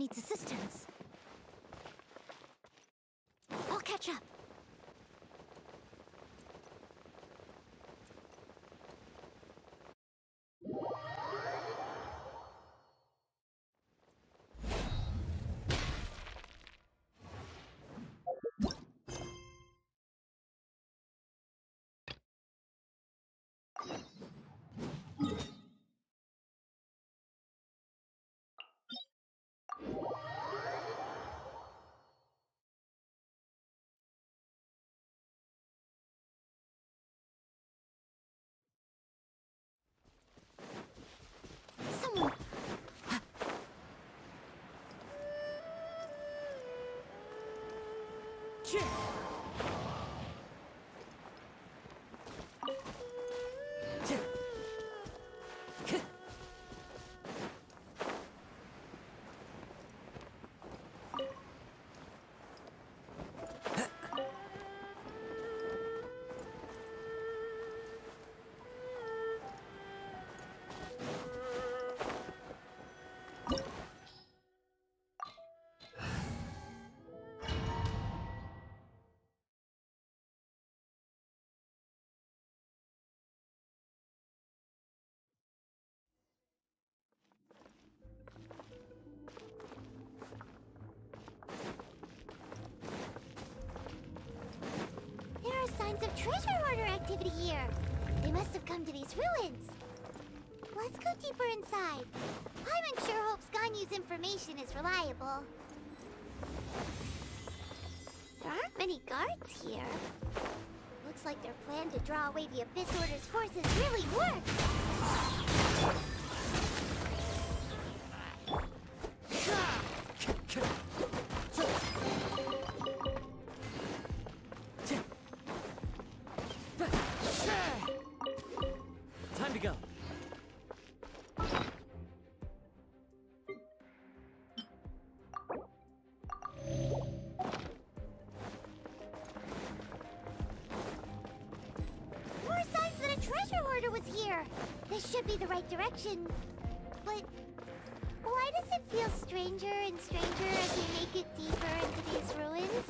needs assistance. I'll catch up. Someone... There are signs of treasure hoarder activity here. They must have come to these ruins. Let's go deeper inside. Paimon sure hopes Ganyu's information is reliable. There aren't many guards here. Looks like their plan to draw away the Abyss Order's forces really worked. Time to go. More signs that a treasure hoarder was here. This should be the right direction. But why does it feel stranger and stranger as we make it deeper into these ruins?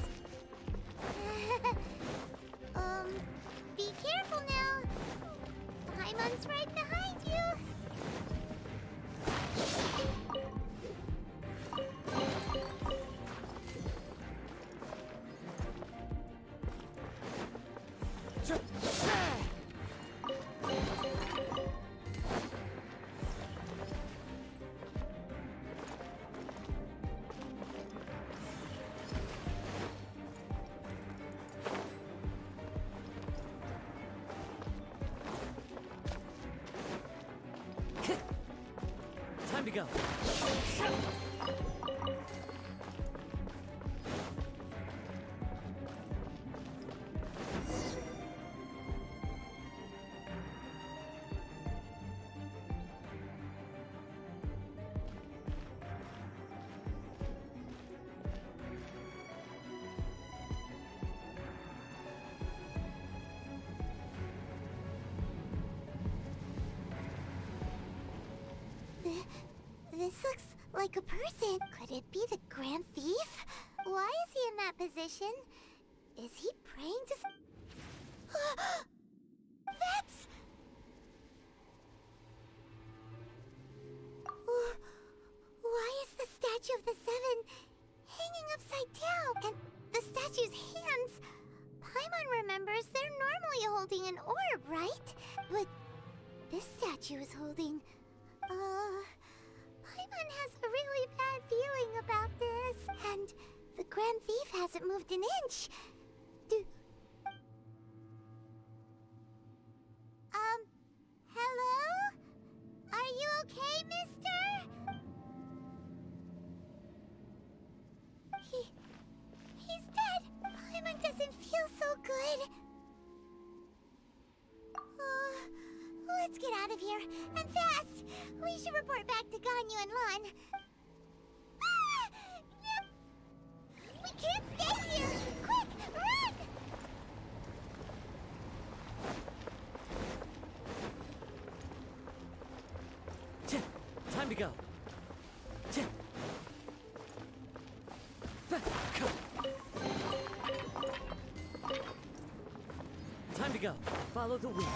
Be careful now. Paimon's right behind you. Time to go. This looks like a person. Could it be the Grand Thief? Why is he in that position? Is he praying to... That's... Why is the statue of the Seven hanging upside down? And the statue's hands... Paimon remembers they're normally holding an orb, right? But this statue is holding... Paimon has a really bad feeling about this. And the Grand Thief hasn't moved an inch. Hello? Are you okay, mister? He's dead. Paimon doesn't feel so good. Let's get out of here, and fast! We should report back to Ganyu and Lon. Ah! We can't stay here! Quick, run! Time to go. Follow the wind.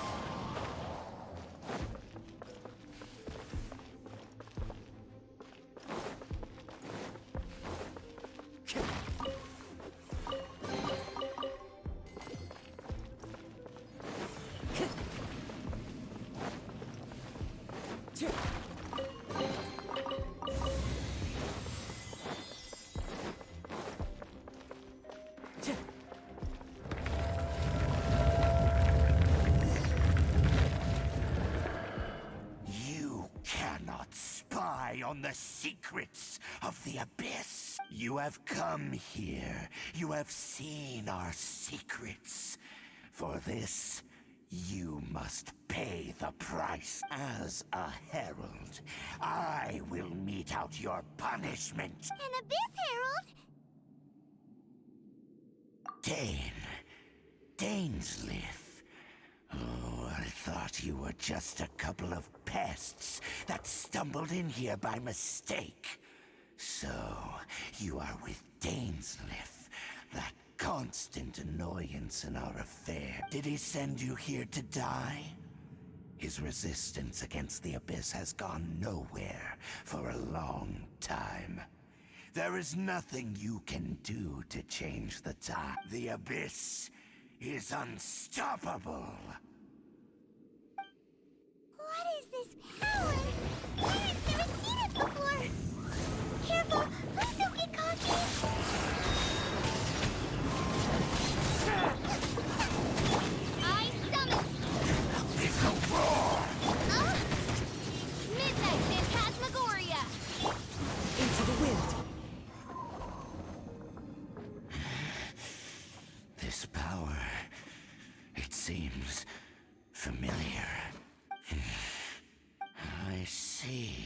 On the secrets of the Abyss. You have come here. You have seen our secrets. For this, you must pay the price. As a herald, I will mete out your punishment. An Abyss Herald? Dainsleif. Oh, I thought you were just a couple of pests that stumbled in here by mistake. So, you are with Dainsleif, that constant annoyance in our affair. Did he send you here to die? His resistance against the Abyss has gone nowhere for a long time. There is nothing you can do to change the tide. The Abyss is unstoppable. What is this power? I've never seen it before. Careful, please don't get cocky. I summon. It's a roar. Midnight Phantasmagoria. Into the wind. This power, it seems familiar. I see.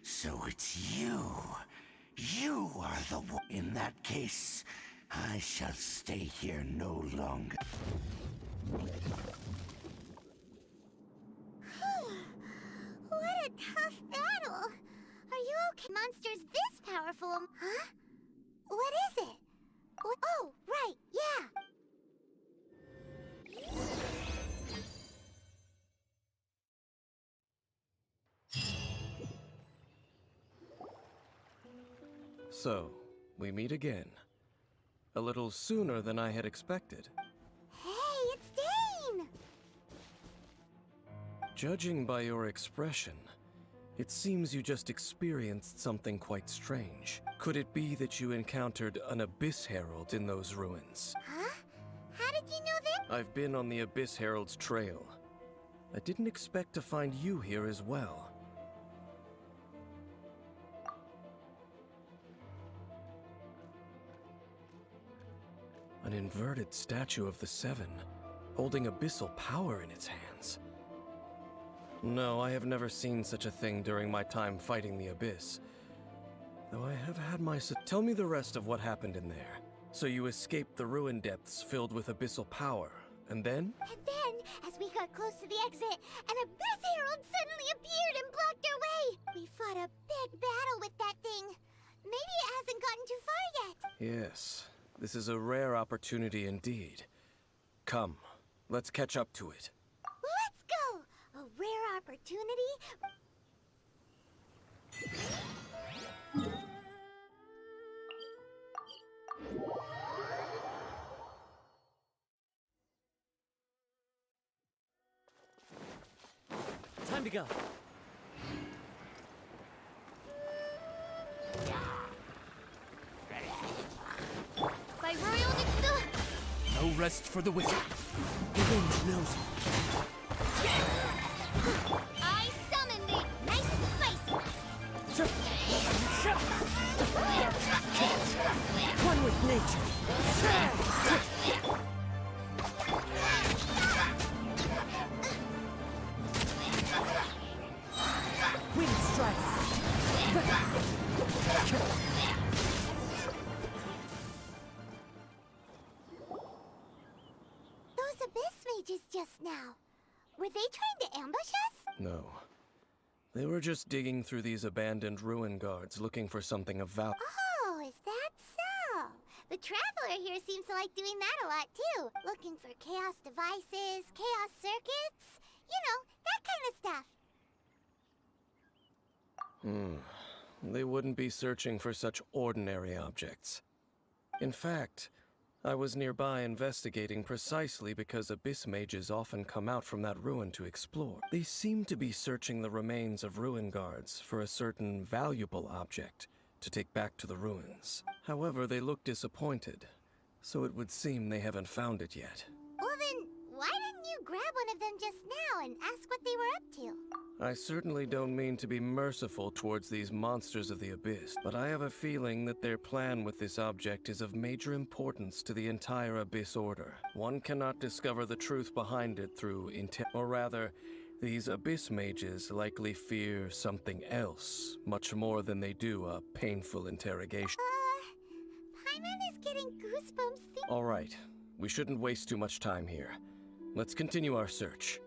So it's you. You are the one. In that case, I shall stay here no longer. What a tough battle. Are you okay? Monsters this powerful. Huh? What is it? Oh, right, yeah. So, we meet again. A little sooner than I had expected. Hey, it's Dane! Judging by your expression, it seems you just experienced something quite strange. Could it be that you encountered an Abyss Herald in those ruins? Huh? How did you know that? I've been on the Abyss Herald's trail. I didn't expect to find you here as well. An inverted statue of the Seven, holding abyssal power in its hands. No, I have never seen such a thing during my time fighting the Abyss. Though I have had my... Tell me the rest of what happened in there. So you escaped the ruin depths filled with abyssal power, and then? And then, as we got close to the exit, an Abyss Herald suddenly appeared and blocked our way! We fought a big battle with that thing. Maybe it hasn't gotten too far yet. Yes, this is a rare opportunity indeed. Come, let's catch up to it. Let's go! A rare opportunity? Time to go. By royal No rest for the wicked. The wind knows me. I summon thee! Nice and spicy! One with nature. Wind strike. Those Abyss mages just now. Were they trying to ambush us? No. They were just digging through these abandoned ruin guards looking for something of value. Oh, is that so? The The Traveler here seems to like doing that a lot too. Looking for chaos devices, chaos circuits, you know, that kind of stuff. They wouldn't be searching for such ordinary objects. In fact, I was nearby investigating precisely because abyss mages often come out from that ruin to explore. They seem to be searching the remains of ruin guards for a certain valuable object to take back to the ruins. However, they look disappointed, so it would seem they haven't found it yet. Well then, why didn't you grab one of them just now and ask what they were up to? I certainly don't mean to be merciful towards these monsters of the abyss, but I have a feeling that their plan with this object is of major importance to the entire Abyss Order. One cannot discover the truth behind it through or rather, these Abyss mages likely fear something else, much more than they do a painful interrogation. Paimon is getting goosebumps. All right, we shouldn't waste too much time here. Let's continue our search.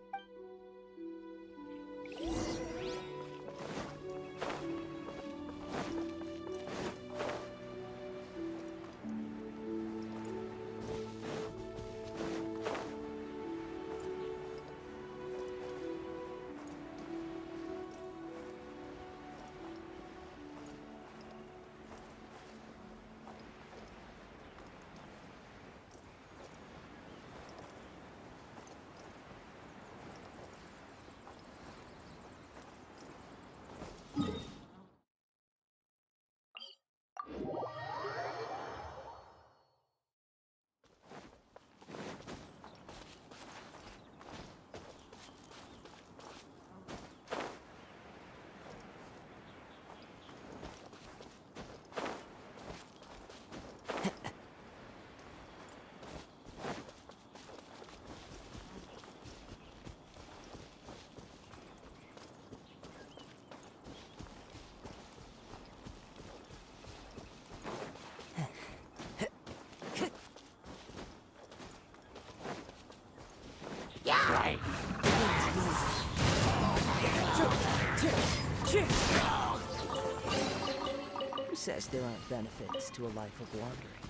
Who says there aren't benefits to a life of wandering?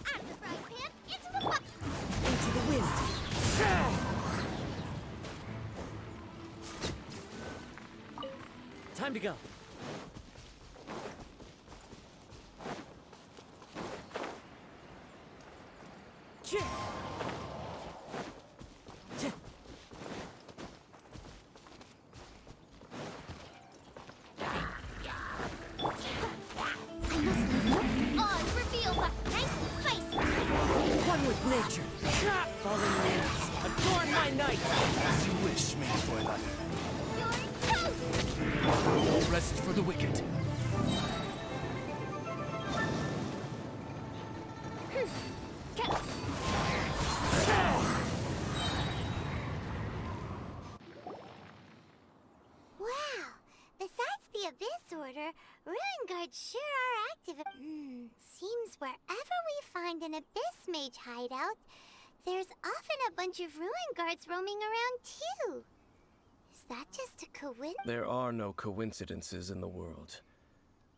Out of the frying pan, into the pot. Into the wind! Time to go. Nature. Fallen leaves. Adorn my night. As you wish, main toilet. You're toast! No rest for the wicked. Wow! Besides the Abyss Order, Ruin Guards sure are active. Seems wherever we find an Abyss Mage hideout, there's often a bunch of Ruin Guards roaming around too. Is that just a coincidence? There are no coincidences in the world.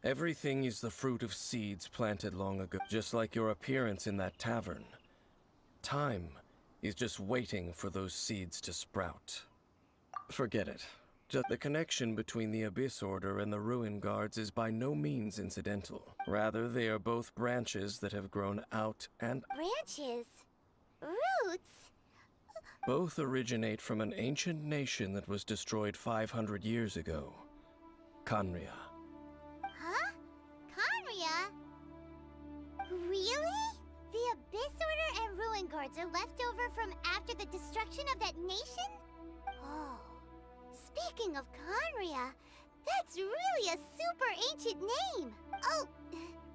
Everything is the fruit of seeds planted long ago, just like your appearance in that tavern. Time is just waiting for those seeds to sprout. Forget it. Just the connection between the Abyss Order and the Ruin Guards is by no means incidental. Rather, they are both branches that have grown out and... Branches? Roots? Both originate from an ancient nation that was destroyed 500 years ago. Khaenri'ah. Huh? Khaenri'ah? Really? The Abyss Order and Ruin Guards are left over from after the destruction of that nation? Oh. Speaking of Khaenri'ah, that's really a super ancient name! Oh,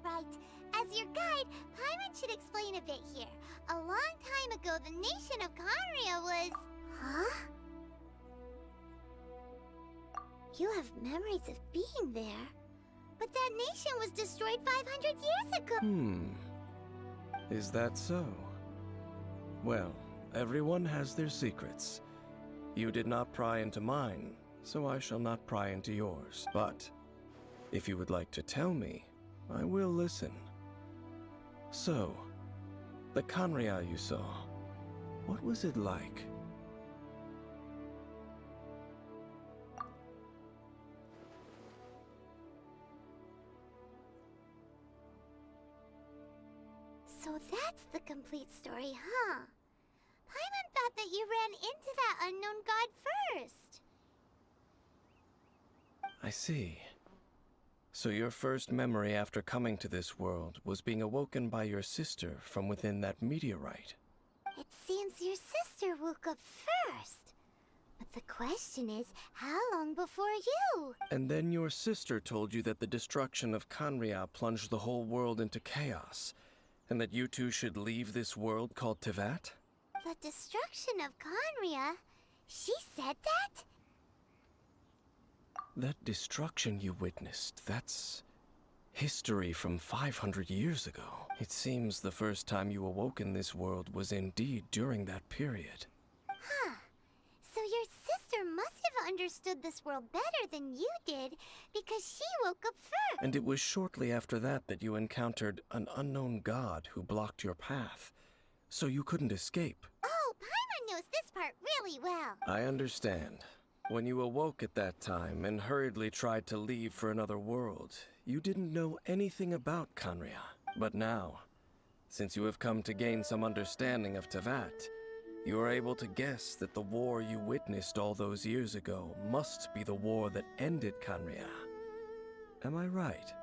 right. As your guide, Paimon should explain a bit here. A long time ago, the nation of Khaenri'ah was... Huh? You have memories of being there. But that nation was destroyed 500 years ago! Is that so? Well, everyone has their secrets. You did not pry into mine, so I shall not pry into yours. But, if you would like to tell me, I will listen. So, the Kanria you saw, what was it like? So that's the complete story, huh? Paimon thought that you ran into that unknown god first. I see. So your first memory after coming to this world was being awoken by your sister from within that meteorite. It seems your sister woke up first. But the question is, how long before you? And then your sister told you that the destruction of Kanria plunged the whole world into chaos, and that you two should leave this world called Tevat? The destruction of Conria? She said that? That destruction you witnessed, that's history from 500 years ago. It seems the first time you awoke in this world was indeed during that period. Huh. So your sister must have understood this world better than you did, because she woke up first. And it was shortly after that that you encountered an unknown god who blocked your path, so you couldn't escape. Oh, Paimon knows this part really well. I understand. When you awoke at that time and hurriedly tried to leave for another world, you didn't know anything about Kanria. But now, since you have come to gain some understanding of Tevat, you are able to guess that the war you witnessed all those years ago must be the war that ended Kanria. Am I right?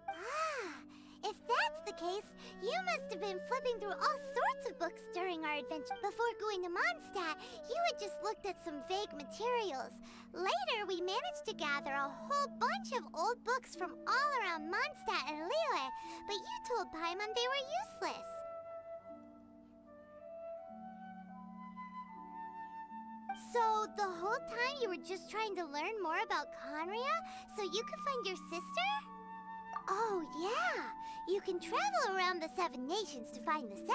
Ah, if that's the case, you must have been flipping through all sorts of books during our adventure. Before going to Mondstadt, you had just looked at some vague materials. Later, we managed to gather a whole bunch of old books from all around Mondstadt and Liyue, but you told Paimon they were useless. So, the whole time you were just trying to learn more about Conria so you could find your sister? Oh, yeah. You can travel around the 7 nations to find the 7.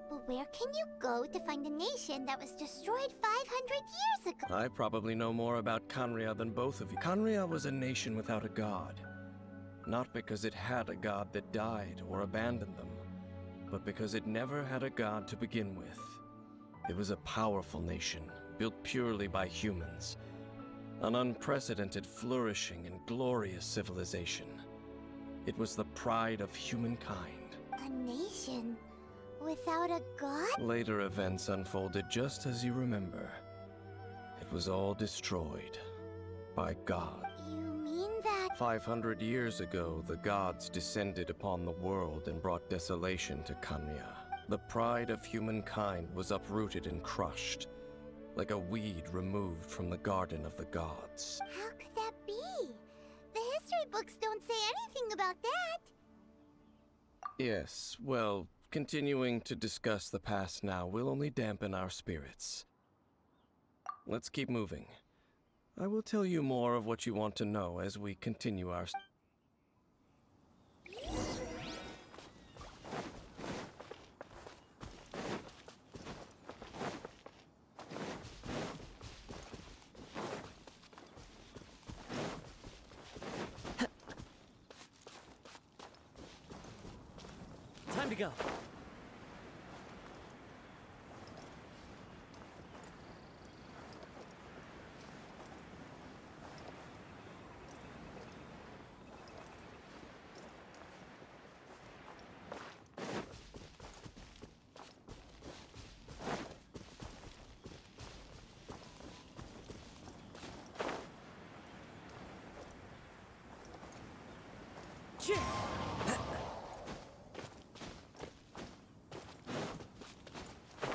But where can you go to find a nation that was destroyed 500 years ago? I probably know more about Kanria than both of you. Kanria was a nation without a god. Not because it had a god that died or abandoned them, but because it never had a god to begin with. It was a powerful nation, built purely by humans. An unprecedented, flourishing, and glorious civilization. It was the pride of humankind. A nation without a god? Later events unfolded just as you remember. It was all destroyed by God. You mean that? 500 years ago, the gods descended upon the world and brought desolation to Kanria. The pride of humankind was uprooted and crushed, like a weed removed from the garden of the gods. How could that be? The history books don't say anything about that. Yes, well, continuing to discuss the past now will only dampen our spirits. Let's keep moving. I will tell you more of what you want to know as we continue our... Time to go.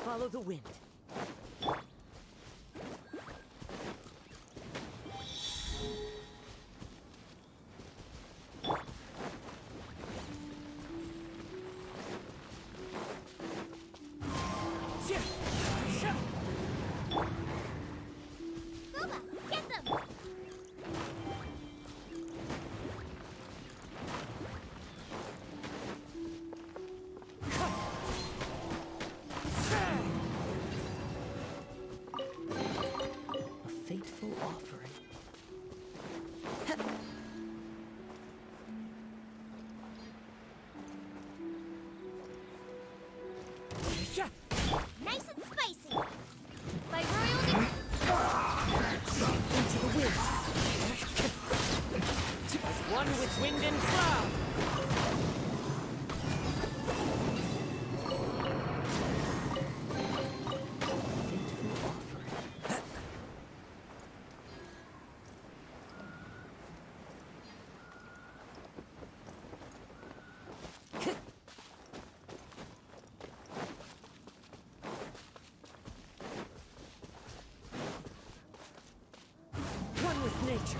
Follow the wind. Booba, get them! A fateful offering. nature.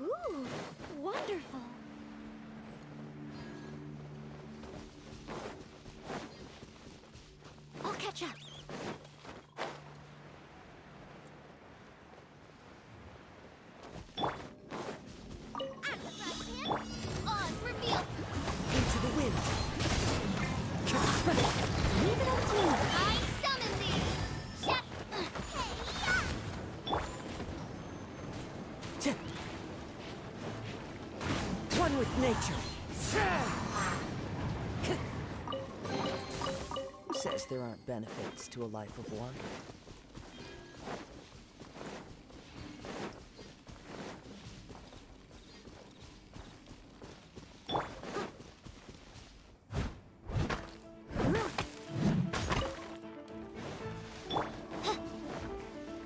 Ooh, wonderful. I'll catch up. Oz, reveal. Into the wind. Leave it up to me. I summon thee. Shut. Hey, One with nature. Who says there aren't benefits to a life of wandering?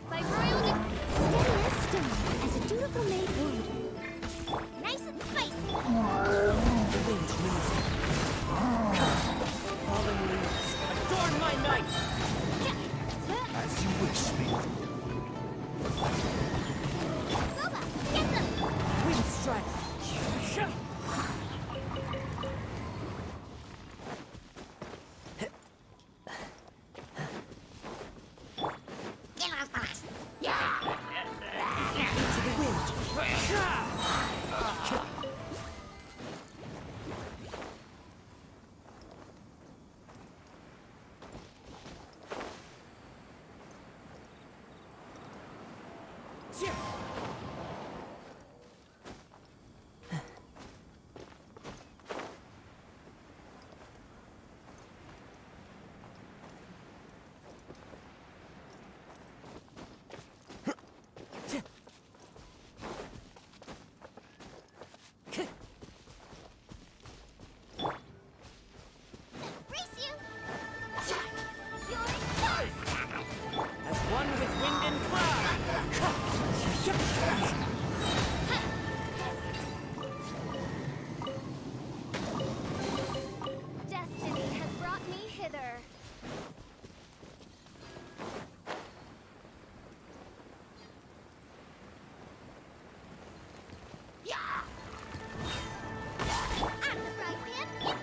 by royal steady as stone, as a dutiful maid would. Nice and spicy. The wind's music. Fallen leaves, adorn my night! As you wish, me. Boba, get them. Wind strike. Into the wind. Race you. You're toast. As one with wind and Destiny has brought me hither. I'm the right man.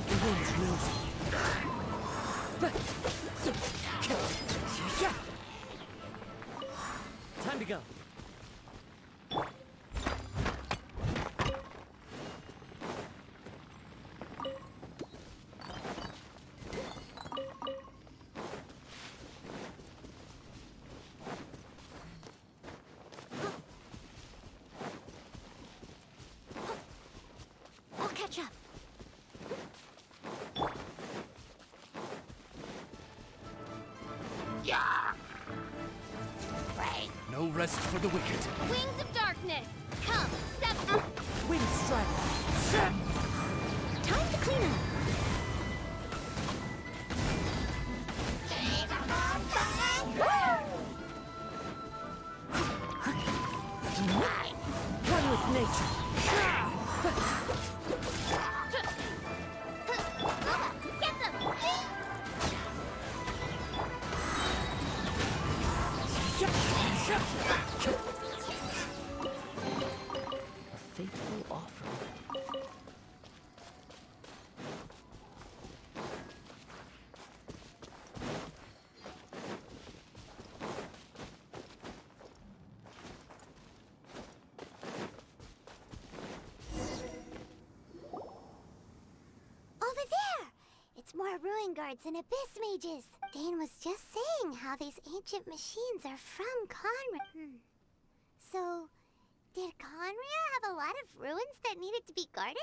The wind's music. Time to go. I'll catch up. No rest for the wicked. Wings of darkness. Come, step up. Wind strike. Time to clean up. One with nature. Get them. A fateful offering. Over there! It's more ruin guards and abyss mages. Dane was just saying how these ancient machines are from Conria. So, did Conria have a lot of ruins that needed to be guarded?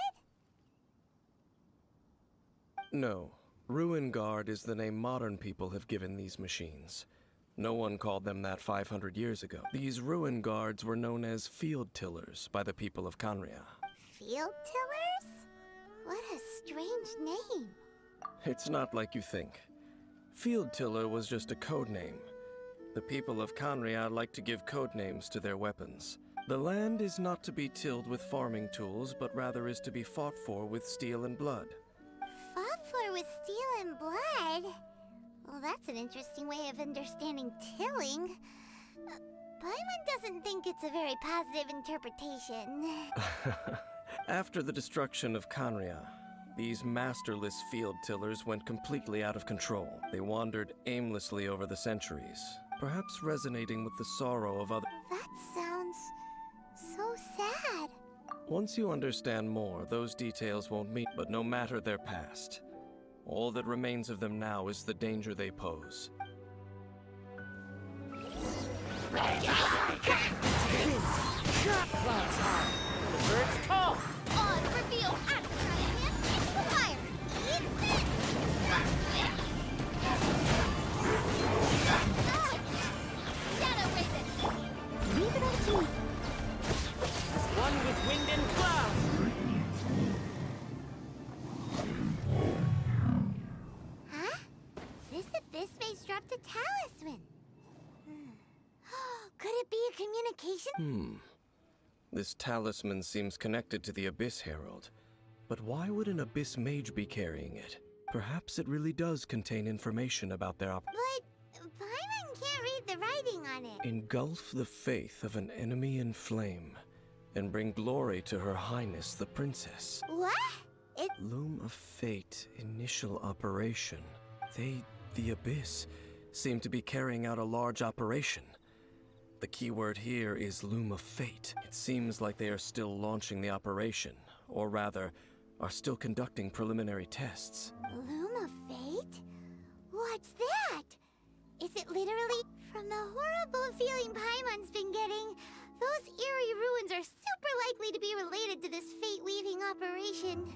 No. Ruin Guard is the name modern people have given these machines. No one called them that 500 years ago. These ruin guards were known as field tillers by the people of Canria. Field tillers? What a strange name. It's not like you think. Field tiller was just a code name. The people of Canria like to give code names to their weapons. The land is not to be tilled with farming tools, but rather is to be fought for with steel and blood. Fought for with steel and blood? Well, that's an interesting way of understanding tilling. Paimon doesn't think it's a very positive interpretation. After the destruction of Canria, these masterless field tillers went completely out of control. They wandered aimlessly over the centuries, perhaps resonating with the sorrow of others. That sounds so sad. Once you understand more, those details won't mean, but no matter their past, all that remains of them now is the danger they pose. Birds tall! On reveal advertisement, inspired. Shadow Raven. Leave it up to me. One with wind and cloud! Huh? This abyss base dropped a talisman. Could it be a communication? This talisman seems connected to the Abyss Herald. But why would an Abyss Mage be carrying it? Perhaps it really does contain information about their But Paimon can't read the writing on it. Engulf the faith of an enemy in flame, and bring glory to Her Highness the Princess. What? Loom of Fate initial operation. They, the Abyss, seem to be carrying out a large operation. The keyword here is Loom of Fate. It seems like they are still launching the operation, or rather, are still conducting preliminary tests. Loom of Fate? What's that? Is it literally? From the horrible feeling Paimon's been getting, those eerie ruins are super likely to be related to this fate-weaving operation.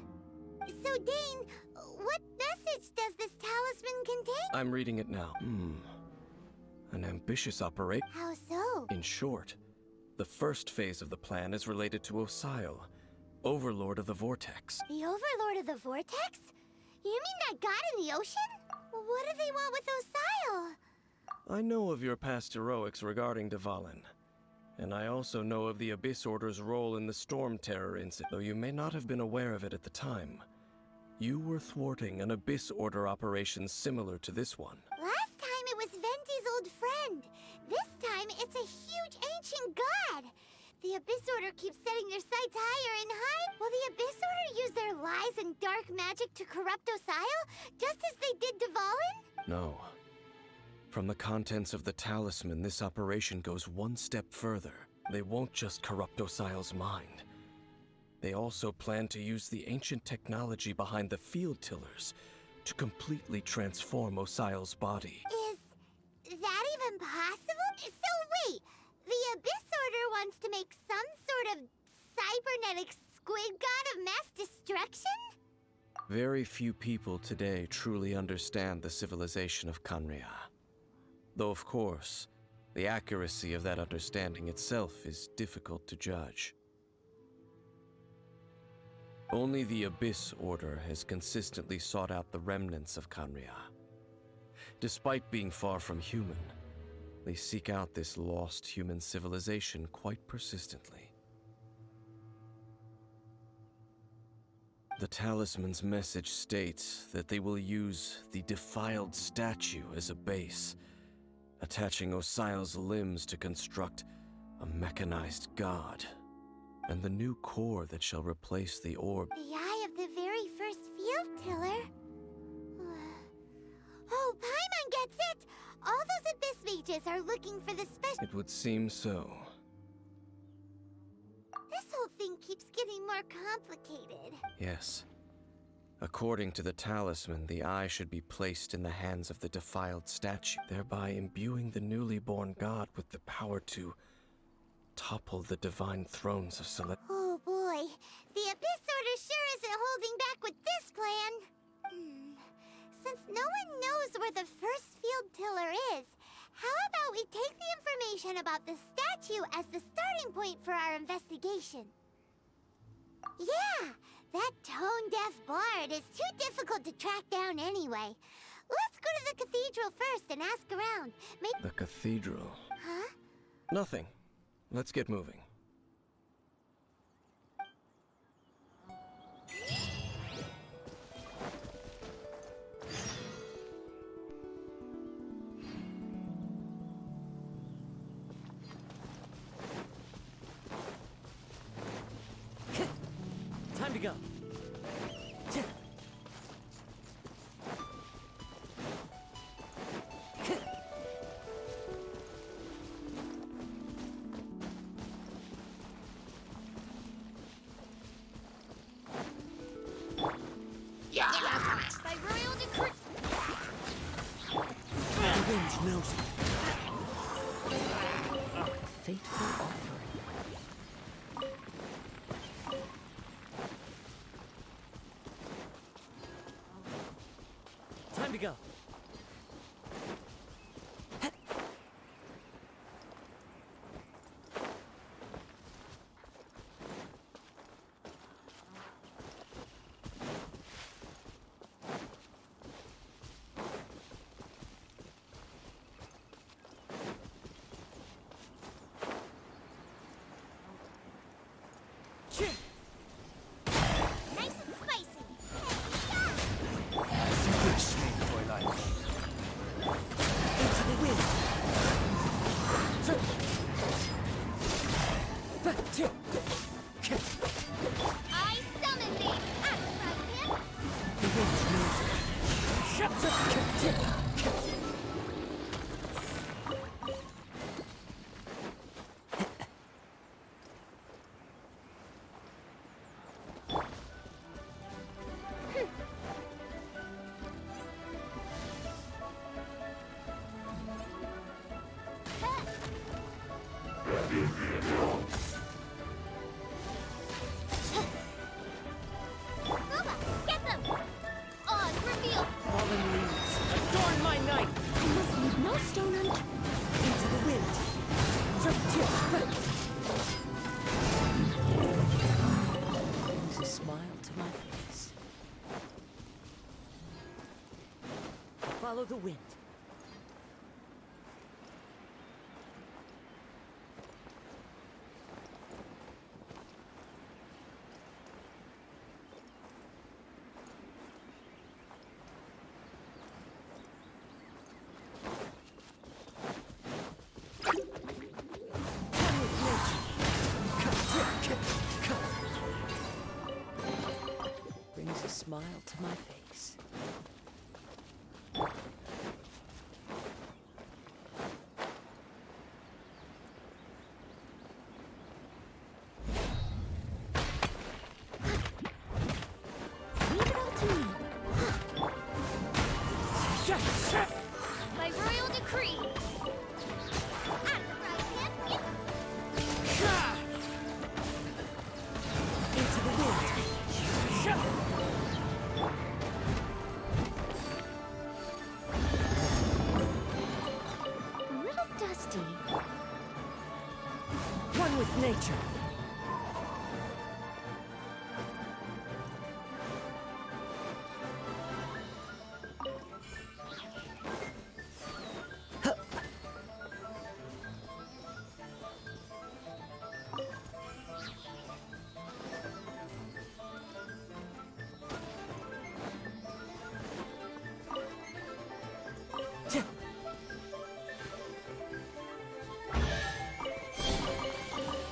So, Dane, what message does this talisman contain? I'm reading it now. An ambitious operation. How so? In short, the first phase of the plan is related to Osile, Overlord of the Vortex. The Overlord of the Vortex? You mean that god in the ocean? What do they want with Osile? I know of your past heroics regarding Dvalin, and I also know of the Abyss Order's role in the Storm Terror incident, though you may not have been aware of it at the time. You were thwarting an Abyss Order operation similar to this one. Last time it was Venti's old friend. This time it's a huge ancient god. The Abyss Order keeps setting their sights higher and higher. Will the Abyss Order use their lies and dark magic to corrupt Osile, just as they did Dvalin? No. From the contents of the talisman, this operation goes one step further. They won't just corrupt Osile's mind. They also plan to use the ancient technology behind the field tillers to completely transform Osile's body. Is that even possible? So wait, the Abyss Order wants to make some sort of cybernetic squid god of mass destruction? Very few people today truly understand the civilization of Canria. Though, of course, the accuracy of that understanding itself is difficult to judge. Only the Abyss Order has consistently sought out the remnants of Canria. Despite being far from human, they seek out this lost human civilization quite persistently. The talisman's message states that they will use the defiled statue as a base, attaching Osile's limbs to construct a mechanized god, and the new core that shall replace the orb. The eye of the very first field tiller? Oh, Paimon gets it! All those Abyss mages are looking for the special... It would seem so. This whole thing keeps getting more complicated. Yes. According to the talisman, the eye should be placed in the hands of the defiled statue, thereby imbuing the newly born god with the power to topple the divine thrones of Celeste. Oh boy, the Abyss Order sure isn't holding back with this plan. Since no one knows where the first field tiller is, how information about the statue as the starting point for our investigation. Yeah, that tone-deaf bard is too difficult to track down anyway. Let's go to the cathedral first and ask around. The cathedral. Huh? Nothing. Let's get moving. Time to go. By royal decree. The wind knows it. A fateful offering. Time to go. Nice and spicy. Into the wind. I summon thee. Outside him. The wind knows it. Booba, get them. Oz, reveal. Fallen leaves, adorn my night. I must leave no stone unturned. Into the wind. Brings a smile to my face. Follow the wind. Brings a smile to my face. Leave it all to me. By royal decree. Outside him. Into the wind. A little dusty. One with nature.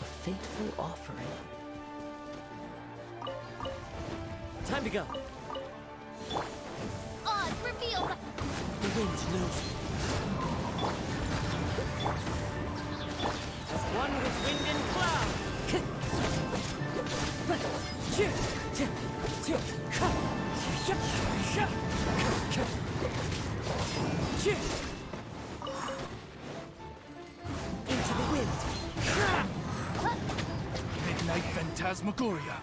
A fateful offering. Time to go. Oz, reveal. The wind knows it. As one with wind and cloud. Into the wind. Midnight Phantasmagoria.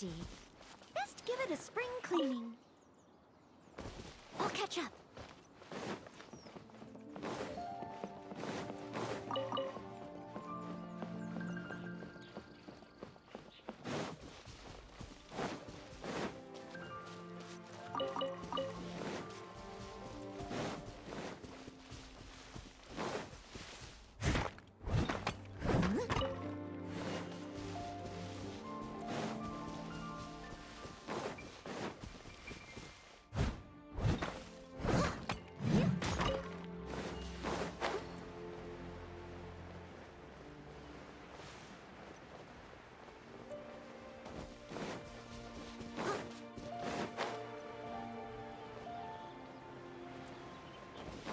dusty. Best give it a spring cleaning. I'll catch up.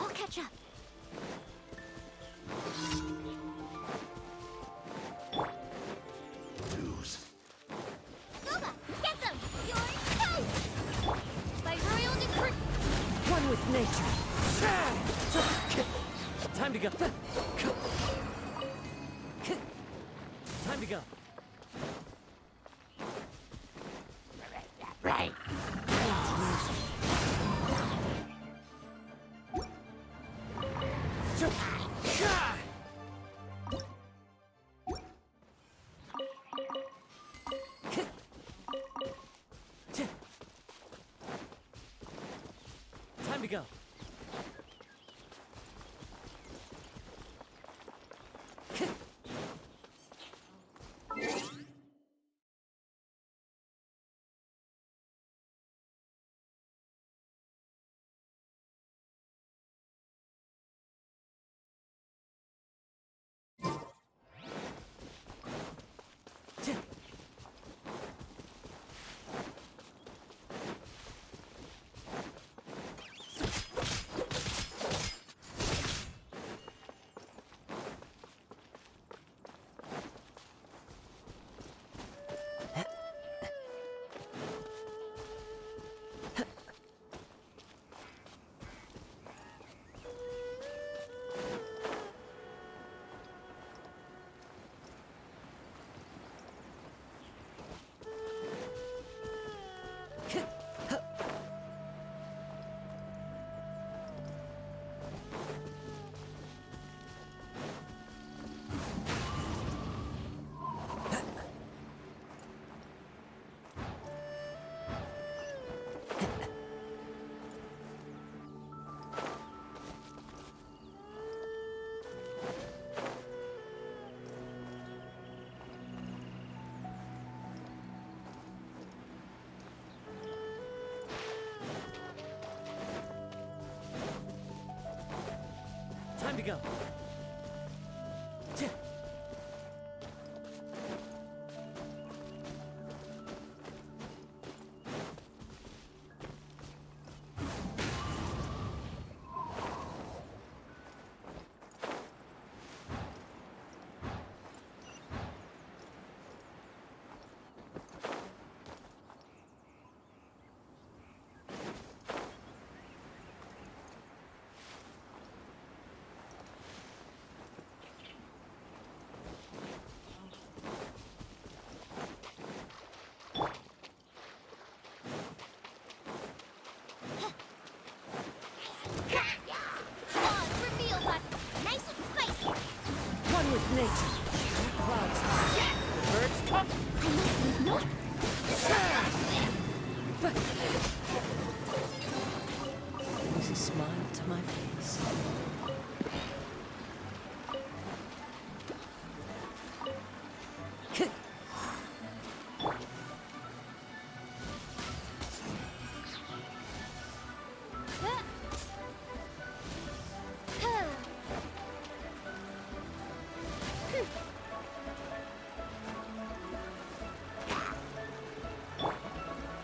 I'll catch up. Lose. Nova, get them! You're toast! By royal decree! One with nature. Time to go. Time to go. Right. Time to go. Time to go. with nature. Clouds high. Birds come. Brings a smile to my face.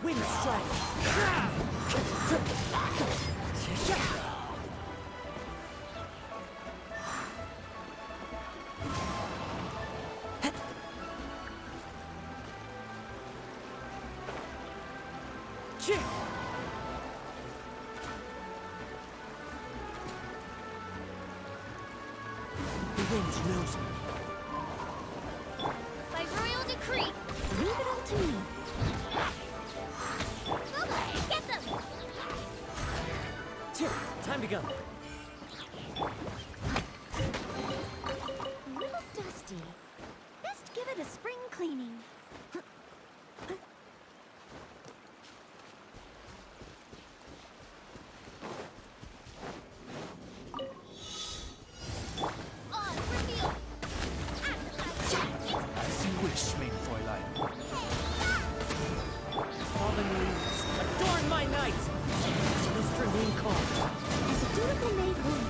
Wind strike. The wind knows me. By royal decree, leave it all to me. the spring cleaning. As you wish, main Fräulein. Fallen leaves, adorn my night! So must remain calm. As a dutiful maid would.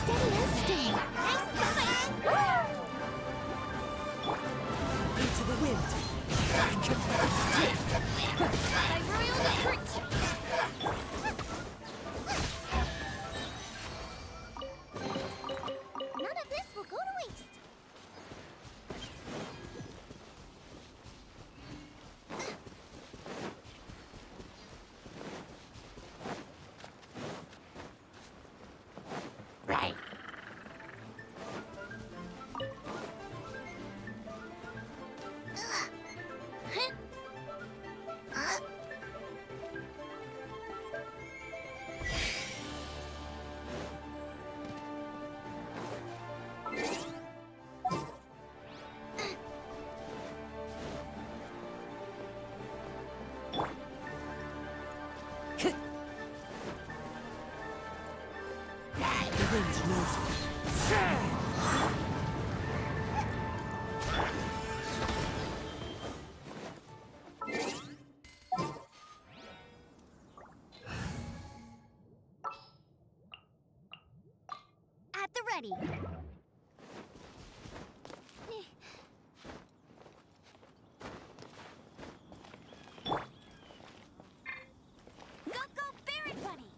Steady as steel. Into the wind. Thy royal decree. None of this will go to waste. Right. The wind knows me. At the ready. Go, go, Barret Bunny!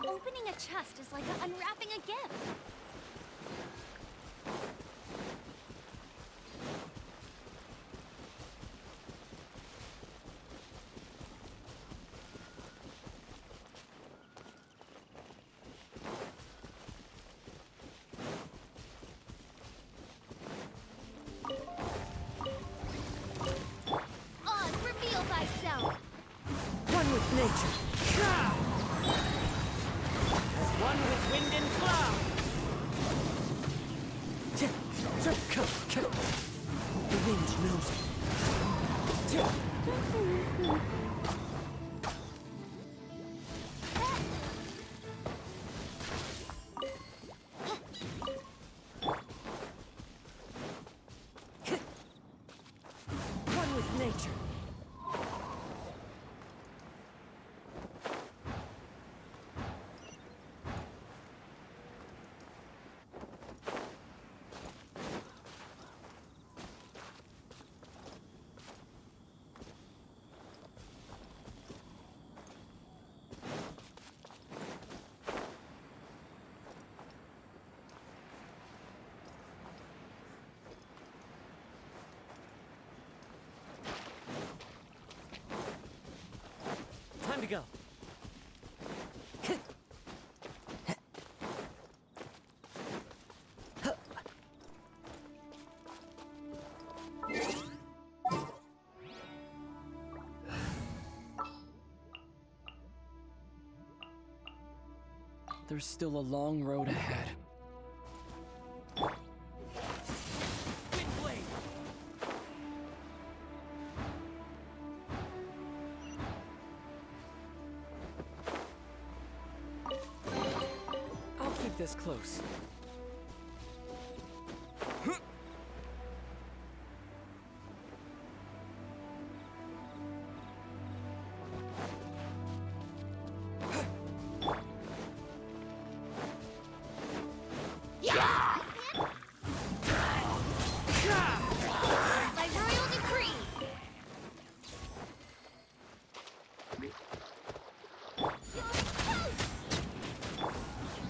Opening a chest is like unwrapping a gift. Oz, reveal thyself! One with nature. As one with wind and cloud! The wind knows me. One with nature. Time to go. There's still a long road ahead. Windblade! I'll keep this close. By royal decree!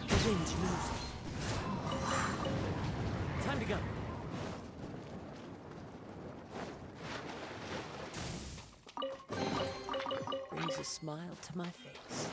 The wind knows me. Time to go. Brings a smile to my face.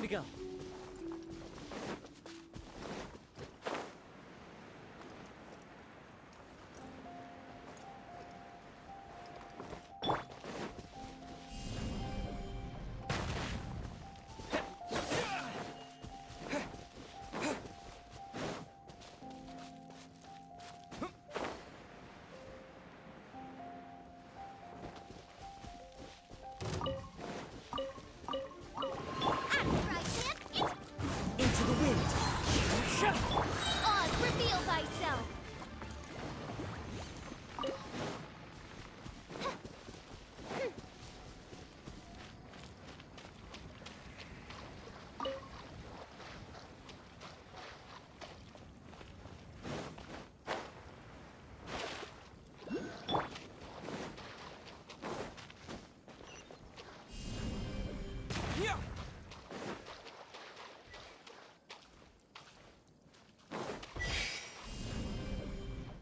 to go. Into the wind. Oz, reveal thyself!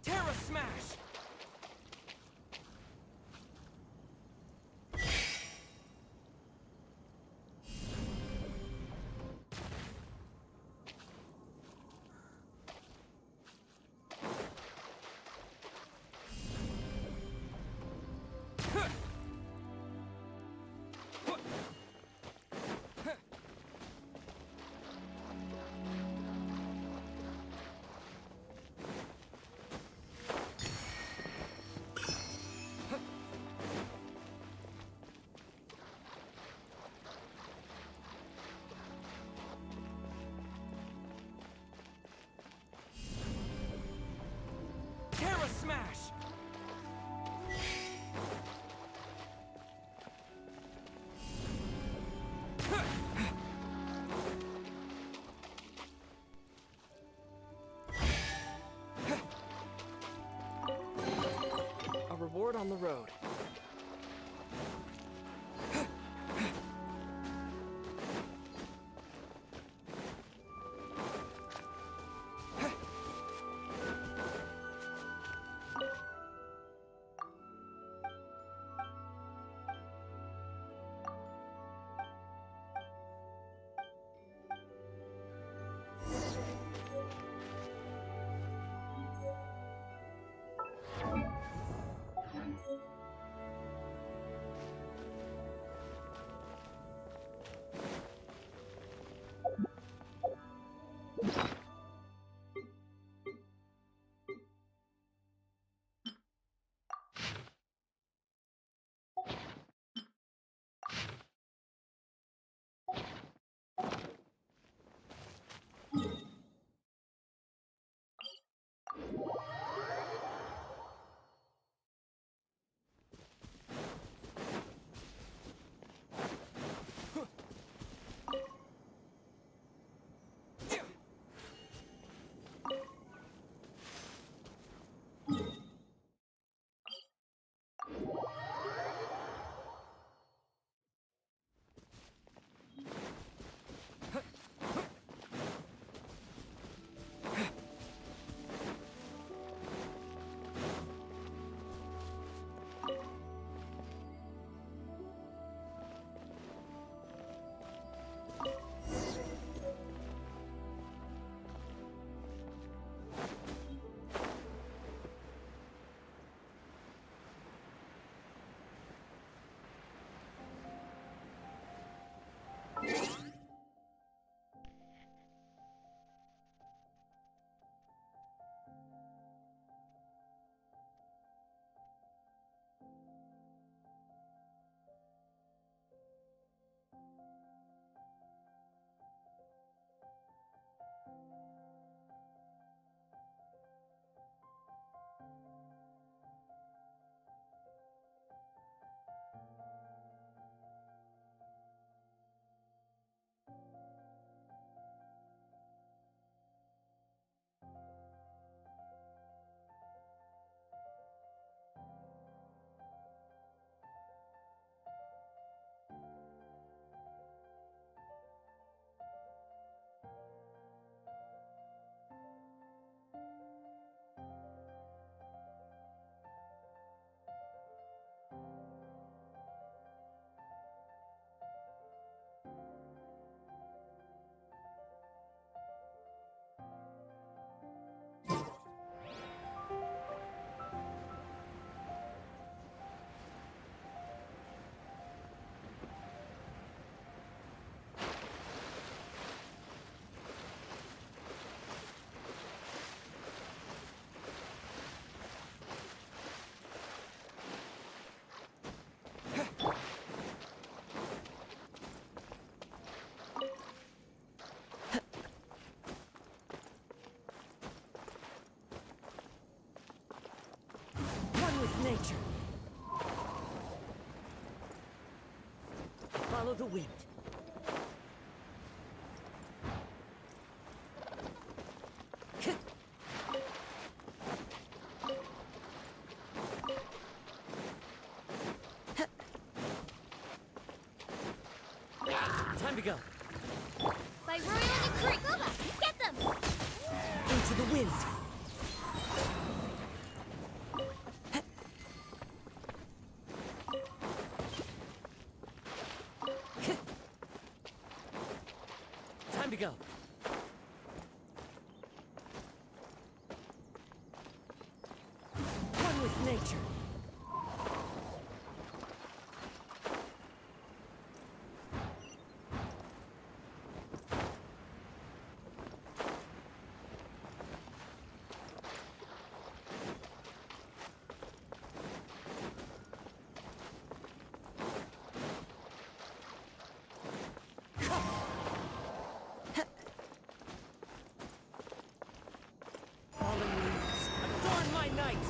Terra Smash! Terra Smash! A reward on the road. nature. Follow the wind. Time to go. By royal decree! Booba, get them! Into the wind. Time to go. One with nature. Fallen leaves, adorn my night!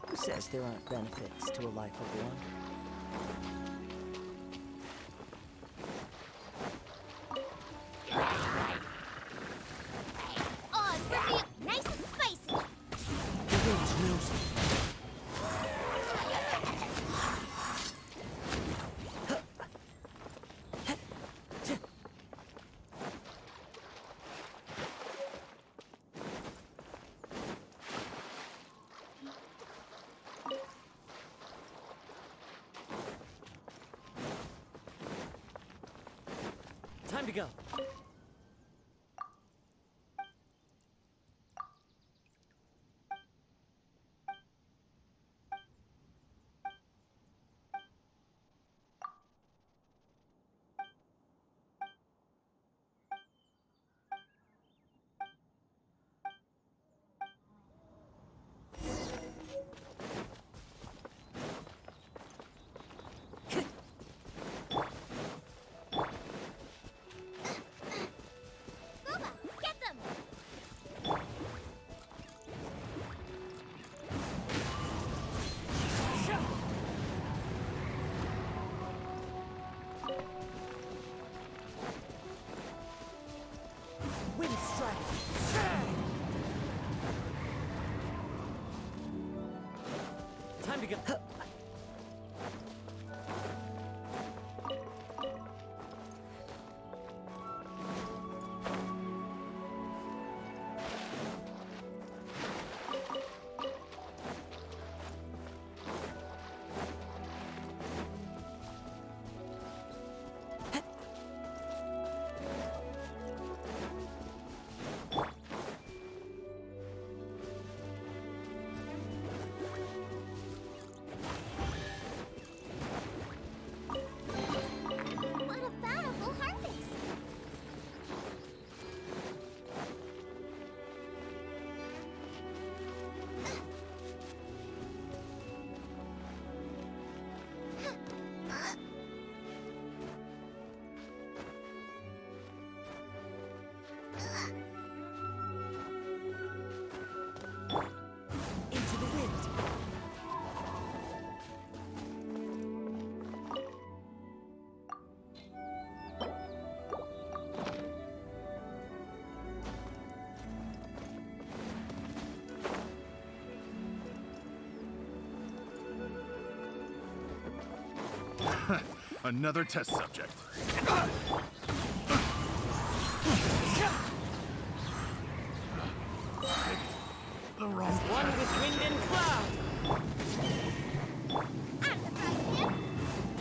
Who says there aren't benefits to a life of wandering? Oh, it's bring me up nice and spicy! The wind knows me. Time to go. Booba, get them! Wind strike. Time to go. What a bountiful harvest! Into the wind. Another test subject. The wrong One with wind and cloud. I'm the front here!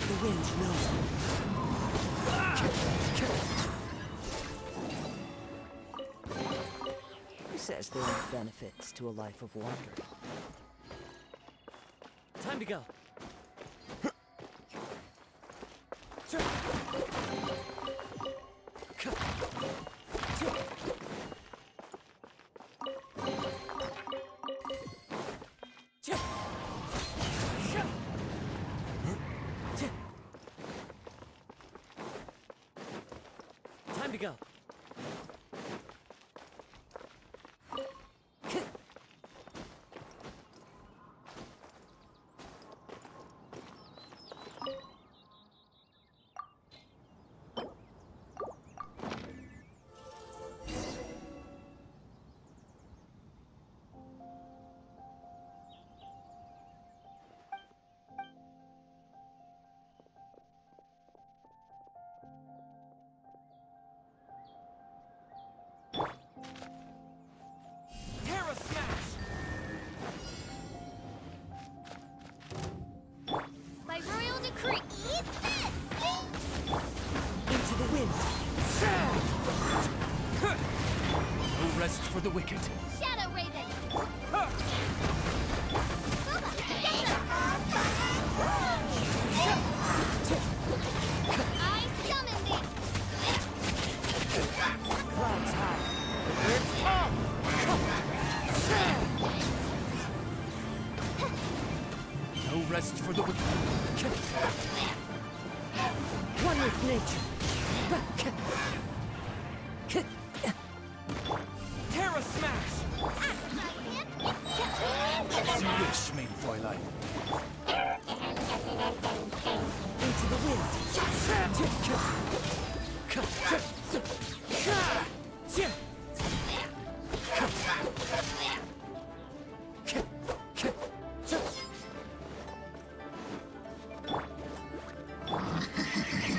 The wind knows me. Who says says there aren't benefits to a life of wandering? Time to go. Time to go. Terra Smash! By royal decree, eat this! Into the wind! No rest for the wicked. Shadow Raven! Booba, get them! I summon thee! Clouds high. No rest for the wicked. One with nature. Terra Smash! As you wish, main Fräulein. Into the wind!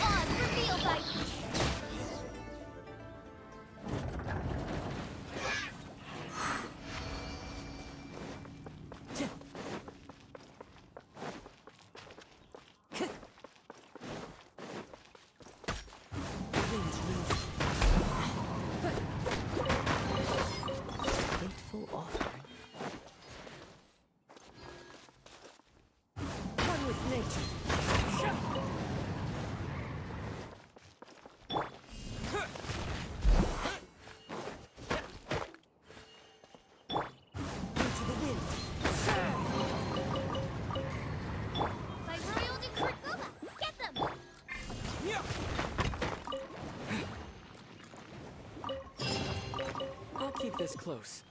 Odds revealed by Fateful offering. One with nature. Into the wind. by royal decree. Booba, get them! I'll keep this close.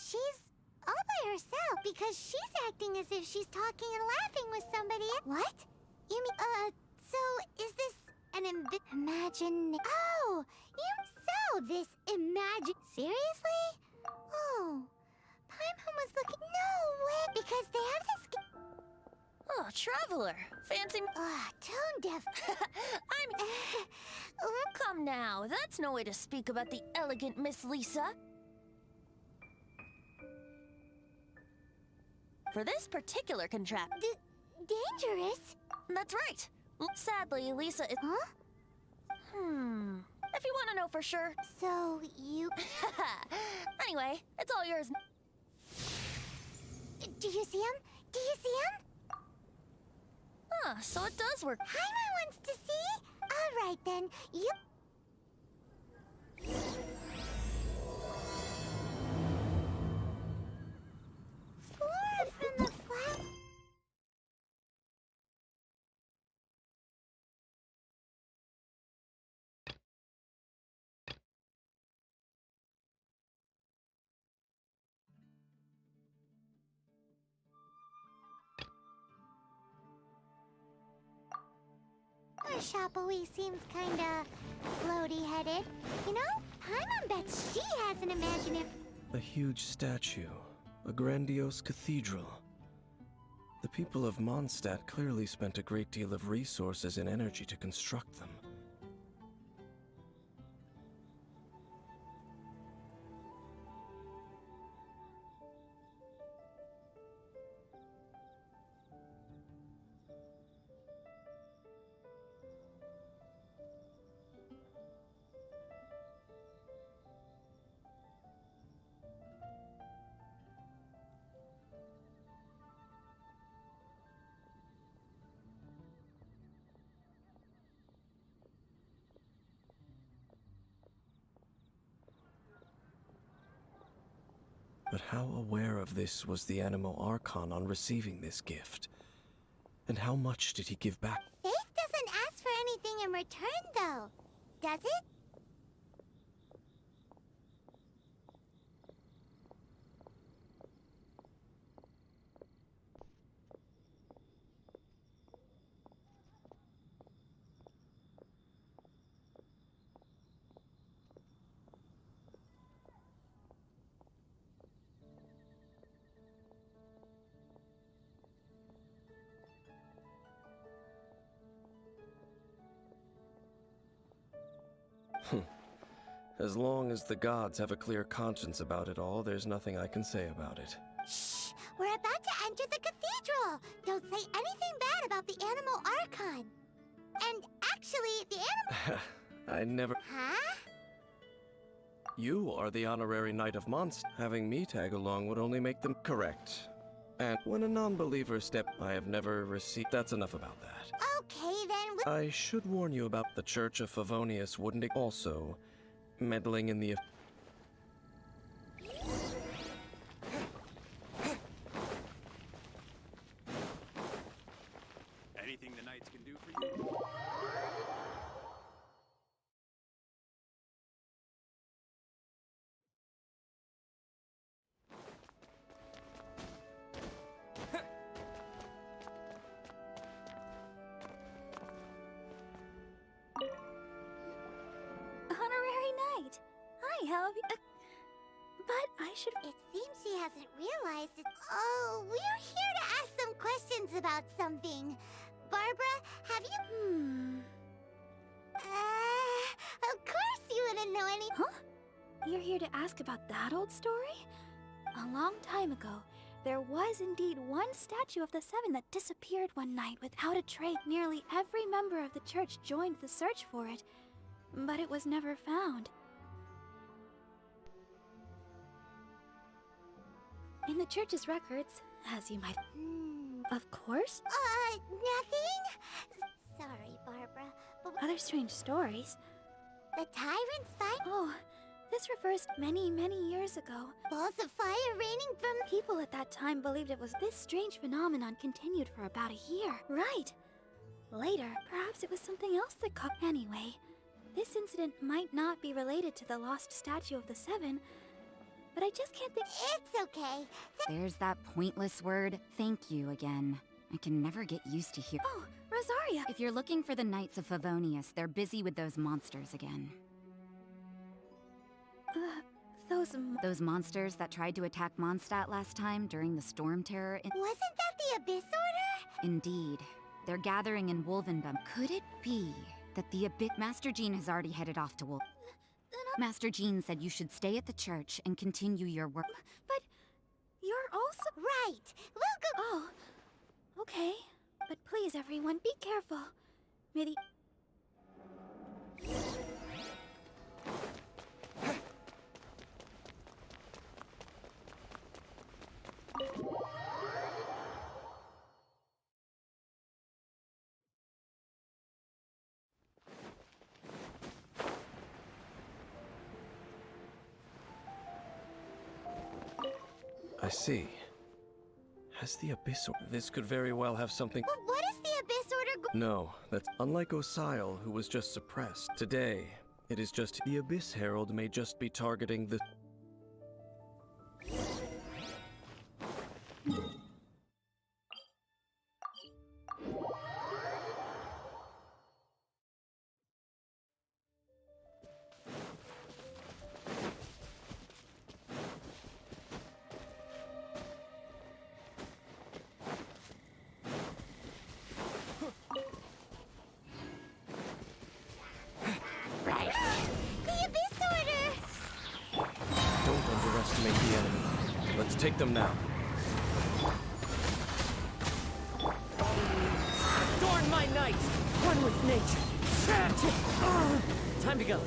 She's all by herself because she's acting as if she's talking and laughing with somebody. What? You mean, so is this an imagine? Oh, this imagine? Seriously? Oh, Paimon was looking. No way, because they have this. Oh, traveler. Fancy. Tone deaf. Come now, that's no way to speak about the elegant Miss Lisa. For this particular contract. Dangerous? That's right. Sadly, Lisa is. Huh? If you want to know for sure. So you. Anyway, it's all yours. Do you see him? Do you see him? So it does work. Paimon wants to see? All right then, you. Flora from the flower. Our Shopawee seems kinda floaty-headed. You know, Paimon bets she has an imaginary. A huge statue. A grandiose cathedral. The people of Mondstadt clearly spent a great deal of resources and energy to construct them. But how aware of this was the Animo Archon on receiving this gift? And how much did he give back? Faith doesn't ask for anything in return, though. Does it? As long as the gods have a clear conscience about it all, there's nothing I can say about it. Shh! We're about to enter the cathedral! Don't say anything bad about the Animo Archon. And actually, the Animo... I never... Huh? You are the honorary Knight of Mondstadt. Having me tag along would only make them correct. And when a non-believer I have never received... That's enough about that. Okay, then... I should warn you about the Church of Favonius wouldn't... Also, meddling in the... Anything the knights can do for you? Honorary Knight. Hi, how have you... but I should... It seems she hasn't realized it. Oh, we're here to ask some questions about something. Barbara, have you... Of course you wouldn't know any... Huh? You're here to ask about that old story? A long time ago, there was indeed one statue of the Seven that disappeared one night without a trace. Nearly every member of the church joined the search for it, but it was never found. In the church's records, as you might... Of course. Nothing? Sorry, Barbara, but... Other strange stories. The tyrant's fight? Oh, this refers to many, many years ago. Balls of fire raining from... People at that time believed it was this strange phenomenon continued for about a year. Right. Later, perhaps it was something else that caught... Anyway, this incident might not be related to the lost statue of the Seven, but I just can't think. It's okay. There's that pointless word, thank you, again. I can never get used to hear. Oh, Rosaria! If you're looking for the Knights of Favonius, they're busy with those monsters again. Those monsters that tried to attack Mondstadt last time during the Storm Terror. Wasn't that the Abyss Order? Indeed. They're gathering in Wolvendom. Could it be that the Abyss... Master Jean has already headed off to Wolf... Master Jean said you should stay at the church and continue your work. But you're also... Right. We'll go... Oh, okay. But please, everyone, be careful. May the... I see. Has the Abyss Order... This could very well have something... But what is the Abyss Order No, that's unlike Osile, who was just suppressed. Today, it is just... The Abyss Herald may just be targeting the... The Abyss Order! Don't underestimate the enemy. Let's take them now. Adorn my night! One with nature! Time to go.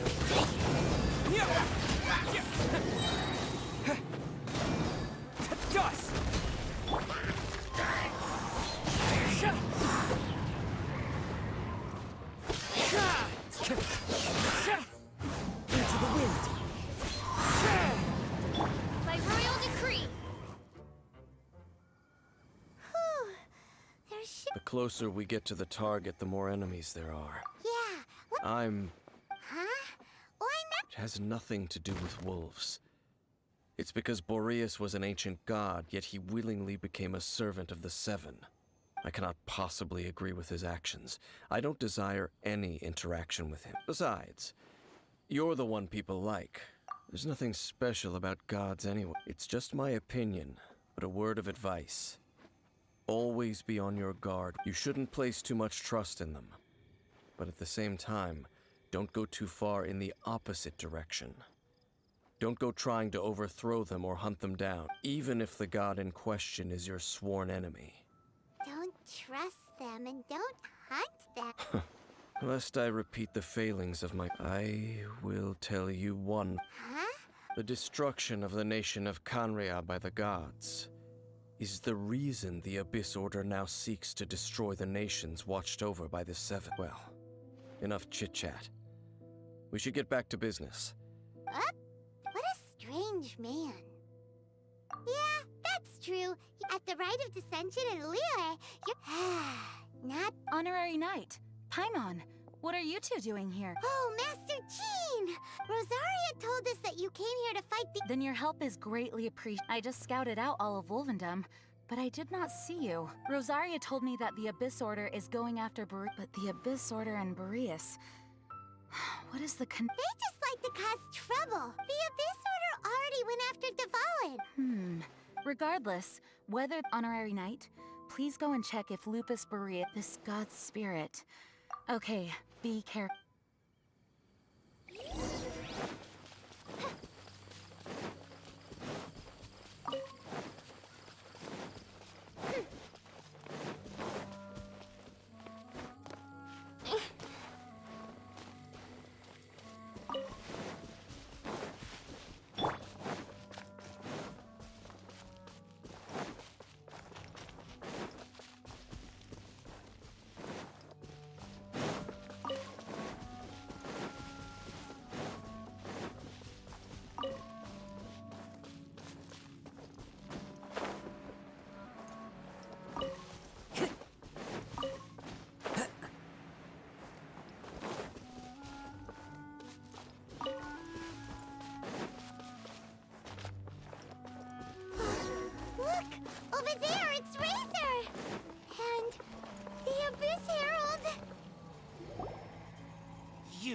Dust! Into the wind! By royal decree. Whew. There's The closer we get to the target, the more enemies there are. Yeah. What? Huh? Why not? It has nothing to do with wolves. It's because Boreas was an ancient god, yet he willingly became a servant of the Seven. I cannot possibly agree with his actions. I don't desire any interaction with him. Besides, you're the one people like. There's nothing special about gods anyway. It's just my opinion, but a word of advice. Always be on your guard. You shouldn't place too much trust in them. But at the same time, don't go too far in the opposite direction. Don't go trying to overthrow them or hunt them down, even if the god in question is your sworn enemy. Don't trust them and don't hunt them. Lest I repeat the failings of my... I will tell you one. Huh? The destruction of the nation of Canria by the gods is the reason the Abyss Order now seeks to destroy the nations watched over by the Seven. Well, enough chit-chat. We should get back to business. What? What a strange man. Yeah, that's true. At the rite of dissension in Liyue, you're... not... Honorary Knight, Paimon, what are you two doing here? Oh, Master Jean! Rosaria told us that you came here to fight the... Then your help is greatly appreciated. I just scouted out all of Wolvendom, but I did not see you. Rosaria told me that the Abyss Order is going after but the Abyss Order and Boreas... What is the They just like to cause trouble. The Abyss Order already went after Dvalin. Regardless, whether Honorary Knight, please go and check if Lupus Boreas, this god's spirit. Okay, be careful.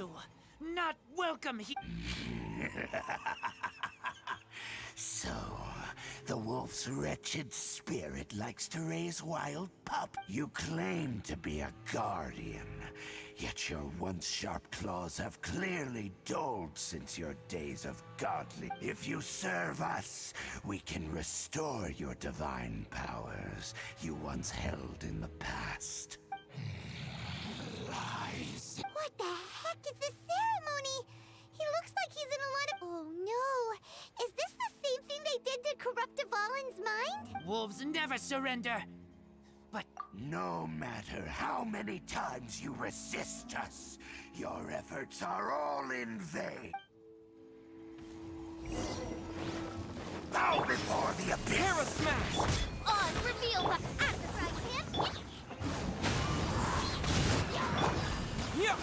you. Not welcome here. So, the wolf's wretched spirit likes to raise wild pup. You claim to be a guardian, yet your once sharp claws have clearly dulled since your days of godly. If you serve us, we can restore your divine powers you once held in the past. Lies. What the heck is this ceremony? He looks like he's in a lot of... Oh no! Is this the same thing they did to corrupt Dvalin's mind? Wolves never surrender. But No matter how many times you resist us, your efforts are all in vain. Bow before the abyss! Terra Smash! Oz reveal the Afterfry Pimp! Yeah!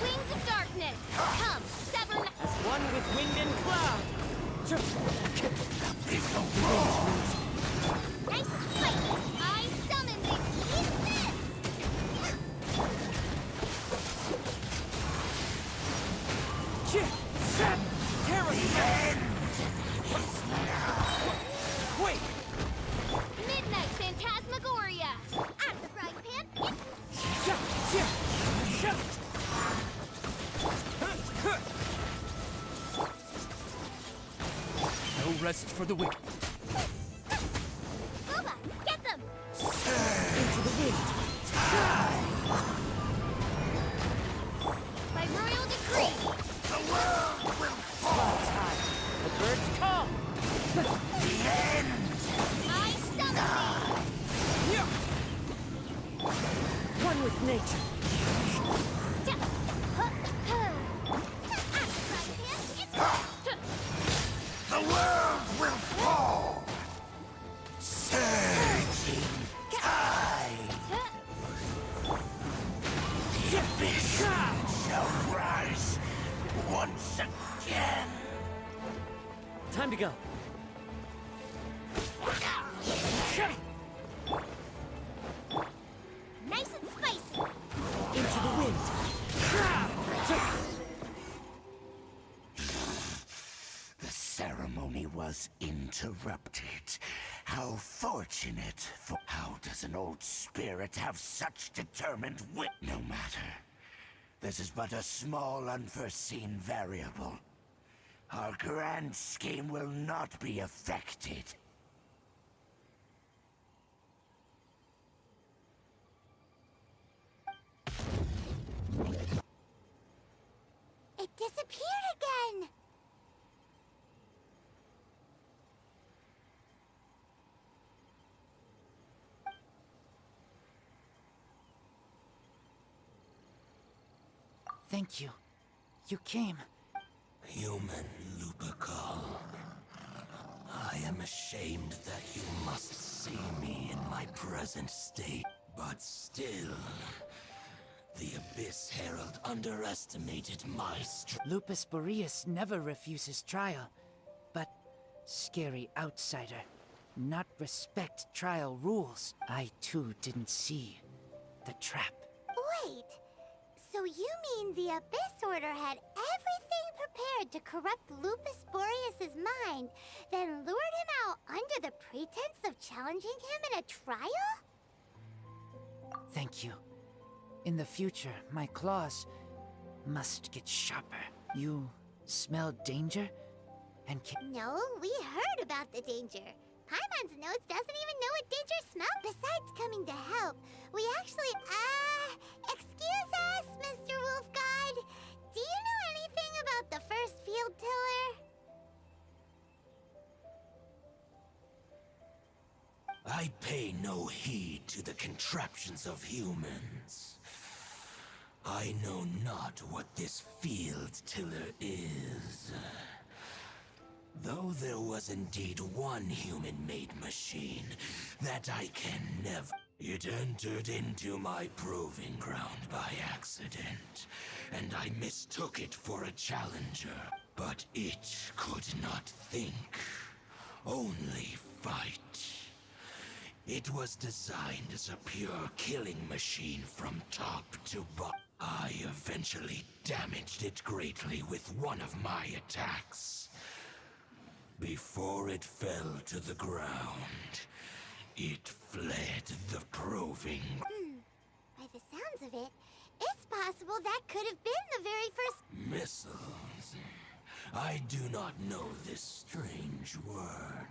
Wings of Darkness! Come, sever... One with wind and cloud! Nice and spicy! I summon the... Eat this! Terra Smash! Wait! Midnight Phantasmagoria! Afterfry Pimp! No rest for the wicked. Boba, get them! Into the wind! By royal decree! The world will fall! The birds come! The end! I summon Yeah! One with nature! thee! Afterfry Pimp, it's... The world will fall! Surging tide! The abyss shall rise once again! Time to go. Nice and spicy! Into the wind! The ceremony was interrupted. How fortunate for... How does an old spirit have such determined wit? No matter. This is but a small unforeseen variable. Our grand scheme will not be affected. It disappeared again! Thank you. You came. Human Lupercal. I am ashamed that you must see me in my present state, but still, the Abyss Herald underestimated my strength. Lupus Boreas never refuses trial, but scary outsider. Not respect trial rules. I too didn't see the trap. Wait, so you mean the Abyss Order had everything prepared to corrupt Lupus Boreas' mind, then lured him out under the pretense of challenging him in a trial? Thank you. In the future, my claws must get sharper. You smell danger? And can... No, we heard about the danger. Paimon's nose doesn't even know what danger smells. Besides coming to help, we actually, excuse us, Mr. Wolf God. Do you know anything about the first field tiller? I pay no heed to the contraptions of humans. I know not what this field tiller is. Though there was indeed one human-made machine that I can never... It entered into my proving ground by accident, and I mistook it for a challenger. But it could not think, only fight. It was designed as a pure killing machine from top to bottom. I I eventually damaged it greatly with one of my attacks. Before it fell to the ground, it fled the proving. By the sounds of it, it's possible that could have been the very first Missiles. I do not know this strange word.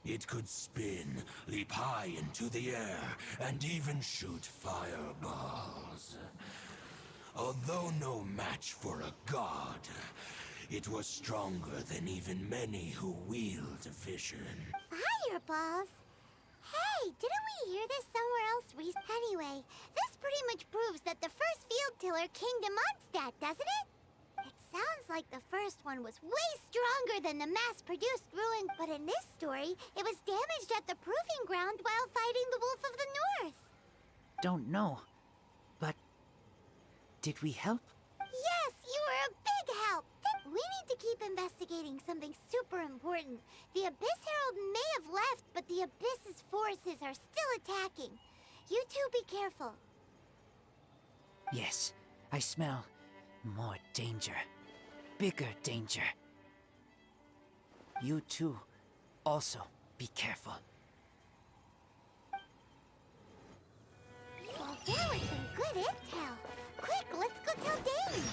It could spin, leap high into the air, and even shoot fireballs. Although no match for a god, it was stronger than even many who wield vision. fireballs. Hey, didn't we hear this somewhere else Anyway, this pretty much proves that the first field tiller came to Mondstadt, doesn't it? It sounds like the first one was way stronger than the mass-produced ruin, but in this story, it was damaged at the proving ground while fighting the Wolf of the North. Don't know, but did we help? Yes, you were a big help. We need to keep investigating something super important. The Abyss Herald may have left, but the Abyss's forces are still attacking. You two be careful. Yes, I smell more danger. Bigger danger. You two also be careful. Well, there was some good intel. Quick, let's go tell Dane.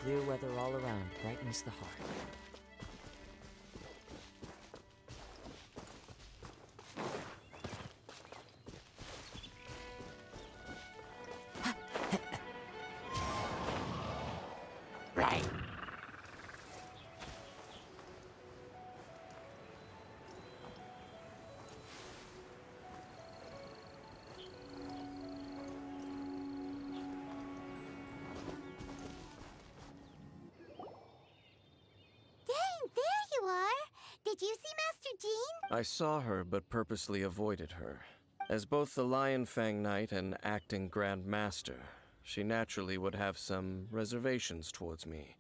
Clear weather all around brightens the heart. Right. Did you see Master Jean? I saw her, but purposely avoided her. As both the Lion Fang Knight and acting Grand Master, she naturally would have some reservations towards me.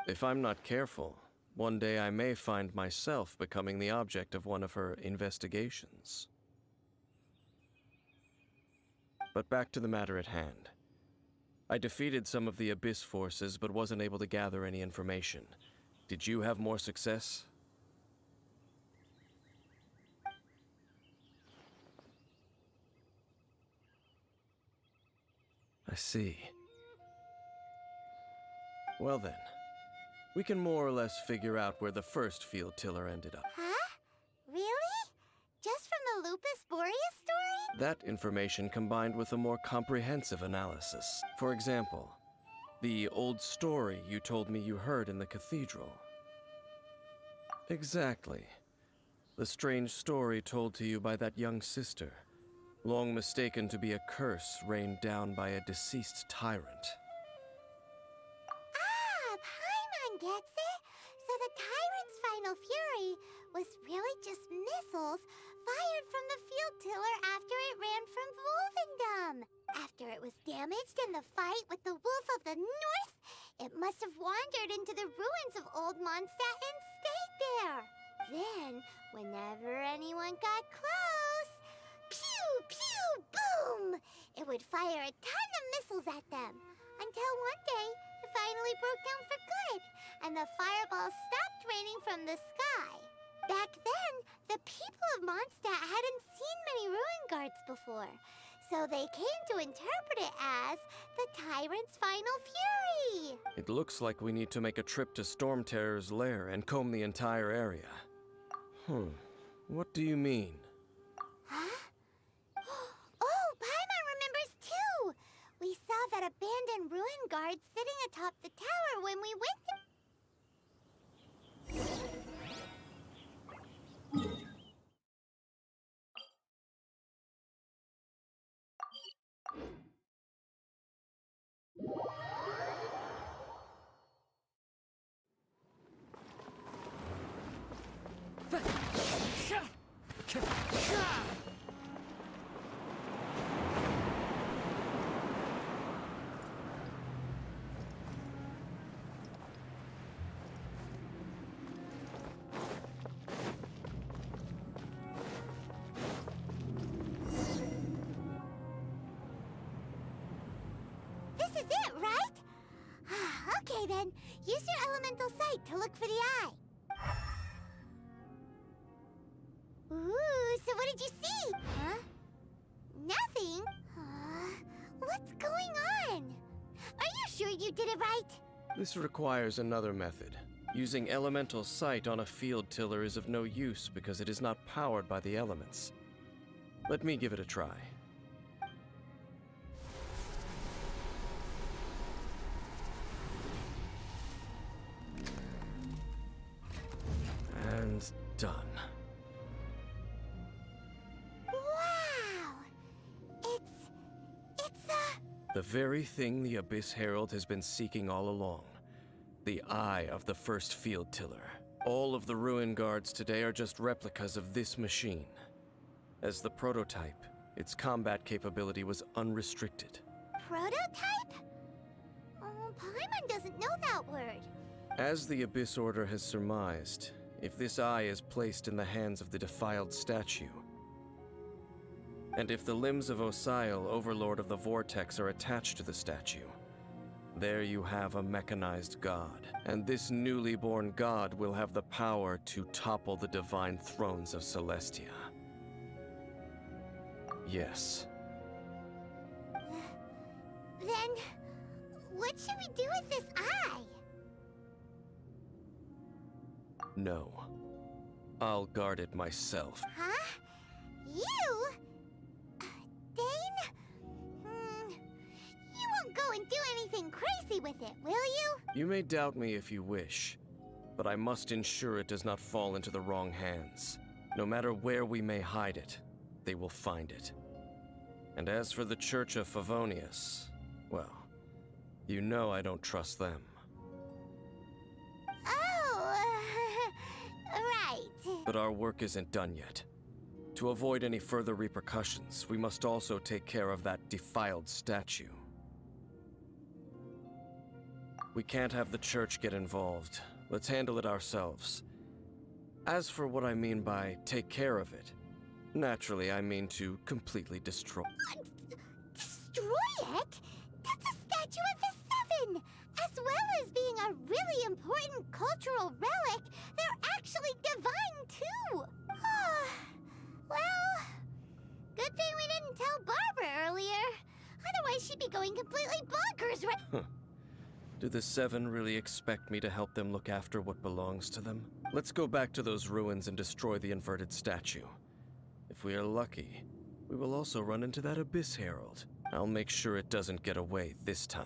If I'm not careful, one day I may find myself becoming the object of one of her investigations. But back to the matter at hand. I defeated some of the Abyss forces, but wasn't able to gather any information. Did you have more success? I see. Well then, we can more or less figure out where the first field tiller ended up. Huh? Really? Just from the Lupus Boreas story? That information combined with a more comprehensive analysis. For example, the old story you told me you heard in the cathedral. Exactly. The strange story told to you by that young sister, long mistaken to be a curse rained down by a deceased tyrant. Ah, Paimon gets it. So the tyrant's final fury was really just missiles fired from the field tiller after it ran from Wolvendom. After it was damaged in the fight with the Wolf of the North, it must have wandered into the ruins of Old Mondstadt and stayed there. Then, whenever anyone got close, pew, pew, boom! It would fire a ton of missiles at them. Until one day, it finally broke down for good, and the fireballs stopped raining from the sky. Back then, the people of Mondstadt hadn't seen many ruin guards before, so they came to interpret it as the tyrant's final fury. It looks like we need to make a trip to Storm Terror's lair and comb the entire area. What do you mean? Huh? Oh, Paimon remembers too! We saw that abandoned ruin guard sitting atop the tower when we went there. this is it, right? Okay then, use your elemental sight to look for the eye. Ooh, so what did you see? Huh? Nothing? What's going on? Are you sure you did it right? This requires another method. Using elemental sight on a field tiller is of no use because it is not powered by the elements. Let me give it a try. And done. Wow! It's The very thing the Abyss Herald has been seeking all along. The eye of the first field tiller. All of the ruin guards today are just replicas of this machine. As the prototype, its combat capability was unrestricted. prototype? Oh, Paimon doesn't know that word. As the Abyss Order has surmised, if this eye is placed in the hands of the defiled statue, and if the limbs of Osial, Overlord of the Vortex, are attached to the statue, there you have a mechanized god, and this newly born god will have the power to topple the divine thrones of Celestia. Yes. Then, what should we do with this eye? No. I'll guard it myself. Huh? You? Dane? You won't go and do anything crazy with it, will you? You may doubt me if you wish, but I must ensure it does not fall into the wrong hands. No matter where we may hide it, they will find it. And as for the Church of Favonius, well, you know I don't trust them. Oh, right. But our work isn't done yet. To avoid any further repercussions, we must also take care of that defiled statue. We can't have the Church get involved. Let's handle it ourselves. As for what I mean by take care of it, naturally I mean to completely destroy. Destroy it? That's a statue of the Seven! As well as being a really important cultural relic, they're actually divine too! Well, good thing we didn't tell Barbara earlier. Otherwise she'd be going completely bonkers right— Do the Seven really expect me to help them look after what belongs to them? Let's go back to those ruins and destroy the inverted statue. If we are lucky, we will also run into that Abyss Herald. I'll make sure it doesn't get away this time.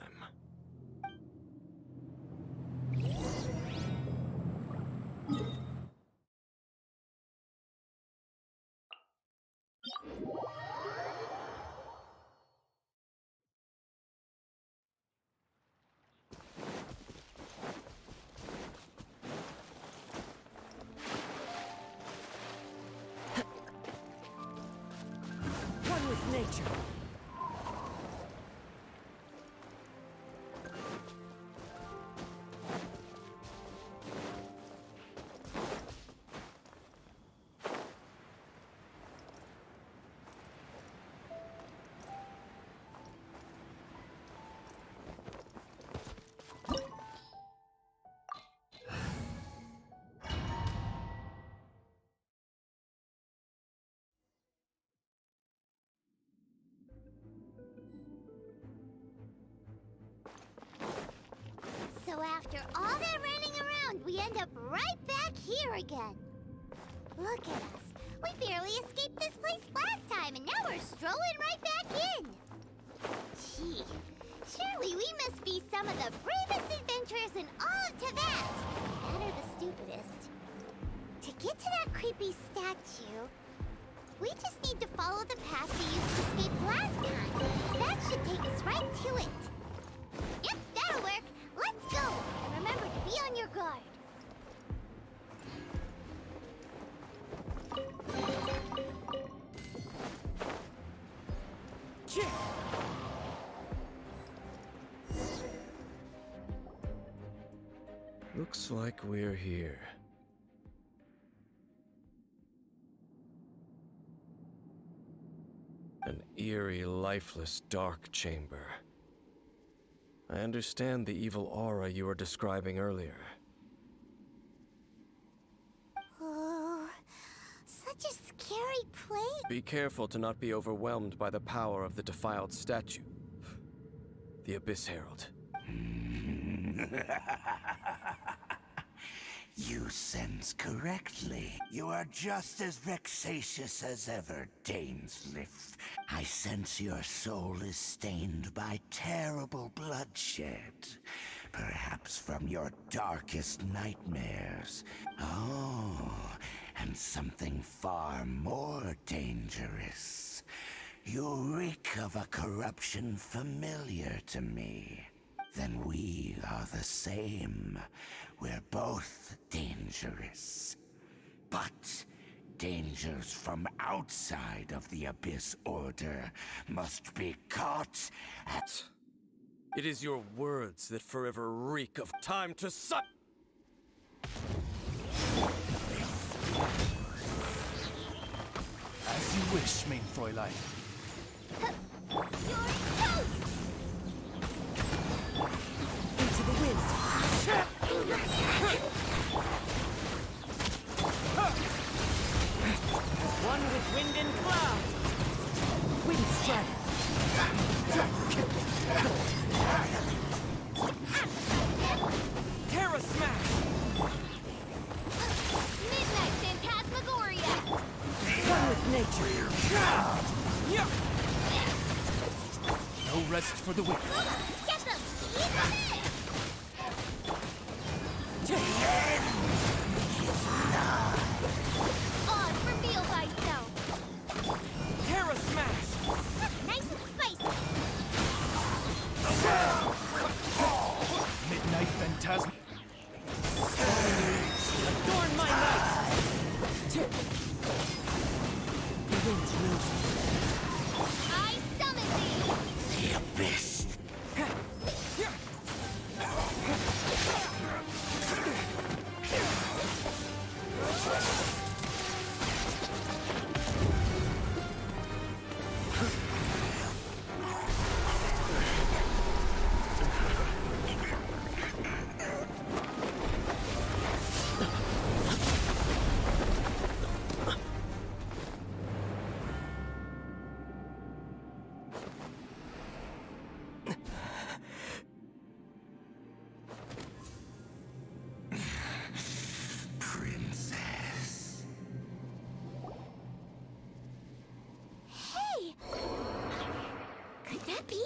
One with nature. So after all that running around, we end up right back here again. Look at us. We barely escaped this place last time, and now we're strolling right back in. Gee, surely we must be some of the bravest adventurers in all of Tibet. And are the stupidest. To get to that creepy statue, we just need to follow the path we used to escape last time. That should take us right to it. Yep, that'll work. Let's go! And remember to be on your guard. Looks like we're here. An eerie, lifeless, dark chamber. I understand the evil aura you were describing earlier. Oh, such a scary place. Be careful to not be overwhelmed by the power of the defiled statue. The Abyss Herald. You sense correctly. You are just as vexatious as ever, Dainsleif. I sense your soul is stained by terrible bloodshed. Perhaps from your darkest nightmares. Oh, and something far more dangerous. You reek of a corruption familiar to me. Then we are the same. We're both dangerous. But dangers from outside of the Abyss Order must be caught at... It is your words that forever reek of time to suck. As you wish, main Fräulein. You're toast! Into the wind. One with wind and cloud. Wind strike. Terra smash. Midnight Phantasmagoria! One with nature. No rest for the wicked. Get them! Eat them in! Odd, reveal thyself! Terra smash. Nice and spicy! Midnight Phantasm. Adorn my night. The wind knows me. I summon thee! the Abyss. Princess. Hey! Could that be?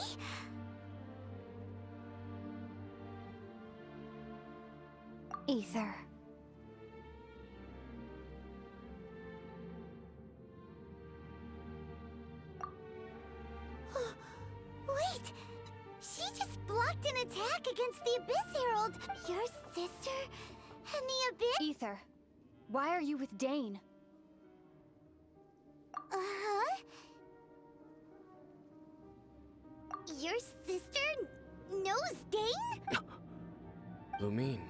Ether. Wait! She just blocked an attack against the Abyss Herald! Your sister and the Abyss? Ether. Why are you with Dane? Uh-huh? Your sister knows Dane? Lumine,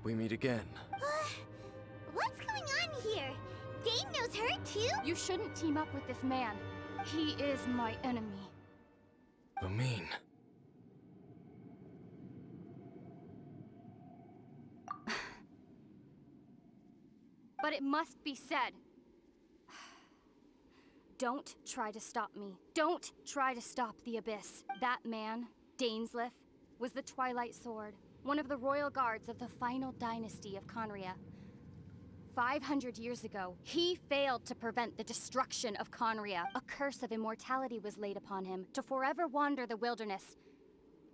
we meet again. What's going on here? Dane knows her too? You shouldn't team up with this man. He is my enemy. Lumine. But it must be said. Don't try to stop me. Don't try to stop the Abyss. That man, Dainsleif, was the Twilight Sword, one of the royal guards of the final dynasty of Conria. 500 years ago, he failed to prevent the destruction of Conria. A curse of immortality was laid upon him to forever wander the wilderness,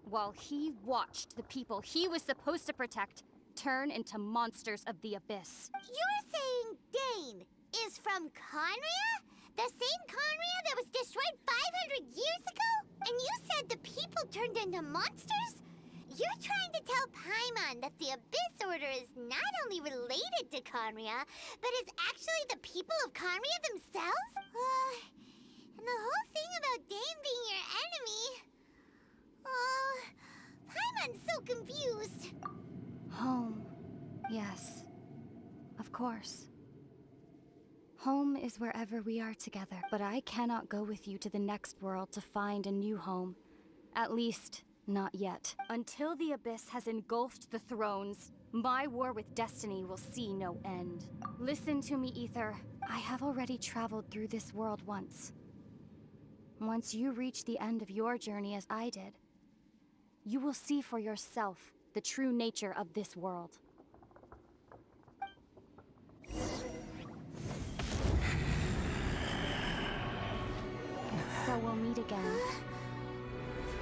while he watched the people he was supposed to protect turn into monsters of the Abyss. You're saying Dane is from Conria? The same Conria that was destroyed 500 years ago? And you said the people turned into monsters? You're trying to tell Paimon that the Abyss Order is not only related to Conria, but is actually the people of Conria themselves? And the whole thing about Dane being your enemy... Paimon's so confused. Home. Yes. Of course. Home is wherever we are together, but I cannot go with you to the next world to find a new home. At least, Not yet. Until the Abyss has engulfed the thrones, my war with destiny will see no end. Listen to me, Ether. I have already traveled through this world once. Once you reach the end of your journey as I did, you will see for yourself the true nature of this world. So we'll meet again.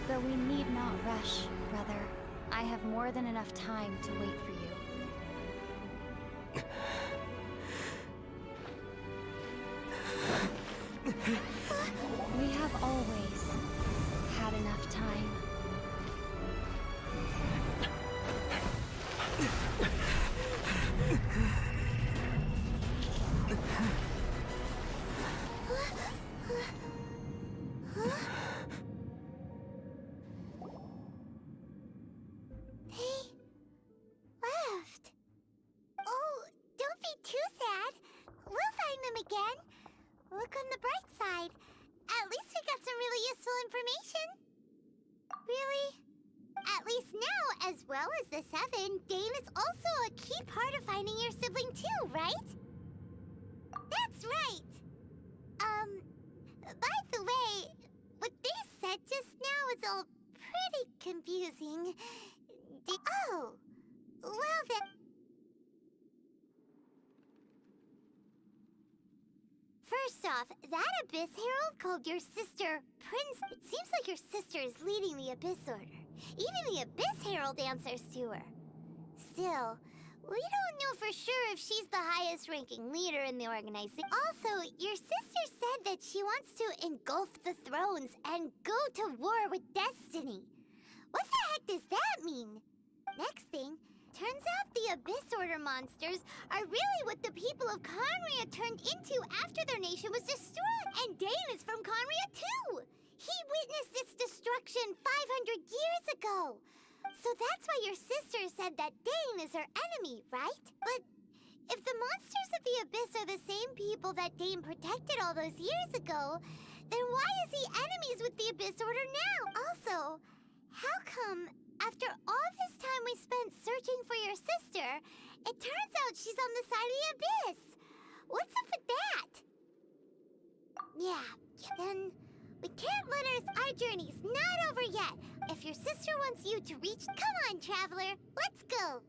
Though we need not rush, brother. I have more than enough time to wait for you. We have always had enough time. Again? Look on the bright side. At least we got some really useful information. Really? At least now, as well as the Seven, Dane is also a key part of finding your sibling too, right? That's right! By the way, what they said just now is all pretty confusing. Oh! Well then... First off, that Abyss Herald called your sister Prince. It seems like your sister is leading the Abyss Order. Even the Abyss Herald answers to her. Still, we don't know for sure if she's the highest-ranking leader in the organization. Also, your sister said that she wants to engulf the thrones and go to war with destiny. What the heck does that mean? Next thing, turns out the Abyss Order monsters are really what the people of Conria turned into after their nation was destroyed. And Dane is from Conria too! He witnessed its destruction 500 years ago. So that's why your sister said that Dane is her enemy, right? But if the monsters of the Abyss are the same people that Dane protected all those years ago, then why is he enemies with the Abyss Order now? Also, how come after all this time we spent searching for your sister, it turns out she's on the side of the Abyss? What's up with that? Yeah, then we can't let our journey's not over yet. If your sister wants you to reach... Come on, Traveler, let's go.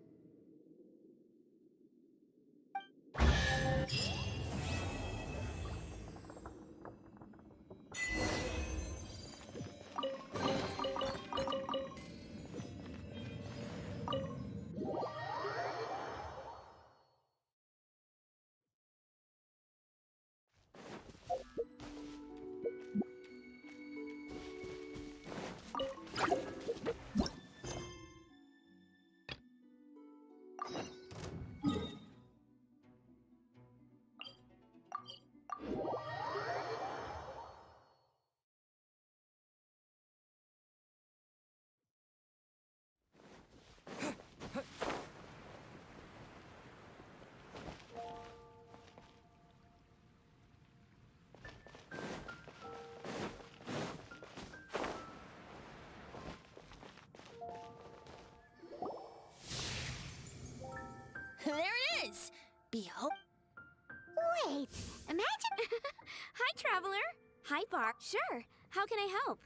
There it is! Behold. Wait, imagine... Hi, Traveler. Hi, Bar. Sure. How can I help?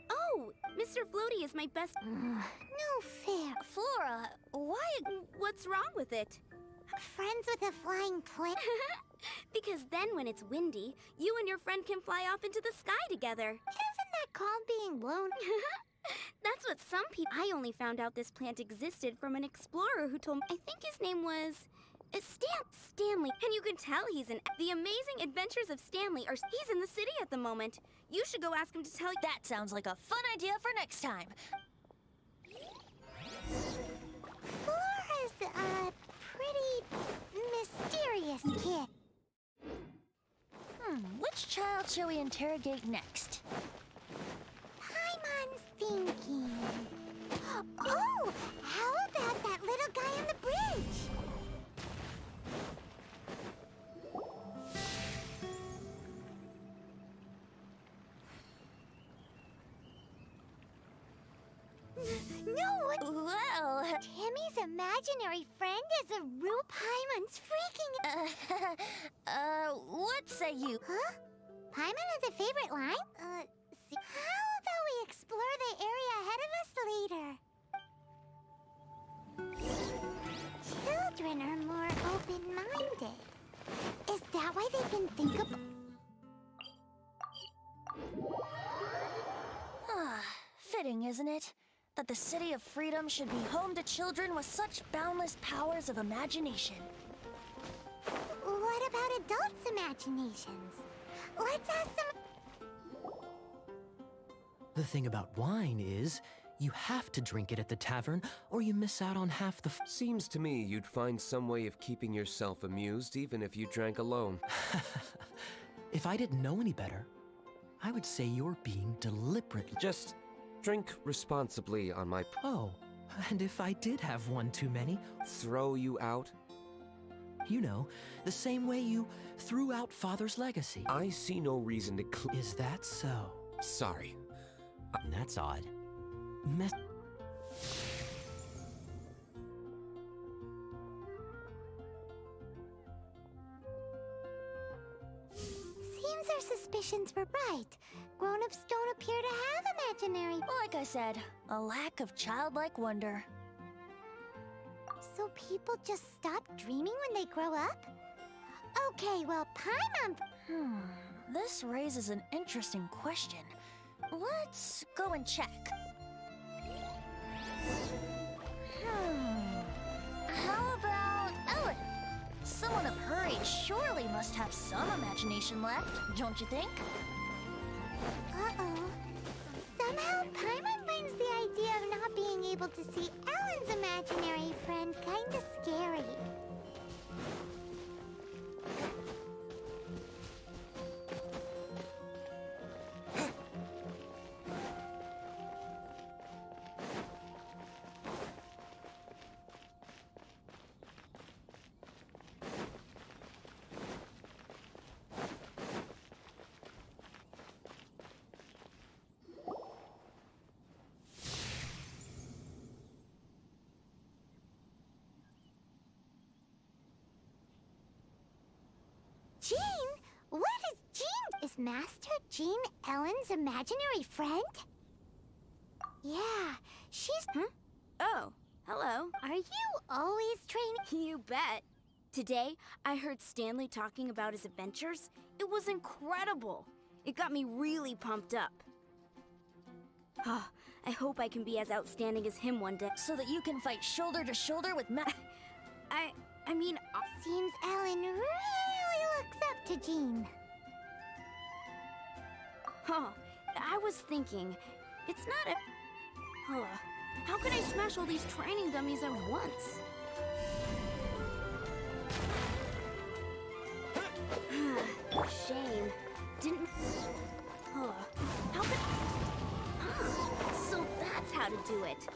Oh, Mr. Floaty is my best... No fair. Flora, why... What's wrong with it? Friends with a flying plane? Because then when it's windy, you and your friend can fly off into the sky together. Isn't that called being blown? That's what some people... I only found out this plant existed from an explorer who told me... I think his name was... Stanley. And you can tell he's in... The Amazing Adventures of Stanley are... He's in the city at the moment. You should go ask him to tell you... That sounds like a fun idea for next time. Flora's a pretty mysterious kid. Which child shall we interrogate next? Paimon's thinking. Oh, how about that little guy on the bridge? No! Well... Timmy's imaginary friend is a Rue Paimon's freaking... what say you? Huh? Paimon has a favorite line? How about we explore the area ahead of us later? Children are more open-minded. Is that why they can think of... Fitting, isn't it? That the City of Freedom should be home to children with such boundless powers of imagination. What about adults' imaginations? Let's ask some... The thing about wine is, you have to drink it at the tavern, or you miss out on half the Seems to me you'd find some way of keeping yourself amused even if you drank alone. If I didn't know any better, I would say you're being deliberate. Just drink responsibly on my... Oh, and if I did have one too many... Throw you out? You know, the same way you threw out Father's legacy. I see no reason to Is that so? Sorry. That's odd. Seems our suspicions were right. Grown-ups don't appear to have imaginary... Like I said, a lack of childlike wonder. So people just stop dreaming when they grow up? Okay, well, Paimon... This raises an interesting question. Let's go and check. How about Ellen? Someone of her age surely must have some imagination left, don't you think? Uh-oh. Somehow, Paimon finds the idea of not being able to see Ellen's imaginary friend kinda scary. Jean? What is Jean? Is Master Jean Ellen's imaginary friend? Yeah, she's... Oh, hello. Are you always training? You bet. Today, I heard Stanley talking about his adventures. It was incredible. It got me really pumped up. I hope I can be as outstanding as him one day. So that you can fight shoulder to shoulder with I mean... Seems Ellen really looks up to Jean. I was thinking, it's not a... how can I smash all these training dummies at once? Shame. Didn't... how could... so that's how to do it.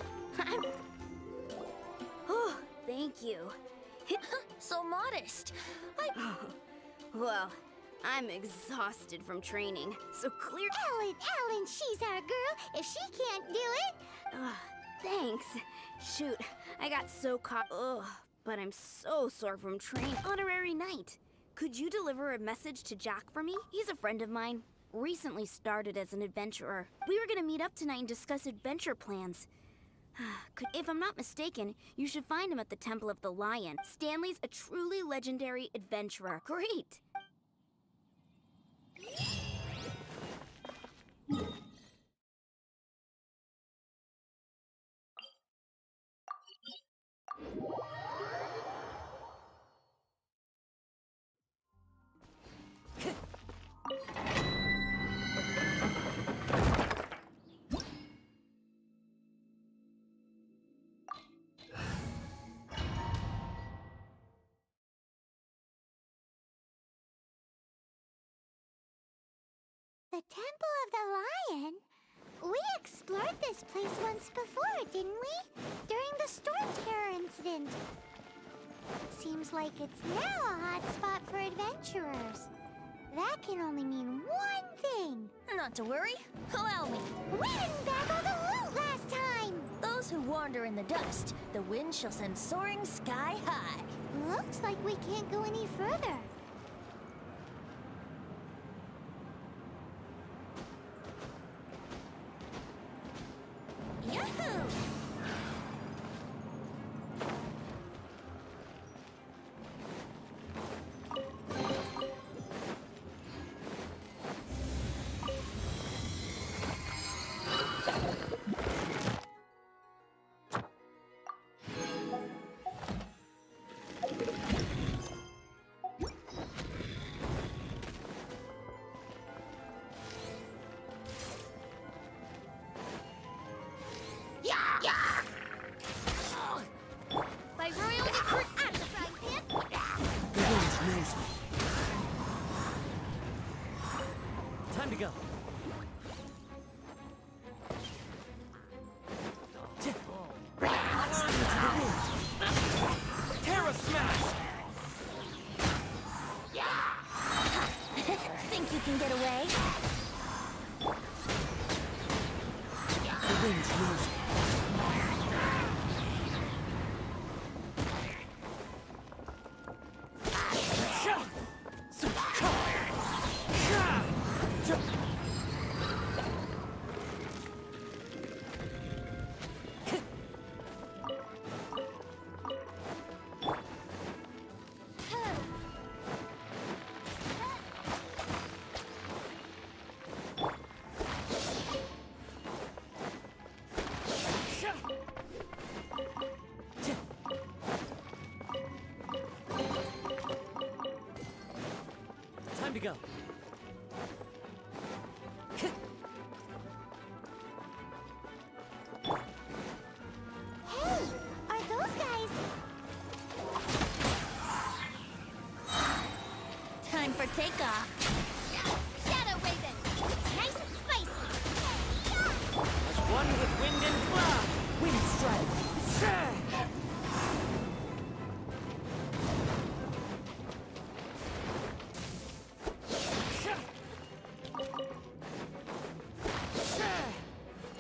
Oh, thank you. So modest. Well, I'm exhausted from training, so clear... Ellen, she's our girl. If she can't do it... Thanks. Shoot, I got so caught... but I'm so sore from training. Honorary Knight, could you deliver a message to Jack for me? He's a friend of mine. Recently started as an adventurer. We were gonna meet up tonight and discuss adventure plans. If I'm not mistaken, you should find him at the Temple of the Lion. Stanley's a truly legendary adventurer. Great! The Temple of the Lion? We explored this place once before, didn't we? During the Storm Terror incident. Seems like it's now a hot spot for adventurers. That can only mean one thing. Not to worry. Allow me. We didn't bag all the loot last time! Those who wander in the dust, the wind shall send soaring sky high. Looks like we can't go any further. Yahoo! By royal decree at the frying pan. The wind knows me. Time to go. Terra smash! Think you can get away? The wind knows me. Time to go. Hey, are those guys? Time for takeoff. Shadow Raven. Nice and spicy. As one with wind and cloud. Wind strike.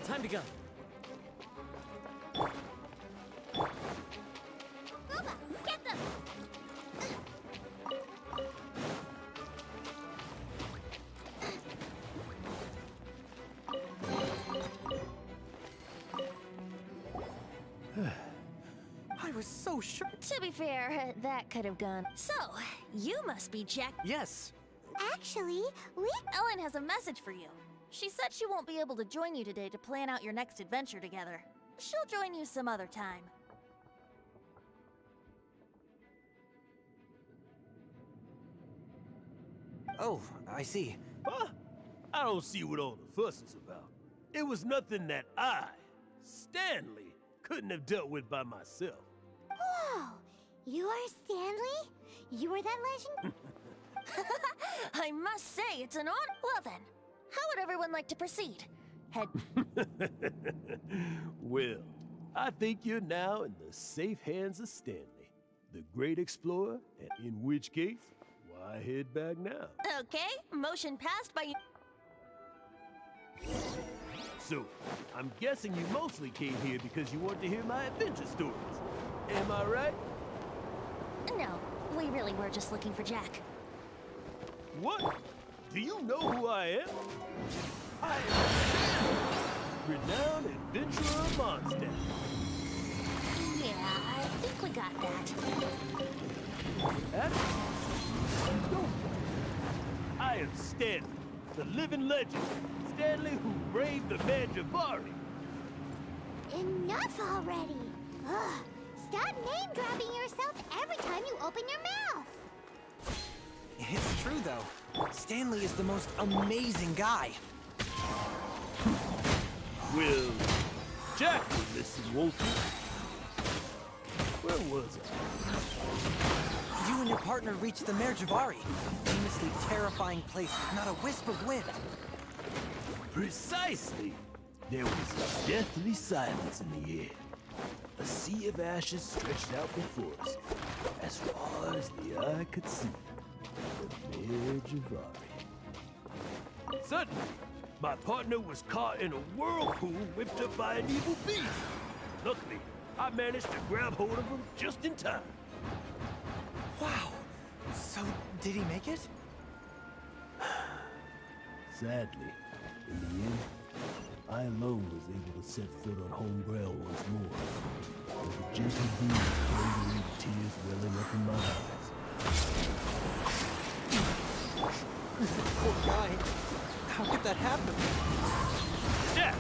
Time to go. Booba, get them. I was so sure. To be fair, that could have gone. So, you must be Jack. Yes. Actually, Ellen has a message for you. She said she won't be able to join you today to plan out your next adventure together. She'll join you some other time. Oh, I see. Huh? I don't see what all the fuss is about. It was nothing that I, Stanley, couldn't have dealt with by myself. Whoa! You are Stanley? You were that legend? I must say, it's an honor. Well then, how would everyone like to proceed? Head. Well, I think you're now in the safe hands of Stanley, the great explorer, and in which case, why head back now? Okay, motion passed by you. So, I'm guessing you mostly came here because you want to hear my adventure stories. Am I right? No, we really were just looking for Jack. What? Do you know who I am? I am renowned adventurer Mondstadt. Yeah, I think we got that. That's no. I am Stanley, the living legend. Stanley who braved the Manjavari. Enough already! Ugh! Stop name-dropping yourself every time you open your mouth! It's true, though. Stanley is the most amazing guy. Well, Jack will listen, won't he? Where was I? You and your partner reached the Merjavari, a famously terrifying place with not a wisp of wind. Precisely. There was a deathly silence in the air. A sea of ashes stretched out before us, as far as the eye could see. The Merjavari. Suddenly, my partner was caught in a whirlpool whipped up by an evil beast. Luckily, I managed to grab hold of him just in time. Wow. So, did he make it? Sadly, in the end, I alone was able to set foot on home ground once more. With the gentle breeze flowing away the tears welling up in my eyes. Poor guy. How could that happen? Jack,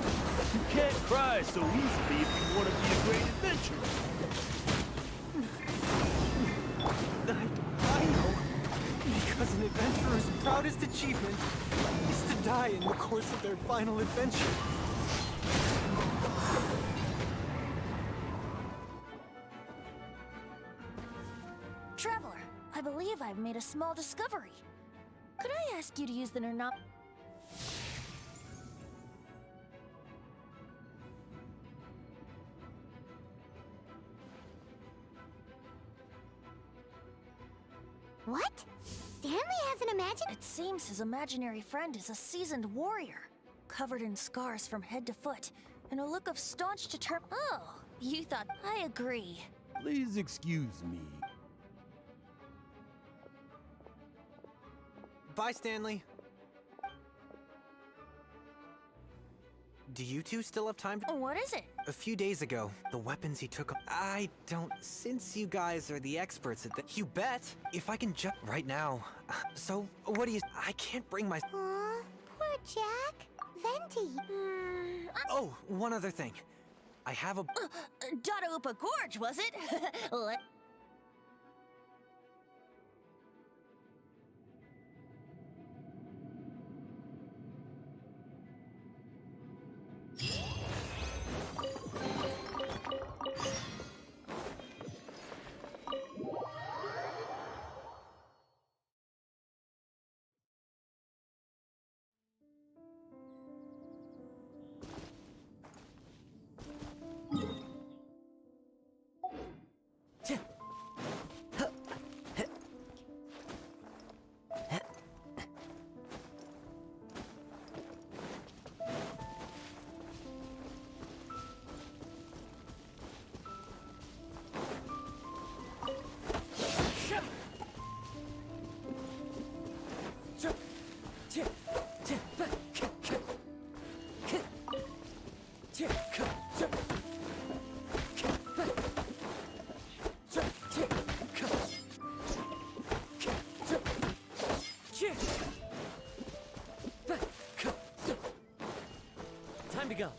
you can't cry so easily if you want to be a great adventurer. I know. Because an adventurer's proudest achievement is to die in the course of their final adventure. Traveler, I believe I've made a small discovery. Could I ask you to use the Nernop? What? Stanley has an It seems his imaginary friend is a seasoned warrior, covered in scars from head to foot, and a look of staunch determination. Oh, you thought I agree. Please excuse me. Bye, Stanley. Do you two still have time to— What is it? A few days ago, the weapons he took— I don't— Since you guys are the experts at You bet! If I can jump right now. So, what do you— I can't bring my— Aw, poor Jack. Venti. Oh, one other thing. I have a— Dadaupa Gorge, was it? Time to go.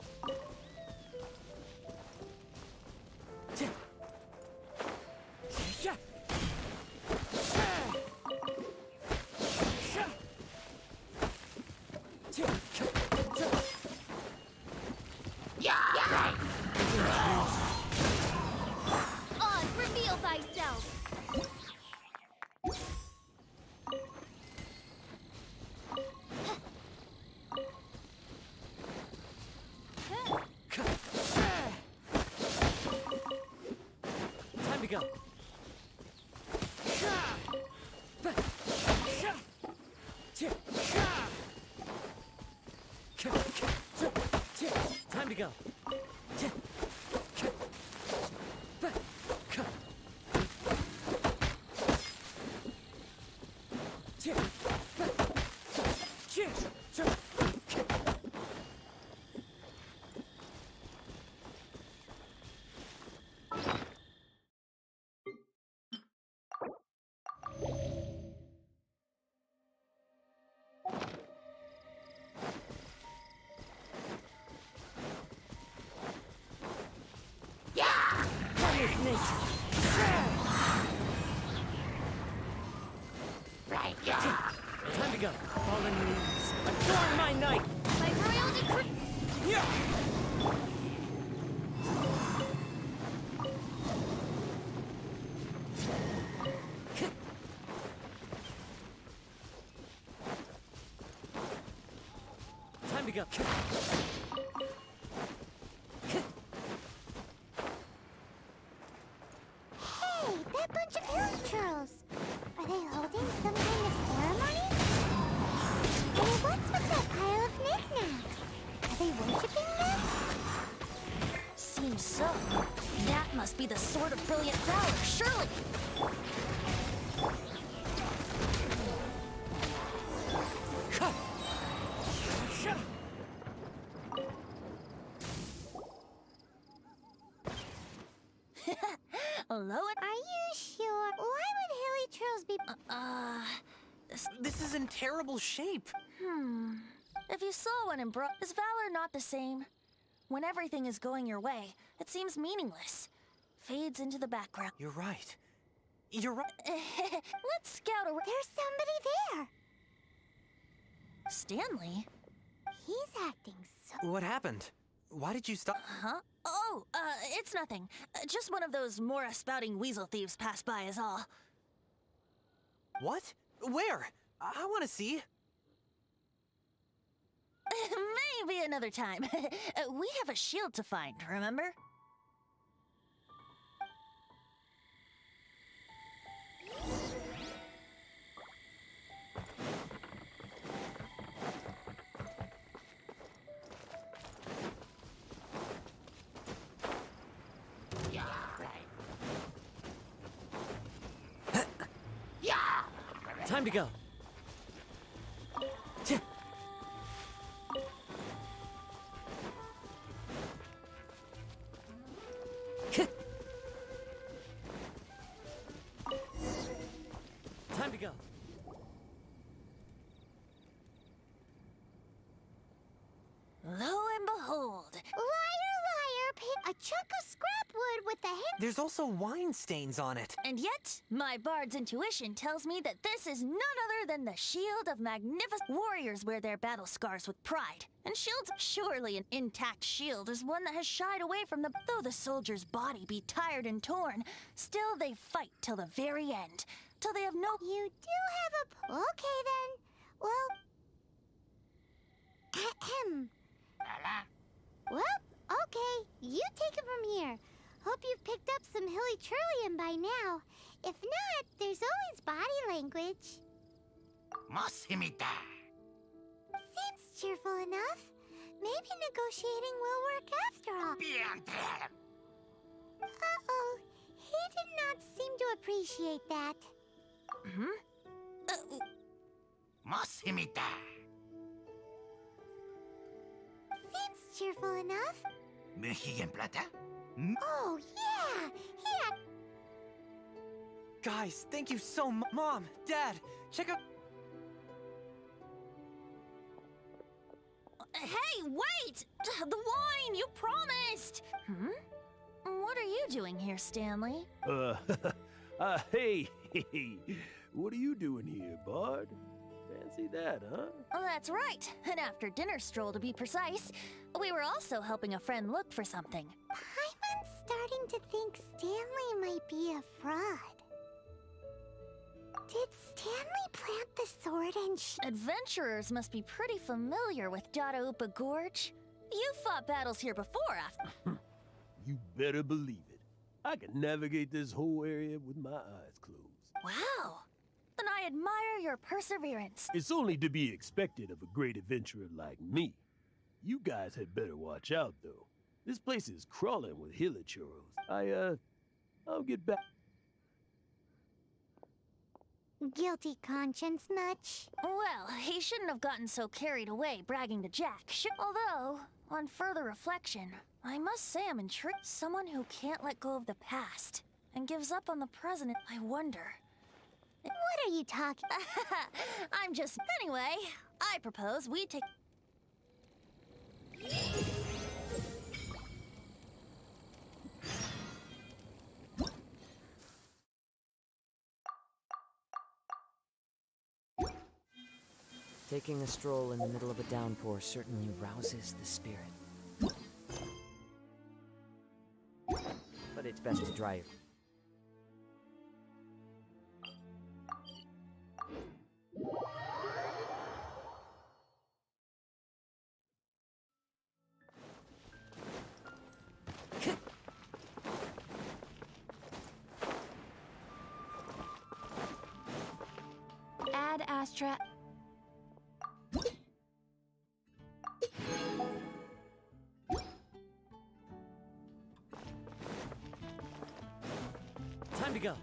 Oz, reveal thyself! Time to go. Time to go. Time to go. Fallen leaves. Adorn my night. By royal decree. Time to go. Hey, that bunch of village trolls. Are they holding some kind of ceremony? And what's with that pile of knickknacks? Are they worshipping them? Seems So, that must be the Sword of Brilliant Valor, surely! Hello? Are you sure? Why would hilly trails be... This is in terrible shape. If you saw one in is valor not the same? When everything is going your way, it seems meaningless. Fades into the background. You're right. You're right. Let's scout around. There's somebody there. Stanley? He's acting so... What happened? Why did you stop? Huh? Oh, it's nothing. Just one of those Mora spouting weasel thieves passed by is all. What? Where? I want to see. Maybe another time. We have a shield to find, remember? Time to go. Time to go. Lo and behold. A chunk of scrap wood with the hand... There's also wine stains on it. And yet, my bard's intuition tells me that this is none other than the shield of magnificent warriors wear their battle scars with pride. And shields, surely an intact shield is one that has shied away from the... Though the soldier's body be tired and torn, still they fight till the very end. Till they have no... You do have a... Okay, then. Well... Well, okay. You take it from here. Hope you've picked up some hilly trillium by now. If not, there's always body language. Mosimita. Seems cheerful enough. Maybe negotiating will work after all. Uh-oh. He did not seem to appreciate that. Mosimita. Seems cheerful enough. Mejilla en plata? Oh, yeah! He had... Guys, thank you so much. Mom, Dad, check out... Hey, wait! The wine, you promised! What are you doing here, Stanley? Hey, what are you doing here, Bard? Fancy that, huh? Oh, that's right. An after-dinner stroll, to be precise. We were also helping a friend look for something. Paimon's starting to think Stanley might be a fraud. Did Stanley plant the sword and Adventurers must be pretty familiar with Dadaupa Gorge. You fought battles here before, after... You better believe it. I can navigate this whole area with my eyes closed. Wow. Then I admire your perseverance. It's only to be expected of a great adventurer like me. You guys had better watch out, though. This place is crawling with hilichoros. I'll get back. Guilty conscience much? Well, he shouldn't have gotten so carried away bragging to Jack. Although, on further reflection, I must say I'm intrigued. Someone who can't let go of the past and gives up on the present. I wonder. What are you talking? I'm just... Anyway, I propose we take... Taking a stroll in the middle of a downpour certainly rouses the spirit. But it's best to dry it. Ad Astra. Time to go.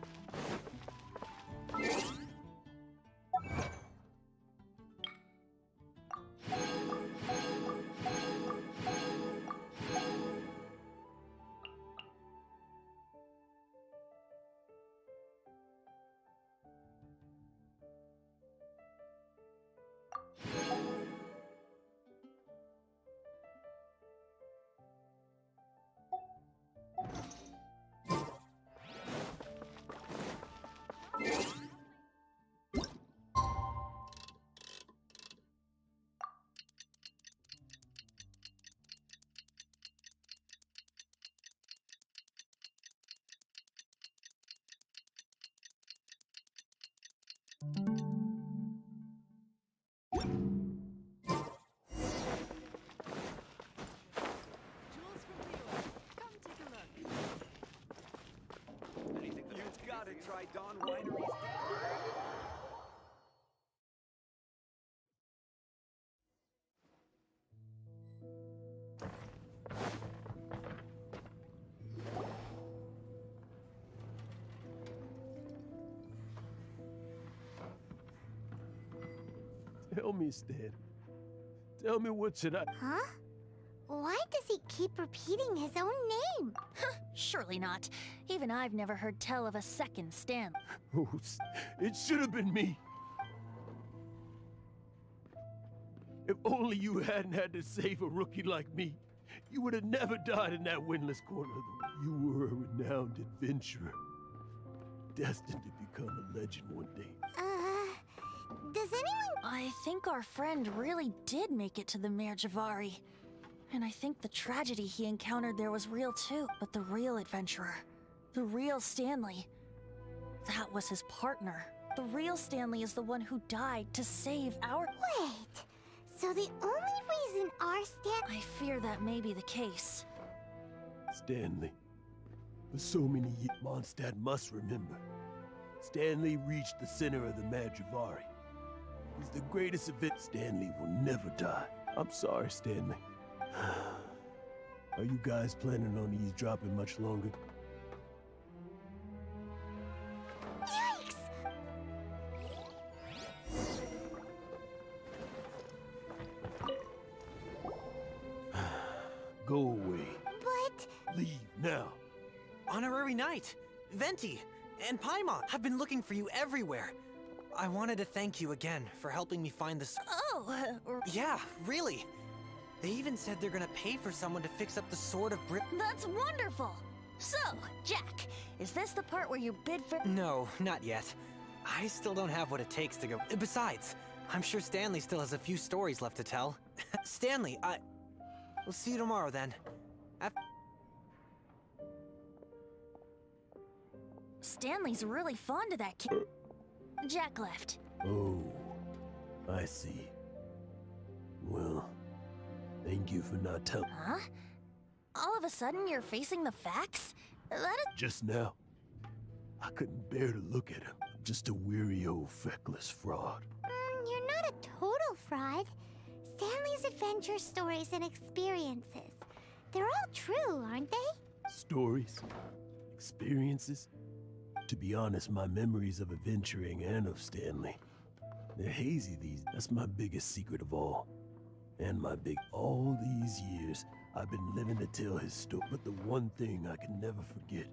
You've got to try Dawn Winery's. Tell me, Stan. Tell me, what should I... Huh? Why does he keep repeating his own name? Surely not. Even I've never heard tell of a second Stanley. Oh, it should have been me. If only you hadn't had to save a rookie like me, you would have never died in that windless corner. You were a renowned adventurer, destined to become a legend one day. Does anyone... I think our friend really did make it to the Mare Javari. And I think the tragedy he encountered there was real too. But the real adventurer, the real Stanley, that was his partner. The real Stanley is the one who died to save our... Wait, so the only reason our I fear that may be the case. Stanley. For so many years, Mondstadt must remember. Stanley reached the center of the Mare Javari. He's the greatest event. Stanley will never die. I'm sorry, Stanley. Are you guys planning on eavesdropping much longer? Yikes! Go away. But... Leave now. Honorary Knight, Venti, and Paimon. I've been looking for you everywhere. I wanted to thank you again for helping me find this. Oh, Yeah, really. They even said they're gonna pay for someone to fix up the Sword of Brit. That's wonderful! So, Jack, is this the part where you bid for... No, not yet. I still don't have what it takes to go. Besides, I'm sure Stanley still has a few stories left to tell. Stanley, we'll see you tomorrow then. Stanley's really fond of that kid. Jack left. Oh, I see. Well, thank you for not telling. Huh? All of a sudden, you're facing the facts? That is... Just now, I couldn't bear to look at him. Just a weary old feckless fraud. You're not a total fraud. Stanley's adventure stories and experiences. They're all true, aren't they? Stories? Experiences? To be honest, my memories of adventuring and of Stanley, they're hazy these. That's my biggest secret of all. And all these years, I've been living to tell his story. But the one thing I can never forget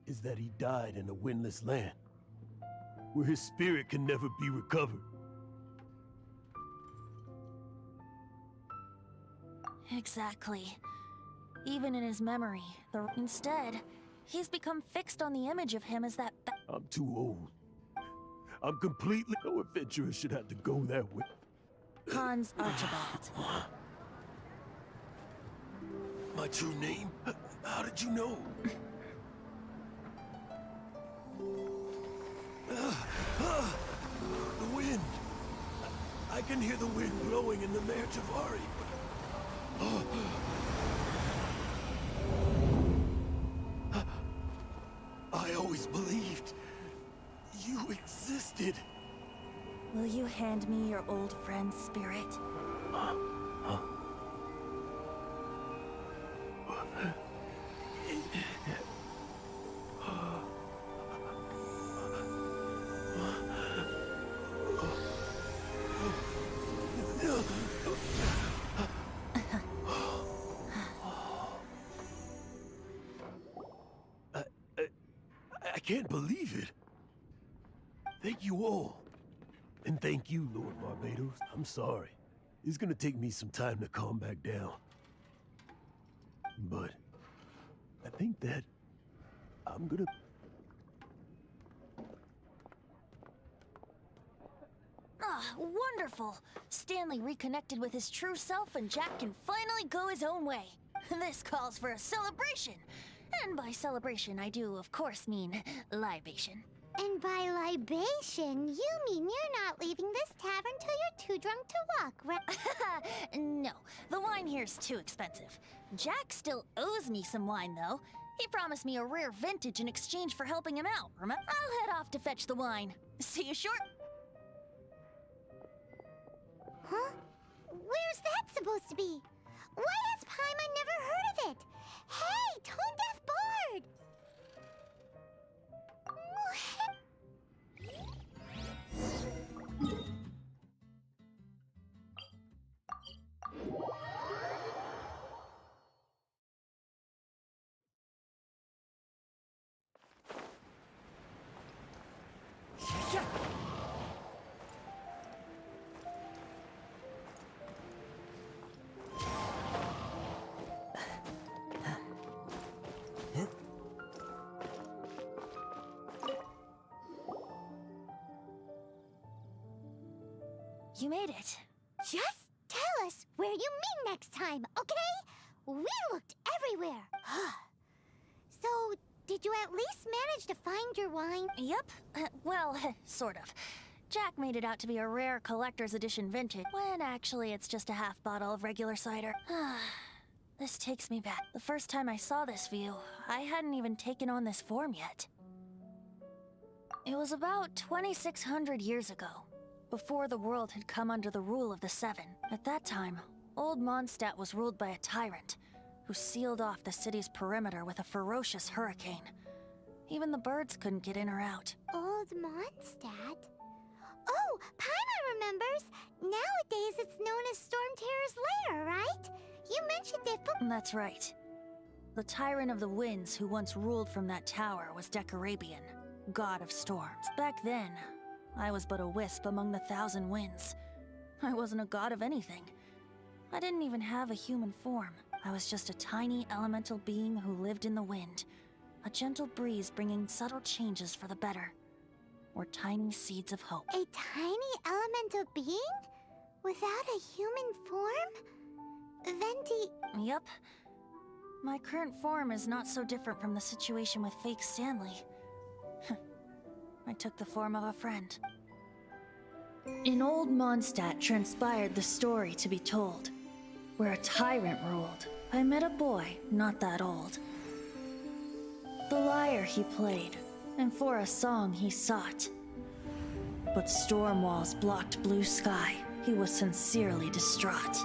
is that he died in a windless land, where his spirit can never be recovered. Exactly. Even in his memory, instead, he's become fixed on the image of him as that I'm too old. I'm completely... No adventurer should have to go that way. Hans Archibald. My true name? How did you know? The wind. I can hear the wind blowing in the Mare Javari. I always believed you existed. Will you hand me your old friend's spirit? can't believe it. Thank you all. And thank you, Lord Barbados. I'm sorry. It's gonna take me some time to calm back down. But I think that I'm gonna... Ah, wonderful! Stanley reconnected with his true self and Jack can finally go his own way. This calls for a celebration. And by celebration, I do, of course, mean libation. And by libation, you mean you're not leaving this tavern till you're too drunk to walk, right? No, the wine here's too expensive. Jack still owes me some wine, though. He promised me a rare vintage in exchange for helping him out, remember? I'll head off to fetch the wine. See you short... Huh? Where's that supposed to be? Why has Paimon never heard of it? Hey, Tone Deaf Bard! You made it. Just tell us where you mean next time, okay? We looked everywhere. So, did you at least manage to find your wine? Yep. Well, sort of. Jack made it out to be a rare collector's edition vintage, when actually it's just a half bottle of regular cider. This takes me back. The first time I saw this view, I hadn't even taken on this form yet. It was about 2,600 years ago, before the world had come under the rule of the Seven. At that time, old Mondstadt was ruled by a tyrant, who sealed off the city's perimeter with a ferocious hurricane. Even the birds couldn't get in or out. Old Mondstadt? Oh, Paimon remembers! Nowadays it's known as Storm Terror's Lair, right? You mentioned it, but... That's right. The Tyrant of the Winds who once ruled from that tower was Decarabian, god of storms. Back then, I was but a wisp among the thousand winds. I wasn't a god of anything. I didn't even have a human form. I was just a tiny elemental being who lived in the wind. A gentle breeze bringing subtle changes for the better. Or tiny seeds of hope. A tiny elemental being? Without a human form? Venti... Yep. My current form is not so different from the situation with fake Stanley. I took the form of a friend. In old Mondstadt transpired the story to be told, where a tyrant ruled. I met a boy not that old. The lyre he played, and for a song he sought. But storm walls blocked blue sky. He was sincerely distraught.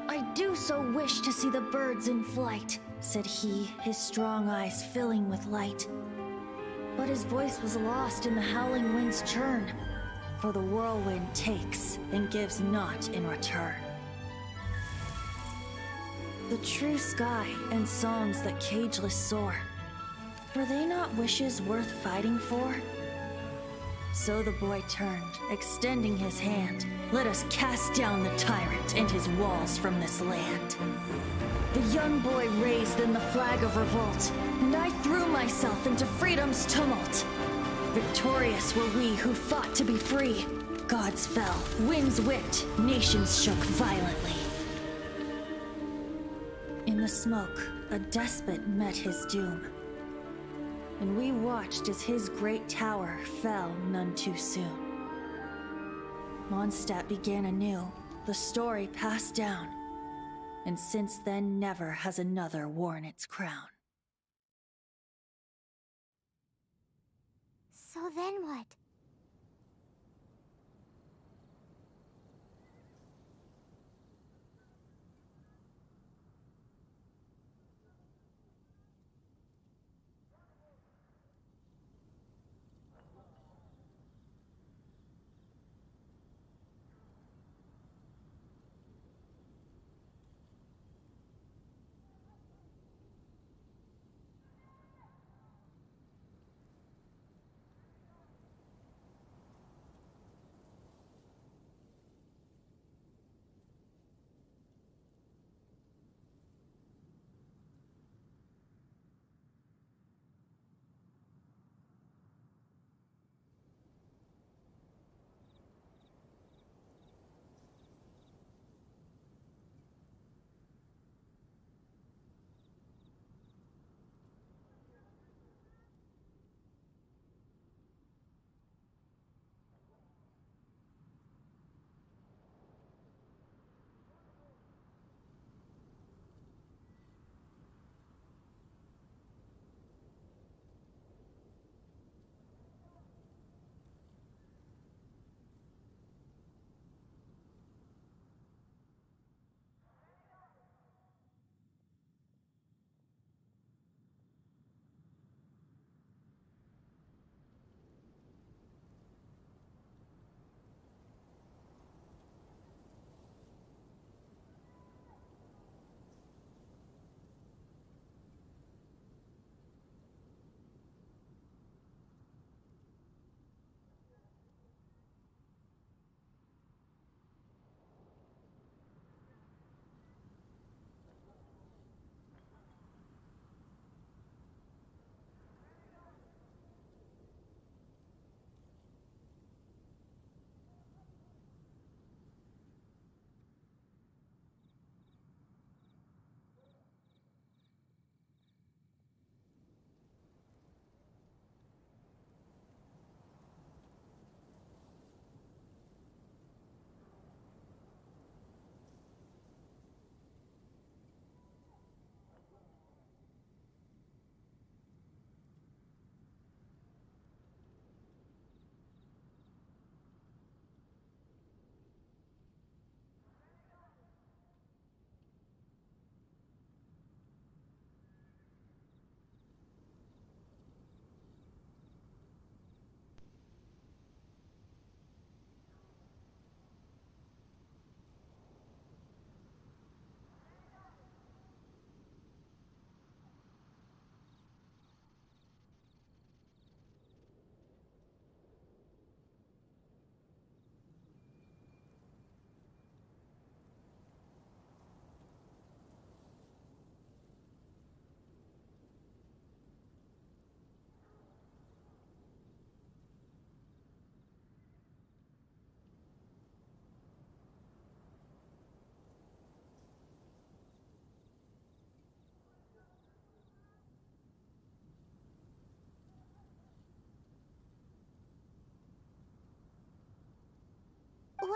I do so wish to see the birds in flight, said he, his strong eyes filling with light. But his voice was lost in the howling wind's churn, for the whirlwind takes and gives not in return. The true sky and songs that cageless soar, were they not wishes worth fighting for? So the boy turned, extending his hand. Let us cast down the tyrant and his walls from this land. The young boy raised then the flag of revolt, and I threw myself into freedom's tumult. Victorious were we who fought to be free. Gods fell, winds whipped, nations shook violently. In the smoke, a despot met his doom. And we watched as his great tower fell none too soon. Mondstadt began anew, the story passed down, and since then never has another worn its crown. So then what?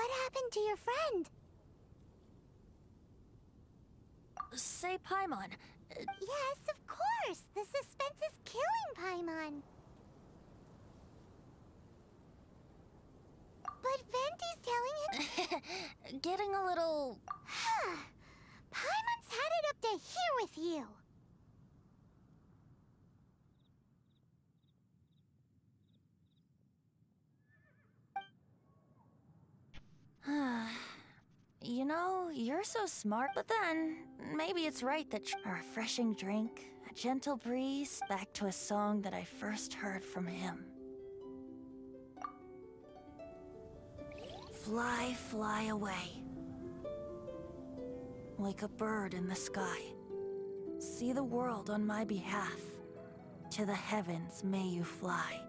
What happened to your friend? Say, Paimon. Yes, of course. The suspense is killing Paimon. But Venti's telling him... Getting a little... Paimon's had it up to here with you. You know, you're so smart, but then maybe it's right that a refreshing drink, a gentle breeze, back to a song that I first heard from him. Fly, fly away. Like a bird in the sky. See the world on my behalf. To the heavens may you fly.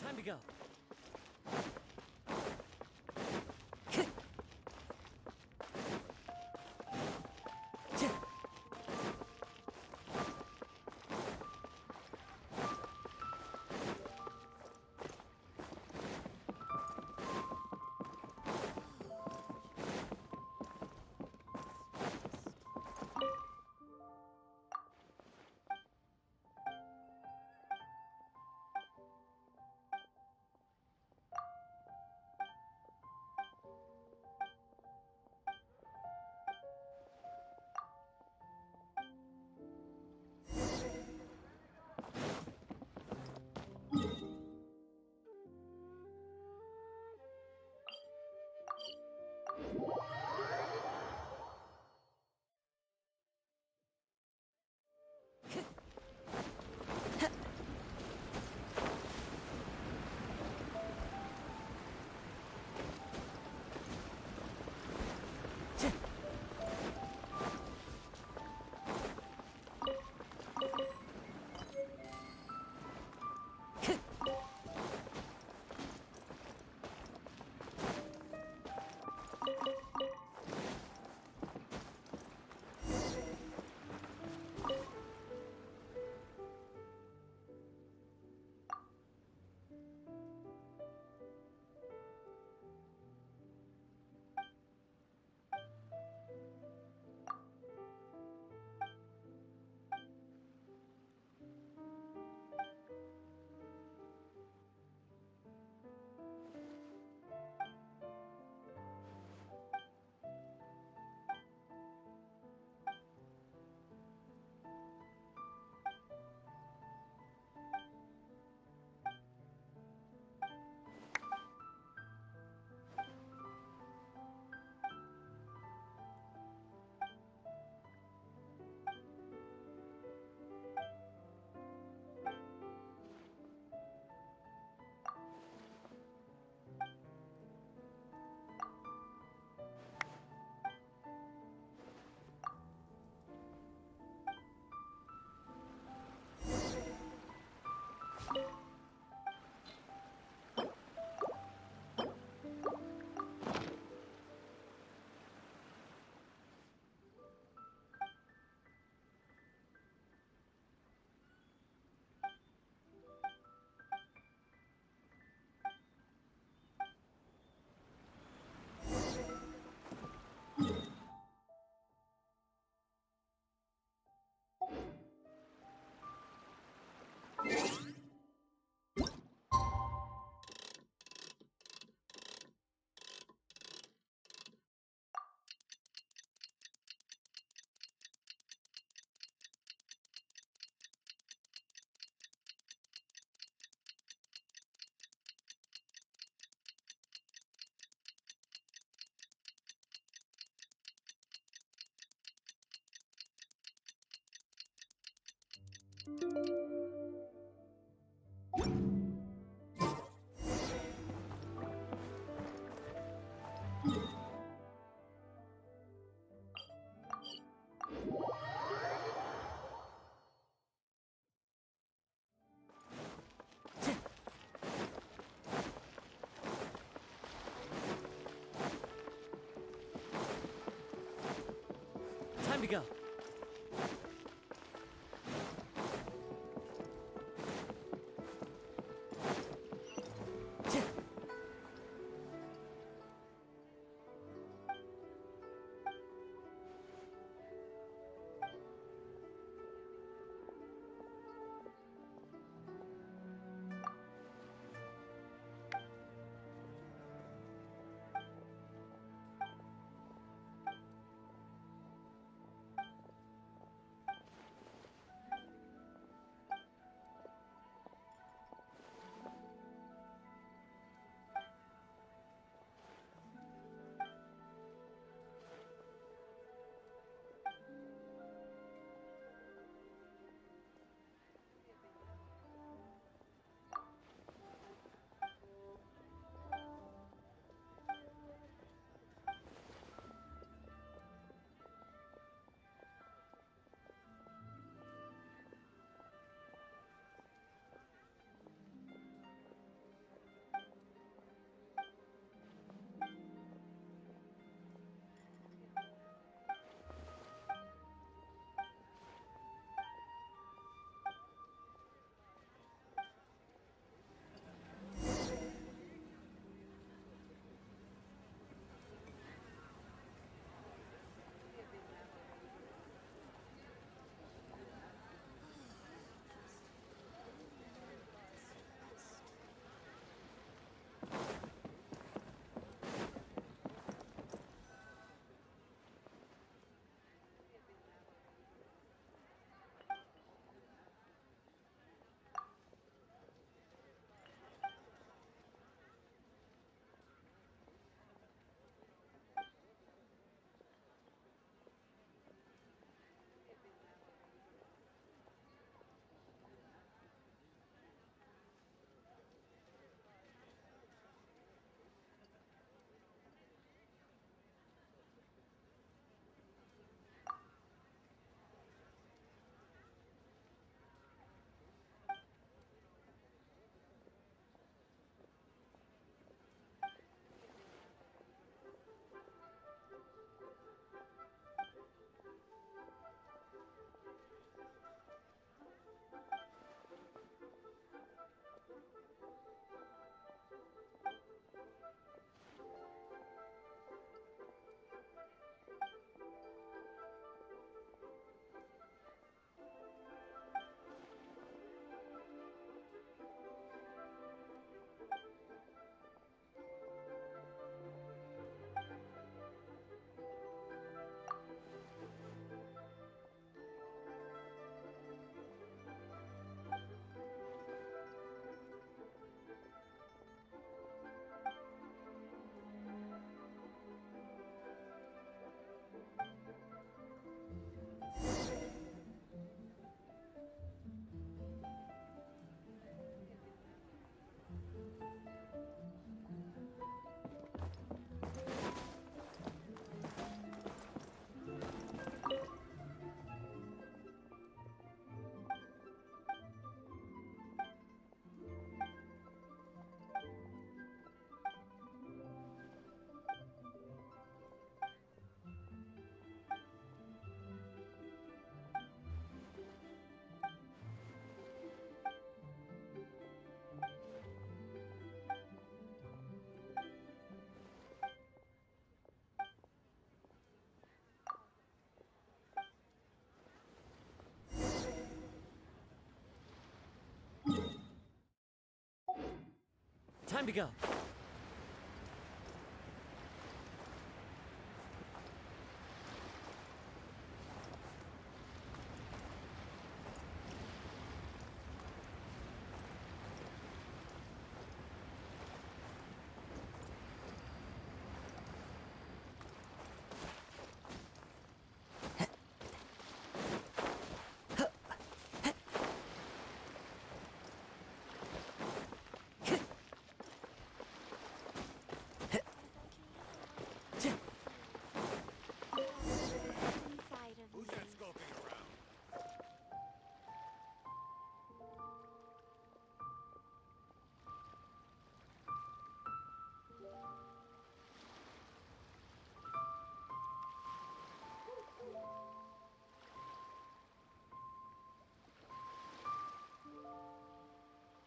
Time to go. Time to go. Time to go.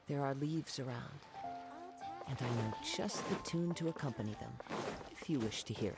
There are leaves around, and I know just the tune to accompany them, if you wish to hear it.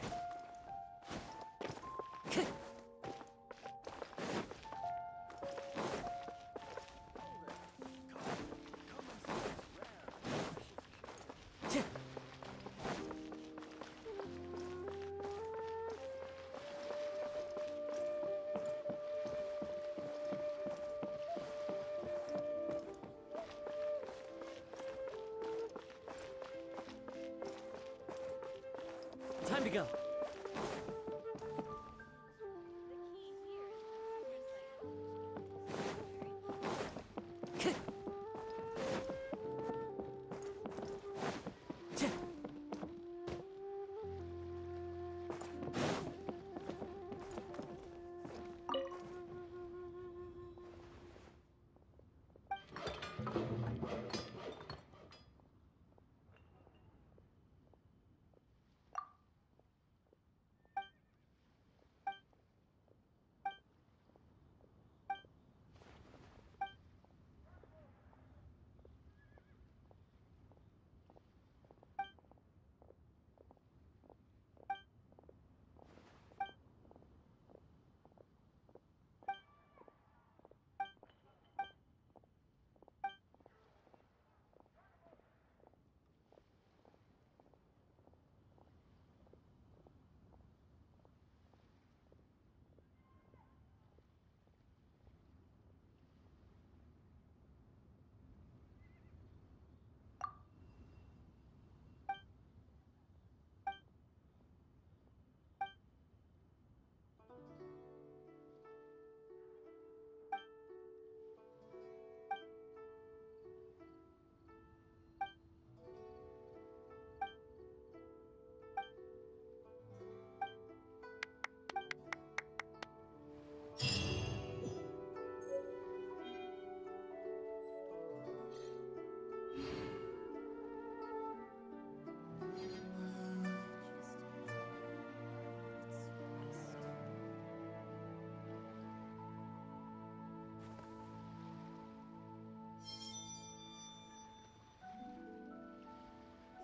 Time to go.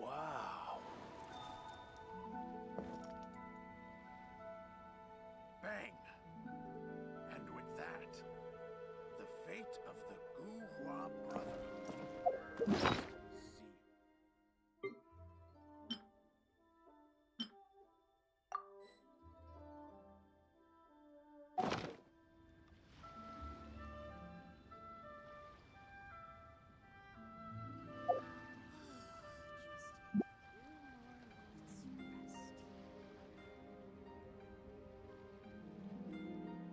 Wow. Bang! And with that, the fate of the Guhua Brotherhood.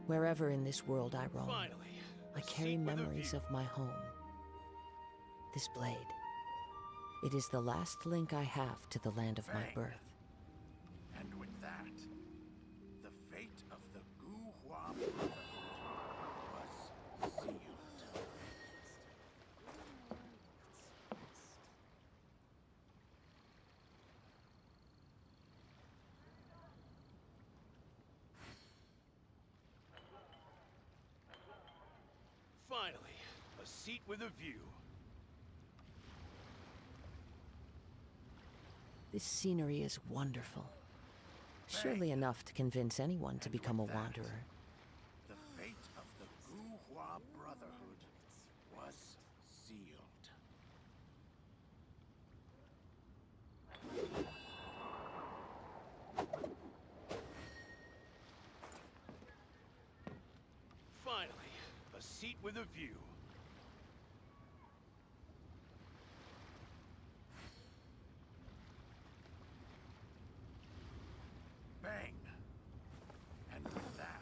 Wherever in this world I roam, Finally, I carry memories of my home. This blade, it is the last link I have to the land of my birth. And with that, the fate of the Guhua Brotherhood was sealed. Finally, a seat with a view. This scenery is wonderful. Surely enough to convince anyone to become a wanderer. The fate of the Guhua Brotherhood was sealed. Finally, a seat with a view. Bang! And with that,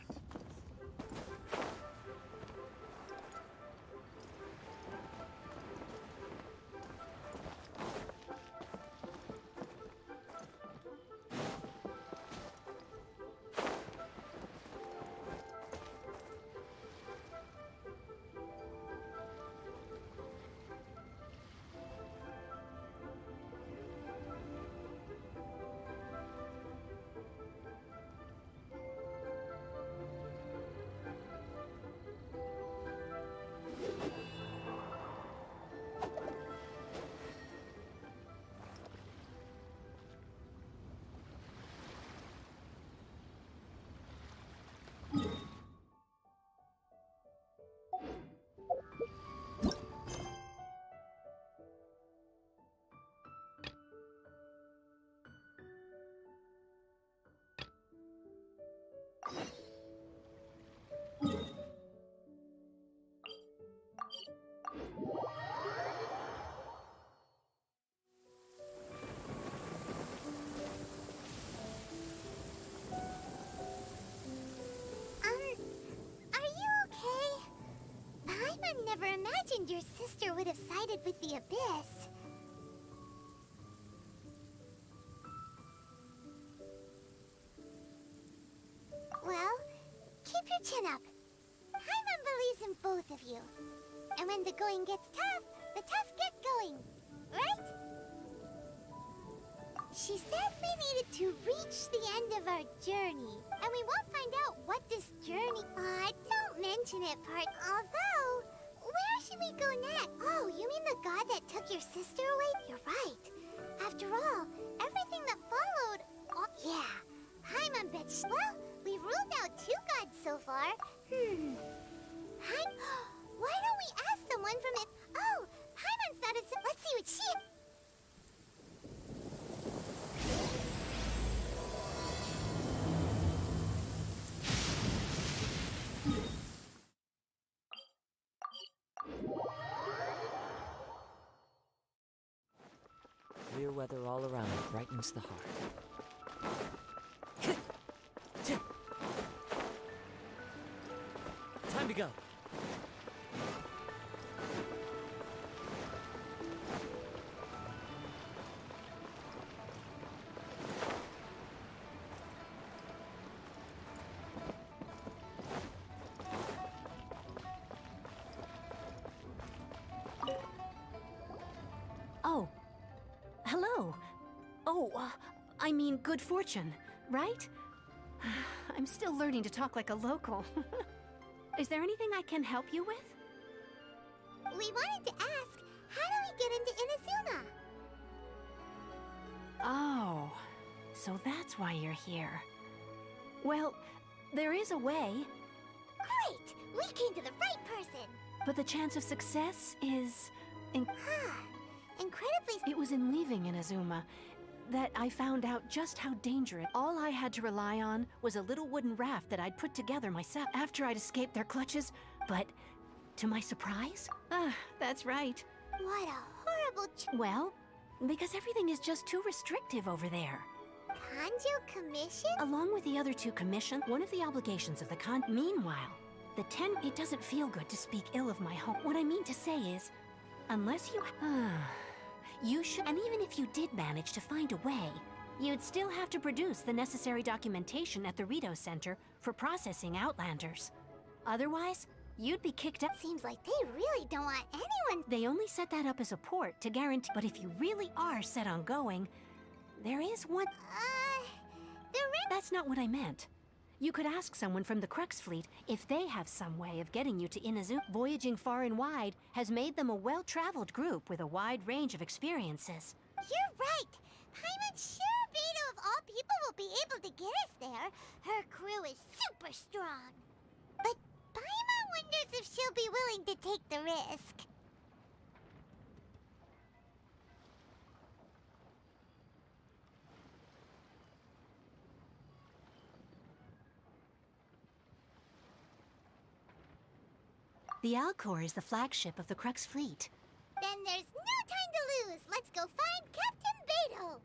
Are you okay? Paimon never imagined your sister would have sided with the Abyss. Well, keep your chin up. Paimon believes in both of you. And when the going gets tough, the tough get going. Right? She said we needed to reach the end of our journey. And we won't find out what this journey... don't mention it, part. Although, where should we go next? Oh, you mean the god that took your sister away? You're right. After all, everything that followed... Oh, yeah. Paimon bitch. Well, we've ruled out 2 gods so far. Why don't we ask someone from it? Oh, Paimon's thought it's... Let's see what she... Clear weather all around brightens the heart. Time to go. Oh. Hello. Oh, I mean good fortune, right? I'm still learning to talk like a local. Is there anything I can help you with? We wanted to ask, how do we get into Inazuma? Oh, so that's why you're here. Well, there is a way, Great! We came to the right person! but the chance of success is... Incredibly... It was in leaving Inazuma that I found out just how dangerous. All I had to rely on was a little wooden raft that I'd put together myself after I'd escaped their clutches. But, to my surprise, that's right. What a horrible... Well, because everything is just too restrictive over there. Kanjo Commission? Along with the other 2 commission, one of the obligations of the Meanwhile, the 10... It doesn't feel good to speak ill of my home. What I mean to say is, unless you... you should... And even if you did manage to find a way, you'd still have to produce the necessary documentation at the Rito Center for processing Outlanders. Otherwise, you'd be kicked out. Seems like they really don't want anyone... They only set that up as a port to guarantee... But if you really are set on going, there is one... That's not what I meant. You could ask someone from the Crux Fleet if they have some way of getting you to Inazuma. Voyaging far and wide has made them a well-traveled group with a wide range of experiences. You're right! Paimon's sure Beto of all people will be able to get us there. Her crew is super strong. But Paimon wonders if she'll be willing to take the risk. The Alcor is the flagship of the Crux Fleet. Then there's no time to lose. Let's go find Captain Beto.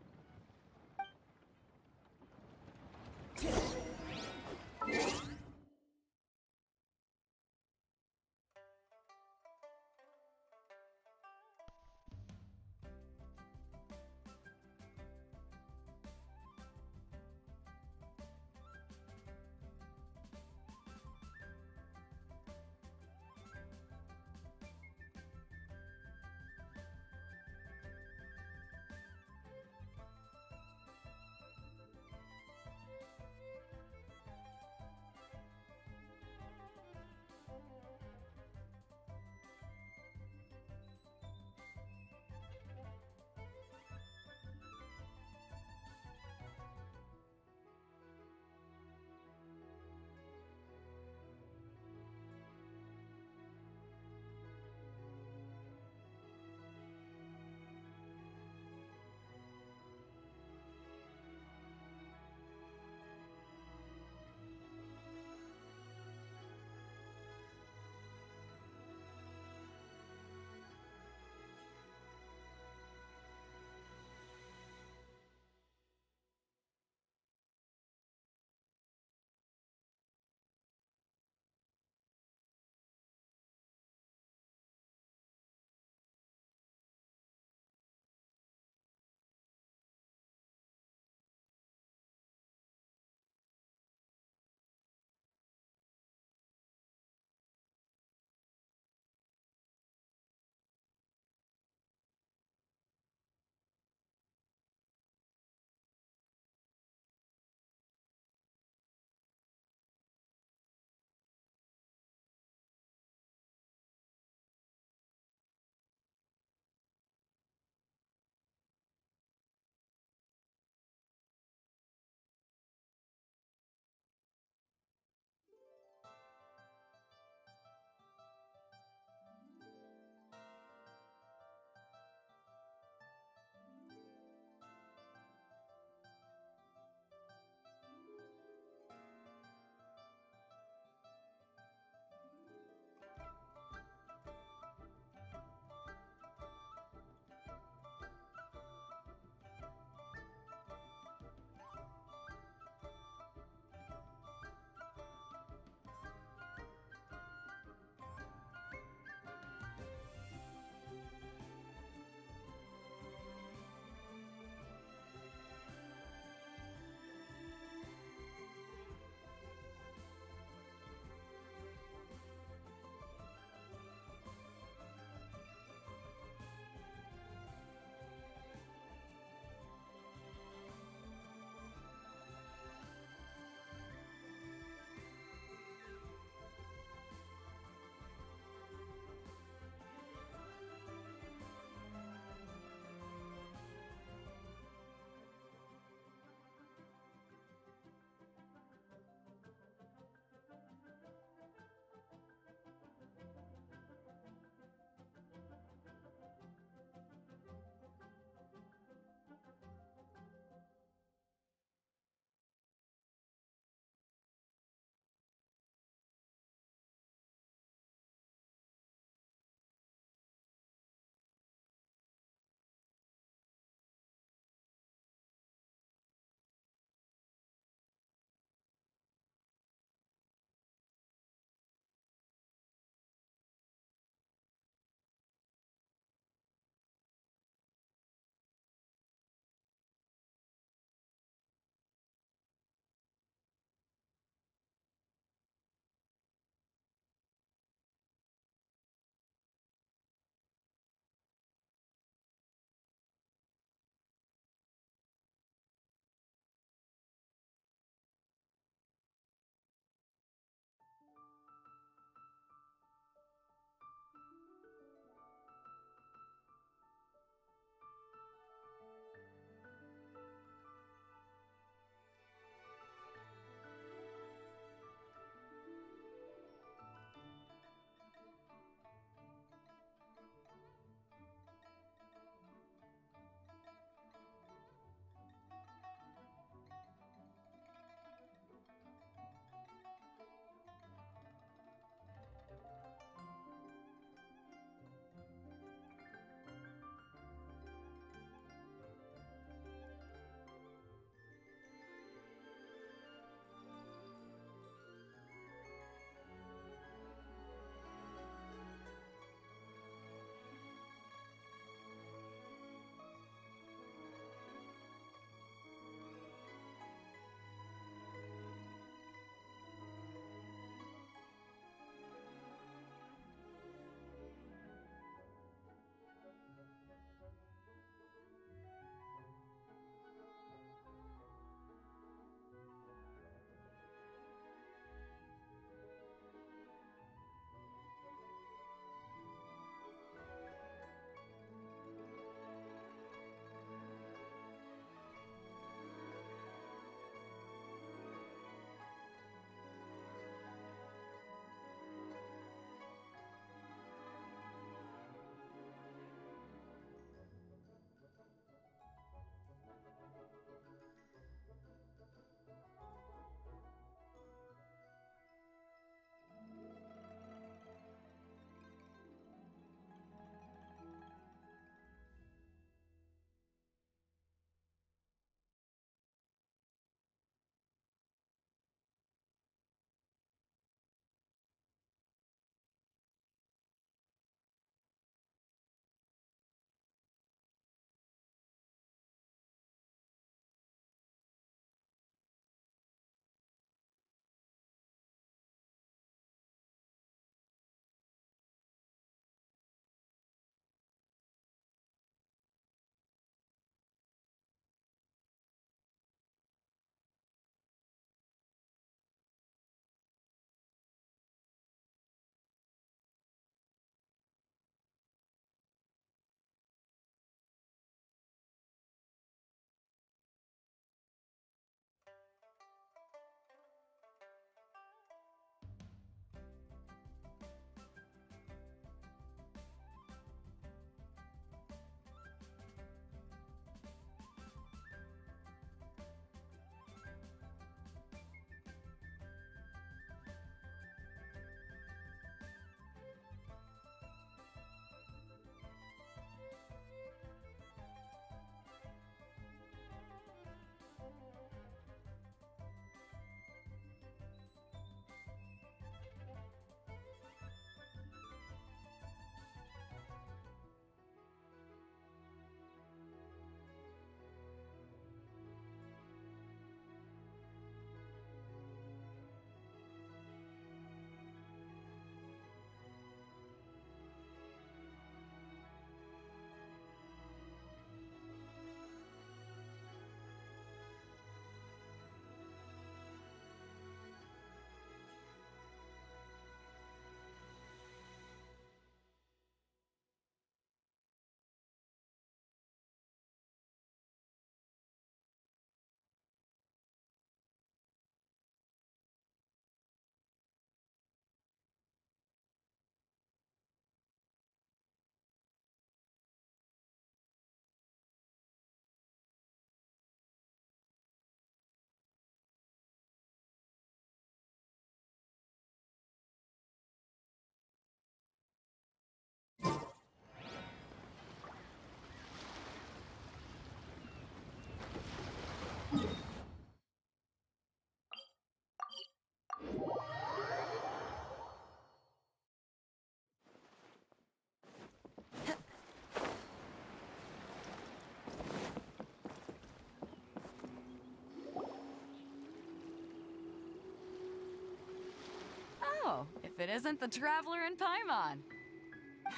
if it isn't the Traveler in Paimon.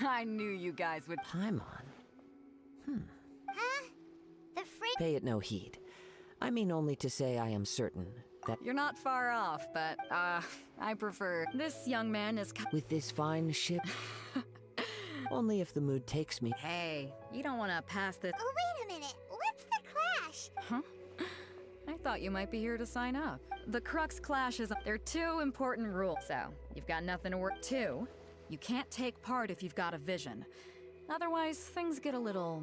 I knew you guys would. Paimon? Huh? The freak. Pay it no heed. I mean only to say I am certain that You're not far off, but, I prefer. This young man is. with this fine ship, only if the mood takes me. Hey, you don't want to pass this. Oh, wait a minute. What's the clash? Huh? I thought you might be here to sign up. The Crux Clash is. There are two important rules, so you've got nothing to work. Two, you can't take part if you've got a vision. Otherwise, things get a little.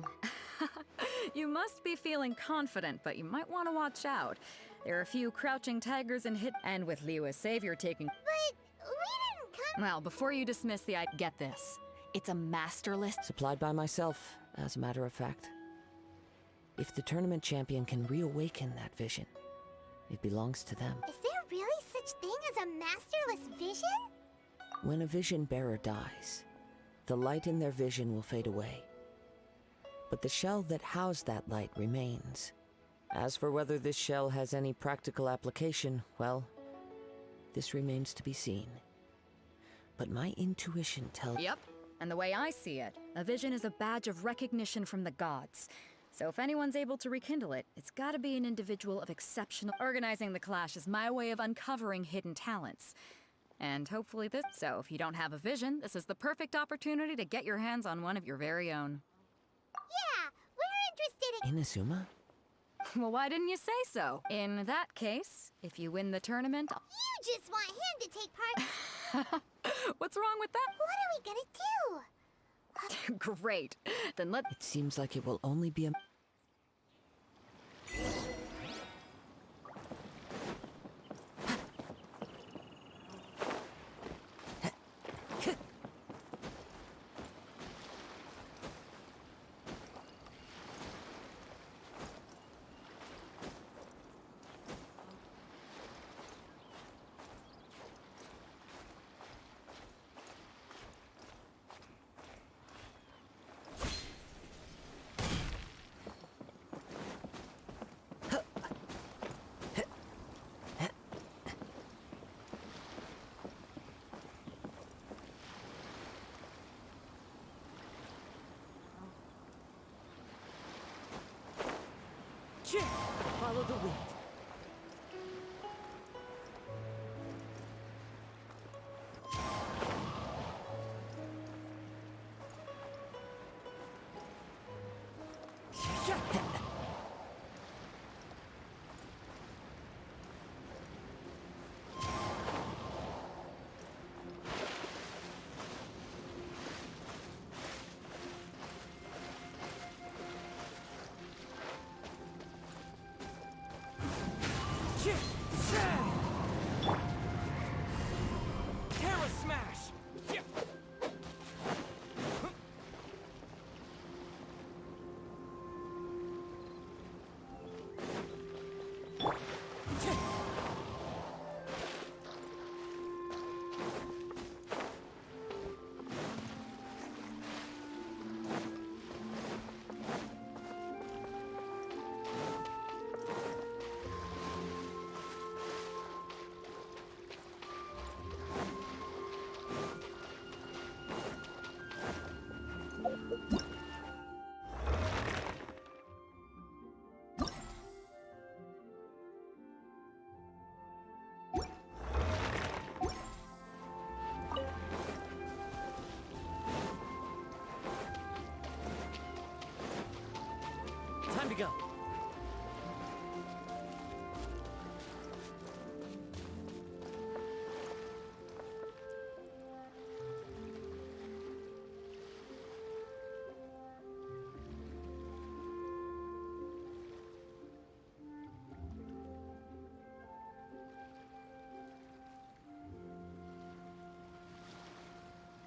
You must be feeling confident, but you might want to watch out. There are a few crouching tigers and hit. And with Liu as savior taking. But we didn't come. Well, before you dismiss the get this. It's a master list. Supplied by myself, as a matter of fact. If the tournament champion can reawaken that vision, it belongs to them. Is there really such thing as a masterless vision? When a vision bearer dies, the light in their vision will fade away. But the shell that housed that light remains. As for whether this shell has any practical application, well, this remains to be seen. But my intuition tells... Yep, and the way I see it, a vision is a badge of recognition from the gods. So if anyone's able to rekindle it, it's gotta be an individual of exceptional... Organizing the clash is my way of uncovering hidden talents. And hopefully this... So if you don't have a vision, this is the perfect opportunity to get your hands on one of your very own. Yeah, we're interested in... Inazuma? Well, why didn't you say so? In that case, if you win the tournament... You just want him to take part... What's wrong with that? What are we gonna do? Great. Then let... It seems like it will only be a... Follow the wind. Terra Smash! Time to go.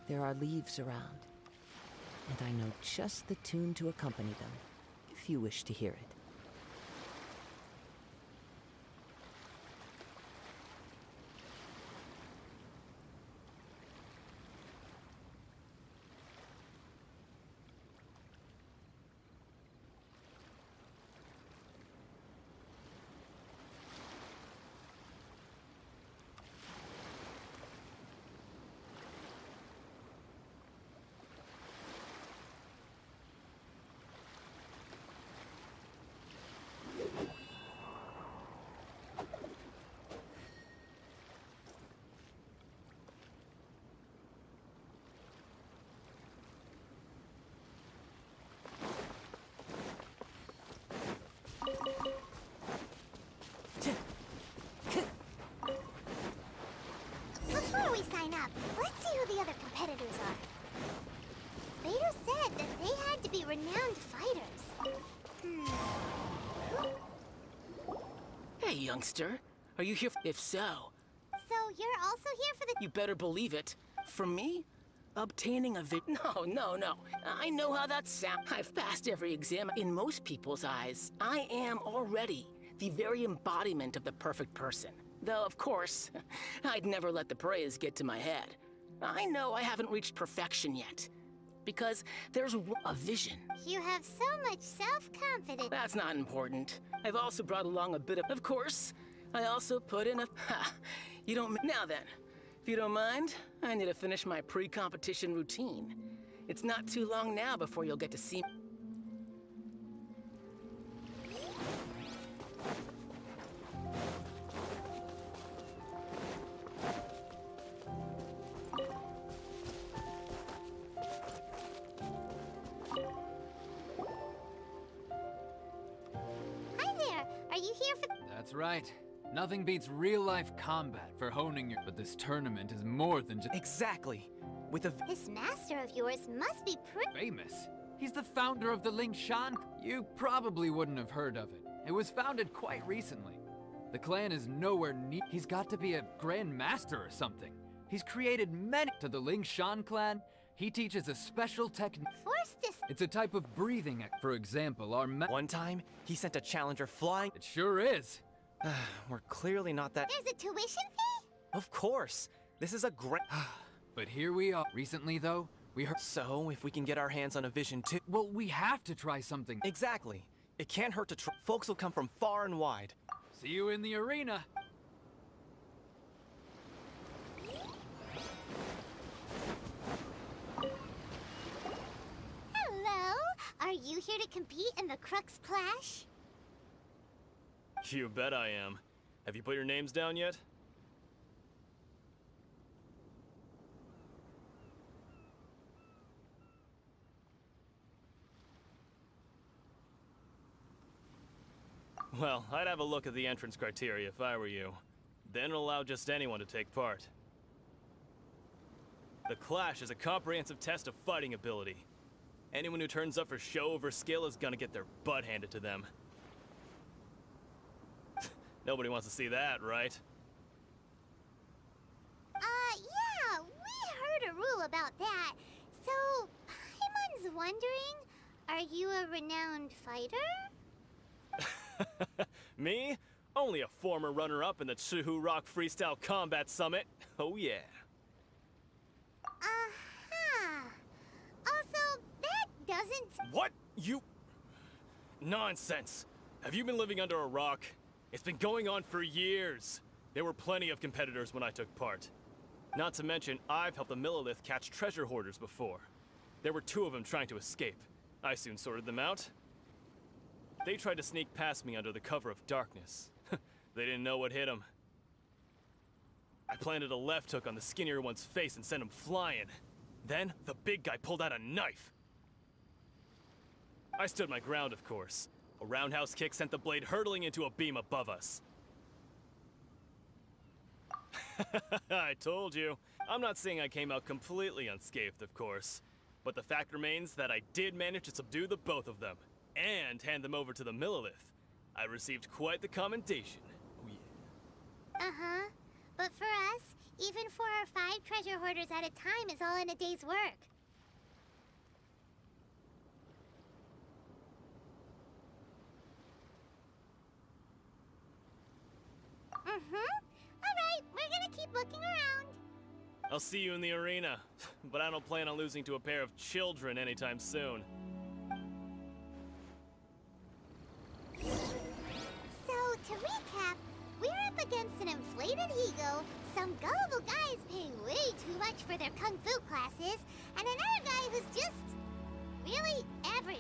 There are leaves around, and I know just the tune to accompany them, if you wish to hear it. recap. Let's see who the other competitors are. Vader said that they had to be renowned fighters. Hey, youngster. Are you here? If so, So you're also here for the... you better believe it. For me? Obtaining a No. I know how that sounds. I've passed every exam. In most people's eyes, I am already the very embodiment of the perfect person. Though, of course, I'd never let the praise get to my head. I know I haven't reached perfection yet. Because there's a vision. You have so much self-confidence. That's not important. I've also brought along a bit of course, I also put in a... You don't... Now then, if you don't mind, I need to finish my pre-competition routine. It's not too long now before you'll get to see... Hi there. Are you here for... That's right. Nothing beats real-life combat for honing your... But this tournament is more than just... Exactly. With a... This master of yours must be famous. He's the founder of the Lingshan. You probably wouldn't have heard of it. It was founded quite recently. The clan is nowhere near... He's got to be a Grand Master or something. He's created many... To the Lingshan clan, he teaches a special technique. It's a type of breathing... For example, our... One time, he sent a challenger flying... It sure is. We're clearly not that... There's a tuition fee? Of course. This is a great... But here we are. Recently, though, we heard... So, if we can get our hands on a vision too... Well, we have to try something. Exactly. It can't hurt to try. Folks will come from far and wide. See you in the arena. Hello? Are you here to compete in the Crux Clash? You bet I am. Have you put your names down yet? Well, I'd have a look at the entrance criteria if I were you. Then allow just anyone to take part. The Clash is a comprehensive test of fighting ability. Anyone who turns up for show over skill is gonna get their butt handed to them. Nobody wants to see that, right? Yeah, we heard a rule about that. So, Paimon's wondering, are you a renowned fighter? Me? Only a former runner-up in the Chihu Rock Freestyle Combat Summit. Oh yeah. Also, that doesn't... What? You... Nonsense. Have you been living under a rock? It's been going on for years. There were plenty of competitors when I took part. Not to mention, I've helped the Millilith catch treasure hoarders before. There were 2 of them trying to escape. I soon sorted them out. They tried to sneak past me under the cover of darkness. They didn't know what hit them. I planted a left hook on the skinnier one's face and sent him flying. Then, the big guy pulled out a knife. I stood my ground, of course. A roundhouse kick sent the blade hurtling into a beam above us. I told you. I'm not saying I came out completely unscathed, of course. But the fact remains that I did manage to subdue the both of them. And hand them over to the Millilith. I received quite the commendation. Oh yeah. Uh-huh. But for us, even 4 or 5 treasure hoarders at a time is all in a day's work. Alright, we're gonna keep looking around. I'll see you in the arena. But I don't plan on losing to a pair of children anytime soon. So, to recap, we're up against an inflated ego, some gullible guys paying way too much for their kung fu classes, and another guy who's just really average.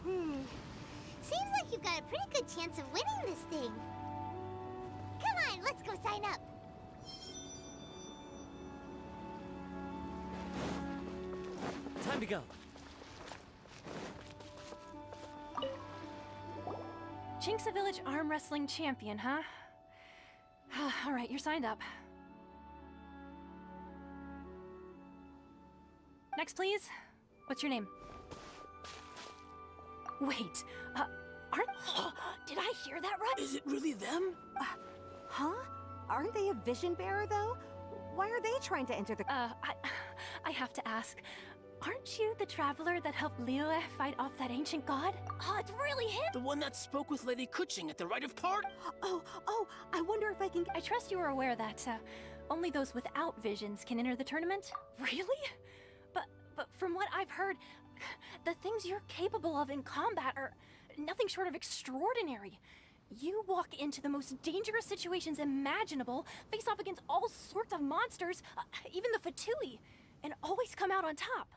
Seems like you've got a pretty good chance of winning this thing. Come on, let's go sign up. Time to go. Chinksa Village Arm Wrestling Champion, huh? Alright, you're signed up. Next, please. What's your name? Wait, aren't... Did I hear that right? Is it really them? Huh? Aren't they a vision bearer, though? Why are they trying to enter the... I have to ask. Aren't you the traveler that helped Liyue fight off that ancient god? Oh, it's really him! The one that spoke with Lady Kuching at the Rite of Part? Oh, I wonder if I can... I trust you are aware that, only those without visions can enter the tournament? Really? But from what I've heard, the things you're capable of in combat are nothing short of extraordinary. You walk into the most dangerous situations imaginable, face off against all sorts of monsters, even the Fatui, and always come out on top.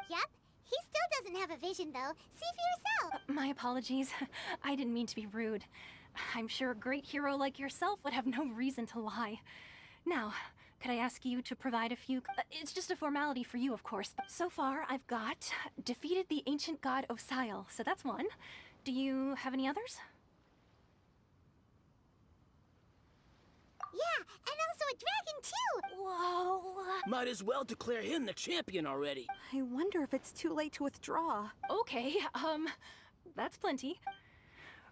Yep, he still doesn't have a vision though. See for yourself. My apologies. I didn't mean to be rude. I'm sure a great hero like yourself would have no reason to lie. Now, could I ask you to provide a few... it's just a formality for you, of course. So far, I've got defeated the ancient god Osial, so that's one. Do you have any others? Yeah, and also a dragon too! Whoa! Might as well declare him the champion already. I wonder if it's too late to withdraw. Okay, that's plenty.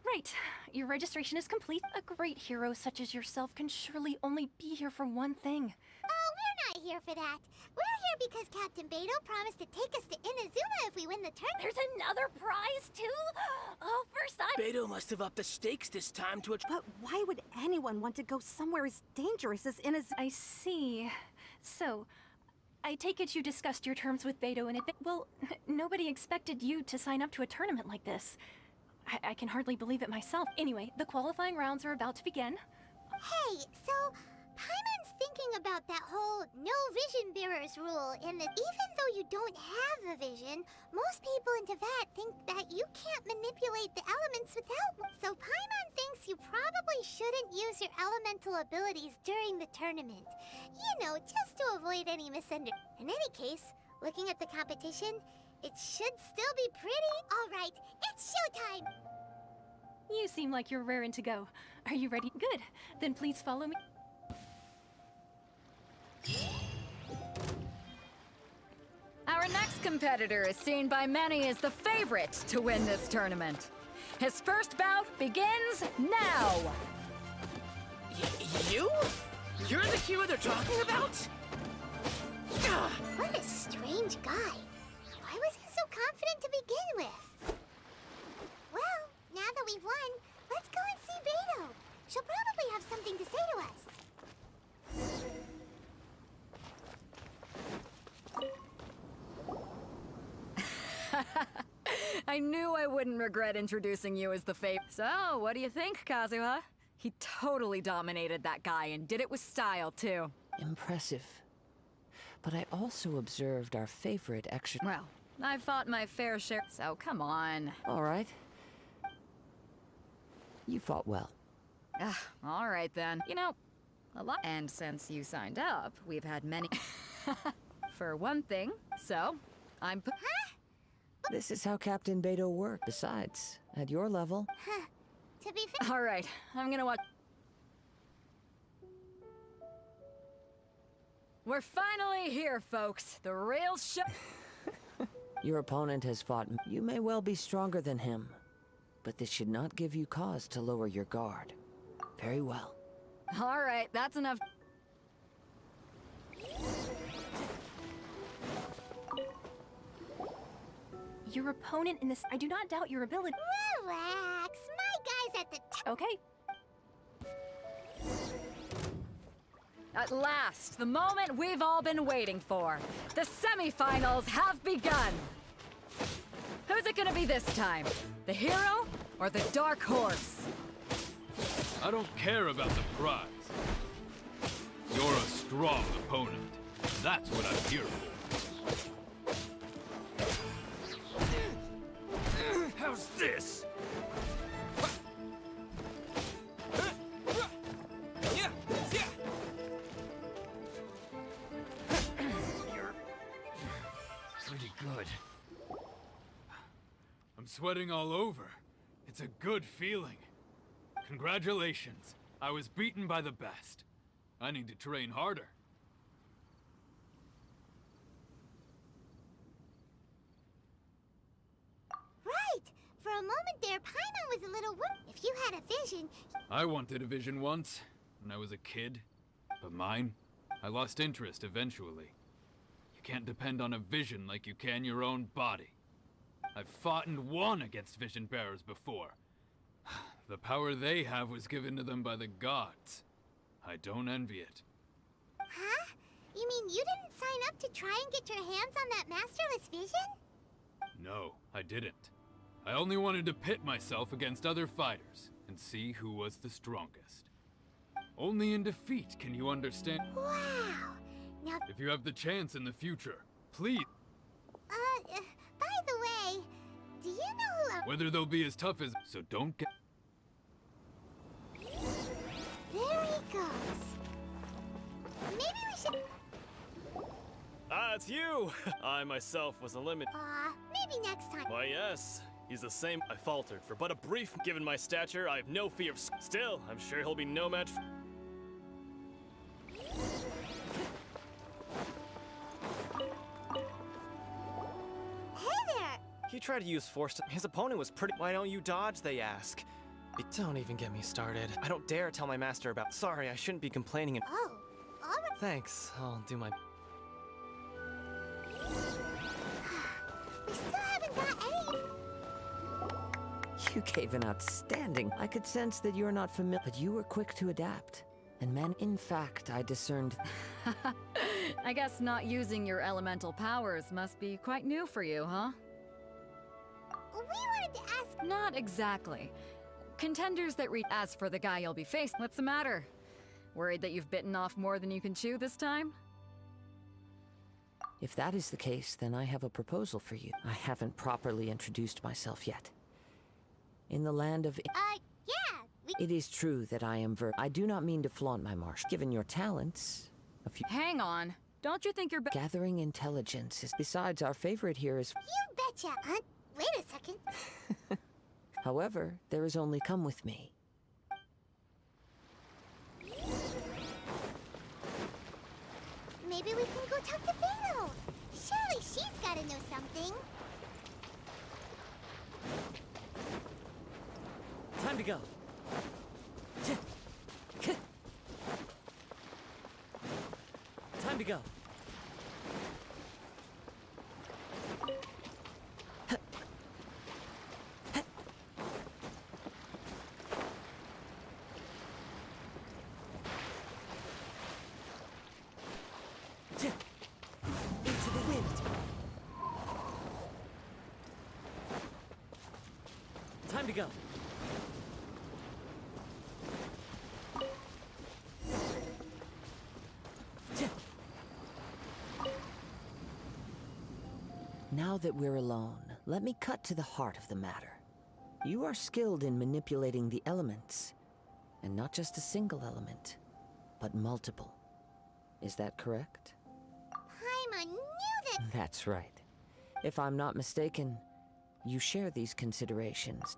Right, your registration is complete. A great hero such as yourself can surely only be here for one thing. Oh, we're not here for that. We're here because Captain Beidou promised to take us to Inazuma if we win the tournament. There's another prize, too? Oh, first Beidou must have upped the stakes this time to a... But why would anyone want to go somewhere as dangerous as Inazuma? I see. So, I take it you discussed your terms with Beidou in advance. Well, nobody expected you to sign up to a tournament like this. I can hardly believe it myself. Anyway, the qualifying rounds are about to begin. Hey, so Paimon's thinking about that whole no vision bearers rule in that even though you don't have a vision, most people in Teyvat think that you can't manipulate the elements without one. So Paimon thinks you probably shouldn't use your elemental abilities during the tournament. You know, just to avoid any misunderstanding. In any case, looking at the competition, it should still be pretty. All right, it's showtime! You seem like you're raring to go. Are you ready? Good. Then please follow me. Our next competitor is seen by many as the favorite to win this tournament. His first bout begins now! You? You're the hero they're talking about? What a strange guy. Why was he so confident to begin with? Well, now that we've won, let's go and see Beidou. She'll probably have something to say to us. I knew I wouldn't regret introducing you as the favorite. So, what do you think, Kazuha? He totally dominated that guy and did it with style, too. Impressive. But I also observed our favorite extra... Well, I fought my fair share, so come on. All right. You fought well. All right then. You know, a lot. And since you signed up, we've had many... For one thing, so, I'm... Huh? This is how Captain Beidou worked. Besides, at your level... Huh. To be fair... All right, I'm gonna watch... We're finally here, folks. The real show... Your opponent has fought... You may well be stronger than him, but this should not give you cause to lower your guard. Very well. All right, that's enough. Your opponent in this... I do not doubt your ability... Relax. My guy's at the... Okay. At last, the moment we've all been waiting for. The semifinals have begun. Who's it gonna be this time? The hero or the dark horse? I don't care about the prize. You're a strong opponent. That's what I'm here for. How's this? Pretty good. I'm sweating all over. It's a good feeling. Congratulations. I was beaten by the best. I need to train harder. a moment there, Paimon was a little If you had a vision... I wanted a vision once, when I was a kid. But mine? I lost interest eventually. You can't depend on a vision like you can your own body. I've fought and won against vision bearers before. The power they have was given to them by the gods. I don't envy it. Huh? You mean you didn't sign up to try and get your hands on that masterless vision? No, I didn't. I only wanted to pit myself against other fighters and see who was the strongest. Only in defeat can you understand. Wow! Now... If you have the chance in the future, please... by the way, do you know who... Whether they'll be as tough as... So don't get... There he goes. Maybe we should... Ah, it's you! I myself was eliminated. Maybe next time. Why, yes. He's the same. I faltered for but a brief. Given my stature, I have no fear of... Still, I'm sure he'll be no match. Hey there! He tried to use force. His opponent was pretty. Why don't you dodge, they ask. Don't even get me started. I don't dare tell my master about. Sorry, I shouldn't be complaining. Oh, all right. Thanks. I'll do my. We still haven't got any... You gave an outstanding. I could sense that you're not familiar, but you were quick to adapt. And man, in fact, I discerned... I guess not using your elemental powers must be quite new for you, huh? We wanted to ask... Not exactly. Contenders that reach... As for the guy you'll be facing, what's the matter? Worried that you've bitten off more than you can chew this time? If that is the case, then I have a proposal for you. I haven't properly introduced myself yet. In the land of... yeah! It is true that I am I do not mean to flaunt my martial. Given your talents, a few... Hang on. Don't you think you're... Gathering intelligence is... Besides, our favorite here is... You betcha! Wait a second. However, there is only... Come with me. Maybe we can go talk to Beto. Surely she's gotta know something. Time to go. Time to go. Into the wind. Time to go. Now that we're alone, let me cut to the heart of the matter. You are skilled in manipulating the elements, and not just a single element, but multiple. Is that correct? Paimon knew that... That's right. If I'm not mistaken, you share these considerations.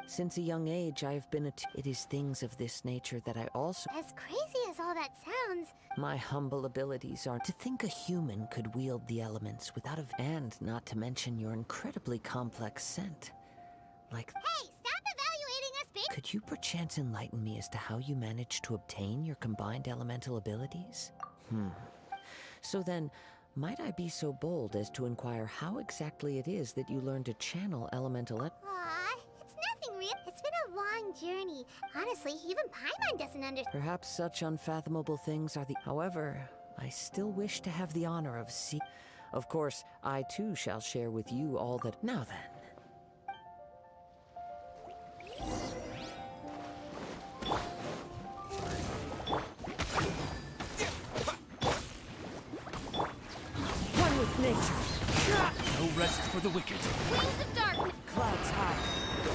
Since a young age, I have been It is things of this nature that I also... As crazy as all that sounds... My humble abilities are to think a human could wield the elements without and not to mention your incredibly complex scent. Like... Hey, stop evaluating us, babe! Could you perchance enlighten me as to how you managed to obtain your combined elemental abilities? So then, might I be so bold as to inquire how exactly it is that you learned to channel elemental... Aw, it's nothing real. It's been a long journey. Honestly, even Paimon doesn't understand. Perhaps such unfathomable things are the... However, I still wish to have the honor of Of course, I too shall share with you all that... Now then. One with nature. No rest for the wicked. Wings of darkness. Clouds high.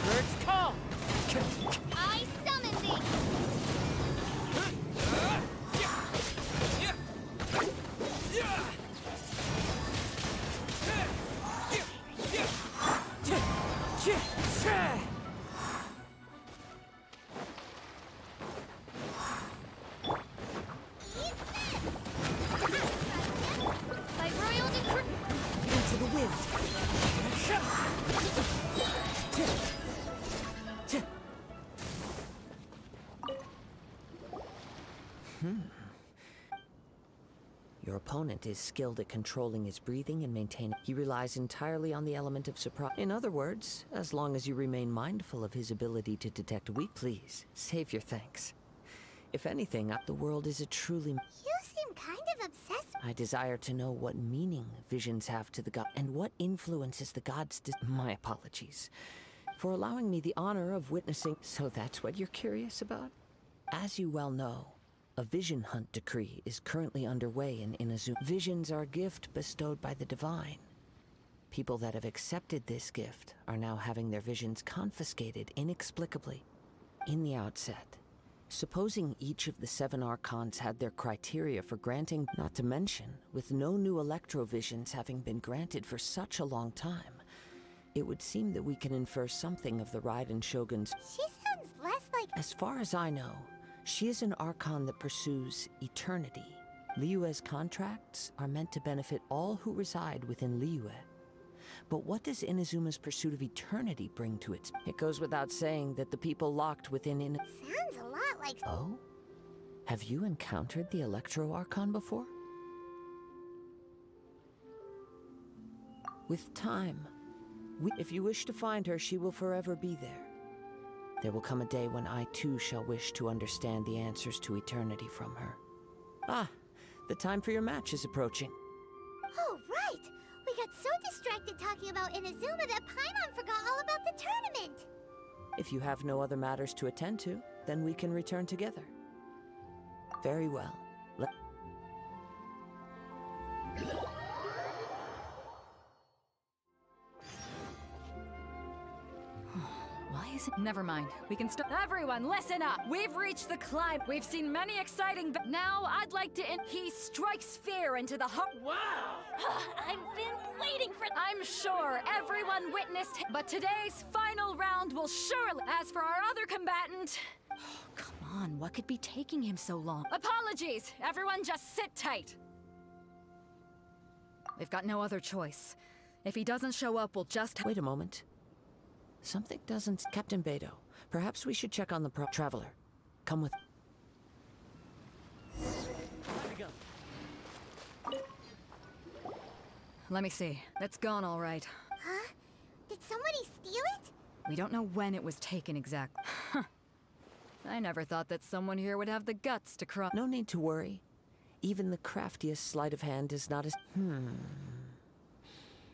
Birds calm. I summon thee. By royal decree... Into the wind. Your opponent is skilled at controlling his breathing and maintaining. He relies entirely on the element of surprise. In other words, as long as you remain mindful of his ability to detect weak, please save your thanks. If anything, the world is a truly. You seem kind of obsessed. I desire to know what meaning visions have to the god and what influences the gods. My apologies for allowing me the honor of witnessing. So that's what you're curious about? As you well know, a vision hunt decree is currently underway in Inazuma. Visions are a gift bestowed by the divine. People that have accepted this gift are now having their visions confiscated inexplicably. In the outset, supposing each of the 7 archons had their criteria for granting, not to mention, with no new electrovisions having been granted for such a long time, it would seem that we can infer something of the Raiden Shogun's. She sounds less like. As far as I know, she is an archon that pursues eternity. Liyue's contracts are meant to benefit all who reside within Liyue. But what does Inazuma's pursuit of eternity bring to it? It goes without saying that the people locked within Sounds a lot like. Oh? Have you encountered the Electro Archon before? With time, if you wish to find her, she will forever be there. There will come a day when I too shall wish to understand the answers to eternity from her. Ah, the time for your match is approaching. Oh, right! We got so distracted talking about Inazuma that Paimon forgot all about the tournament! If you have no other matters to attend to, then we can return together. Very well. Why is it? Never mind. We can stop. Everyone, listen up! We've reached the climb. We've seen many exciting. Now I'd like to. He strikes fear into the heart. Wow! I've been waiting for. I'm sure everyone witnessed. But today's final round will surely. As for our other combatant. Oh, come on, what could be taking him so long? Apologies! Everyone just sit tight. We've got no other choice. If he doesn't show up, we'll just. Wait a moment. Something doesn't. Captain Beto, perhaps we should check on the traveler. Come with. Let me see. That's gone all right. Huh? Did somebody steal it? We don't know when it was taken exactly. I never thought that someone here would have the guts to cry. No need to worry. Even the craftiest sleight of hand is not as.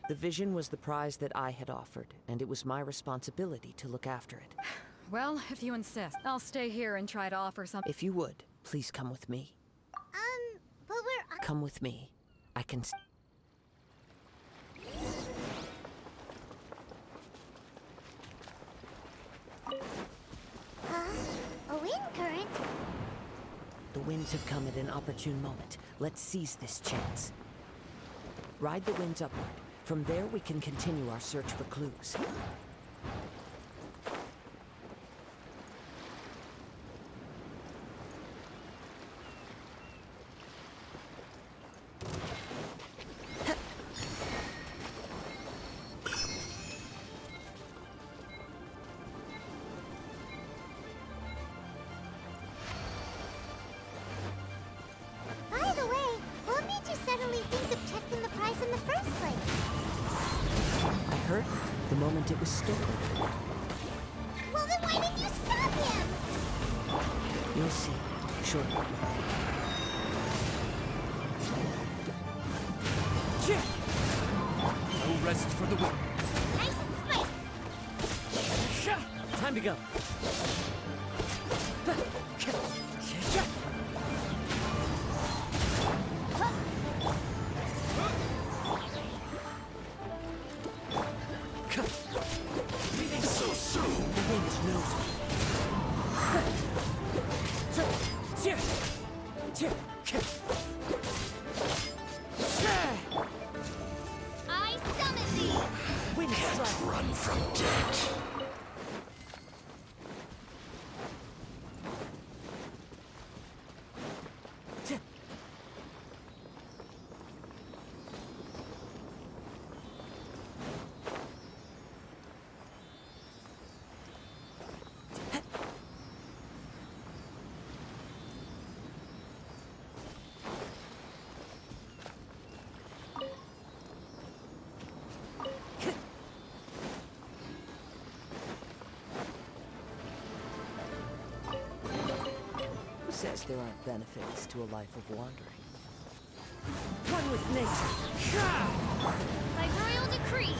The vision was the prize that I had offered, and it was my responsibility to look after it. Well, if you insist, I'll stay here and try to offer something. If you would, please come with me. But we're. Come with me. I can. Huh? A wind current? The winds have come at an opportune moment. Let's seize this chance. Ride the winds upward. From there, we can continue our search for clues. By the way, what made you suddenly think of checking the price in the first place? I heard the moment it was stolen. Well, then why didn't you stop him? You'll see shortly. No rest for the wicked. Nice and swift. Time to go. So soon. The wind knows me. I summon thee! Can't run from death. says there aren't benefits to a life of wandering? One with nature. By royal decree.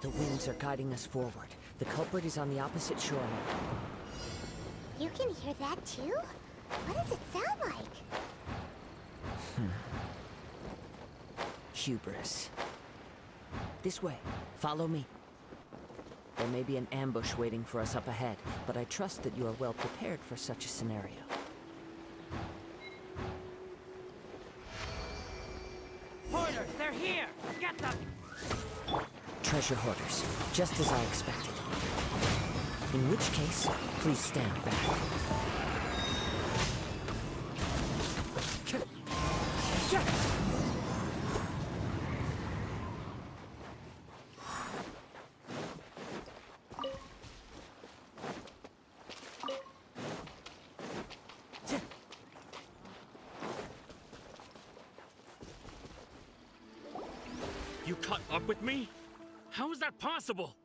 The winds are guiding us forward. The culprit is on the opposite shore now. You can hear that too? What does it sound like? Hubris. This way. Follow me. There may be an ambush waiting for us up ahead, but I trust that you are well prepared for such a scenario. Hoarders, they're here! Get them! Treasure hoarders, just as I expected. In which case, please stand back. You caught up with me? How is that possible?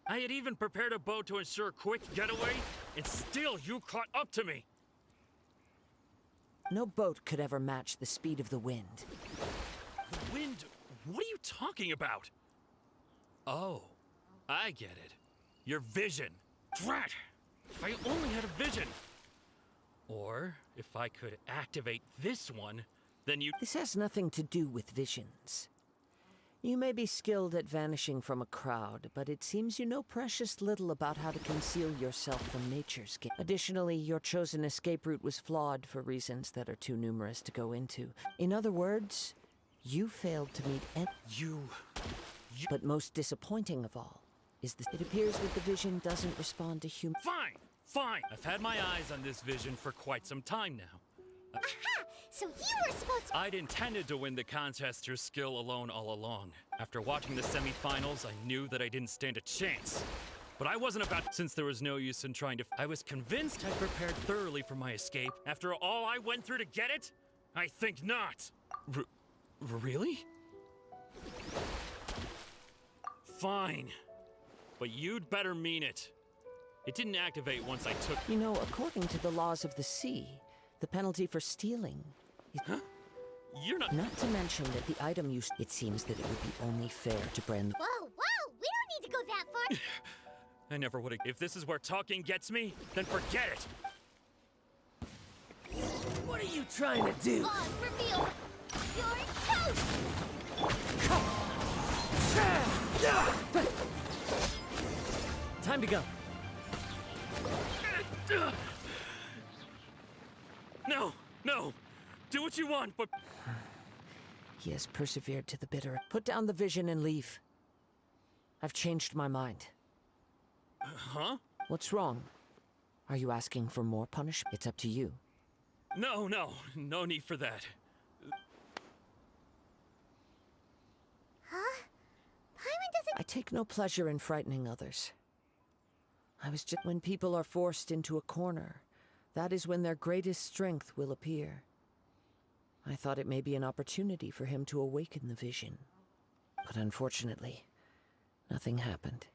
I had even prepared a boat to ensure a quick getaway, and still you caught up to me! No boat could ever match the speed of the wind. The wind? What are you talking about? Oh, I get it. Your vision. Drat! If I only had a vision! Or, if I could activate this one, then you— This has nothing to do with visions. You may be skilled at vanishing from a crowd, but it seems you know precious little about how to conceal yourself from nature's game. Additionally, your chosen escape route was flawed for reasons that are too numerous to go into. In other words, you failed to meet You... But most disappointing of all is that it appears that the vision doesn't respond to human— Fine! Fine! I've had my eyes on this vision for quite some time now. Aha! So you were supposed to— I'd intended to win the contest through skill alone all along. After watching the semifinals, I knew that I didn't stand a chance. But I wasn't about— Since there was no use in trying to— I was convinced I'd prepared thoroughly for my escape. After all I went through to get it? I think not. Really? Fine. But you'd better mean it. It didn't activate once I took— You know, according to the laws of the sea, the penalty for stealing is— Huh? You're not— Not to mention that the item you— It seems that it would be only fair to brand— Whoa, whoa! We don't need to go that far! I never would've— If this is where talking gets me, then forget it! What are you trying to do? On reveal! You're toast! Time to go. No! No! Do what you want, but— He has persevered to the bitter. Put down the vision and leave. I've changed my mind. Huh? What's wrong? Are you asking for more punishment? It's up to you. No, no. No need for that. Huh? Paimon doesn't— I take no pleasure in frightening others. I was just— When people are forced into a corner, that is when their greatest strength will appear. I thought it may be an opportunity for him to awaken the vision. But unfortunately, nothing happened.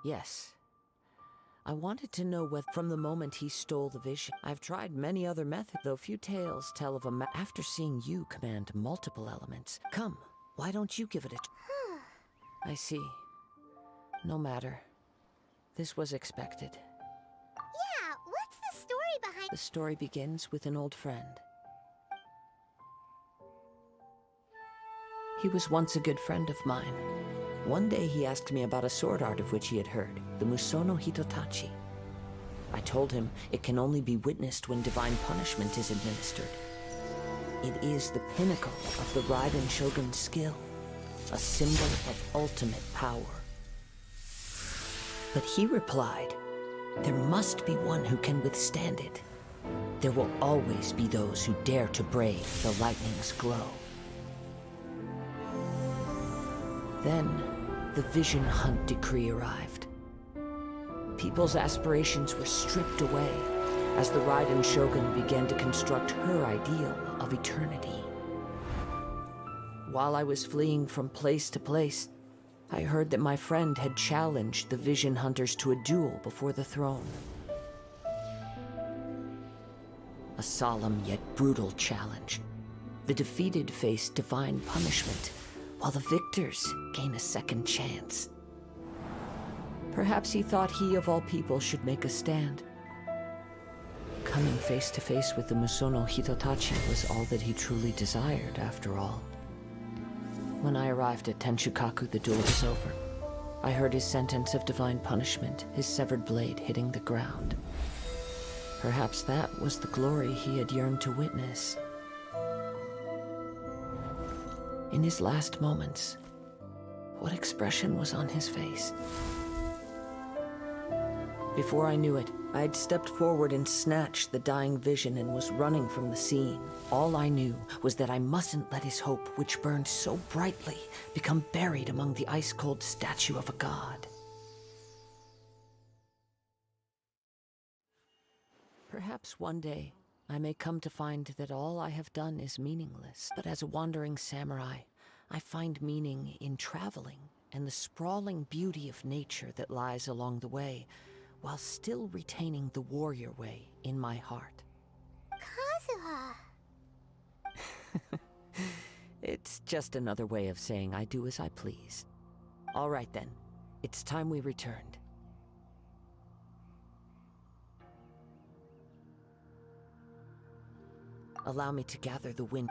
Yes. I wanted to know whether from the moment he stole the vision. I've tried many other methods, though few tales tell of a after seeing you command multiple elements. Come, why don't you give it a I see. No matter. This was expected. Yeah, what's the story behind— The story begins with an old friend. He was once a good friend of mine. One day he asked me about a sword art of which he had heard, the Musono Hitotachi. I told him it can only be witnessed when divine punishment is administered. It is the pinnacle of the Raiden Shogun's skill, a symbol of ultimate power. But he replied, There must be one who can withstand it. There will always be those who dare to brave the lightning's glow. Then, the Vision Hunt decree arrived. People's aspirations were stripped away as the Raiden Shogun began to construct her ideal of eternity. While I was fleeing from place to place, I heard that my friend had challenged the Vision Hunters to a duel before the throne. A solemn yet brutal challenge. The defeated face divine punishment, while the victors gain a second chance. Perhaps he thought he of all people should make a stand. Coming face to face with the Musono Hitotachi was all that he truly desired, after all. When I arrived at Tenshukaku, the duel was over. I heard his sentence of divine punishment, his severed blade hitting the ground. Perhaps that was the glory he had yearned to witness. In his last moments, what expression was on his face? Before I knew it, I had stepped forward and snatched the dying vision and was running from the scene. All I knew was that I mustn't let his hope, which burned so brightly, become buried among the ice-cold statue of a god. Perhaps one day, I may come to find that all I have done is meaningless. But as a wandering samurai, I find meaning in traveling and the sprawling beauty of nature that lies along the way, while still retaining the warrior way in my heart. Kazuha. It's just another way of saying I do as I please. All right then, it's time we returned. Allow me to gather the wind.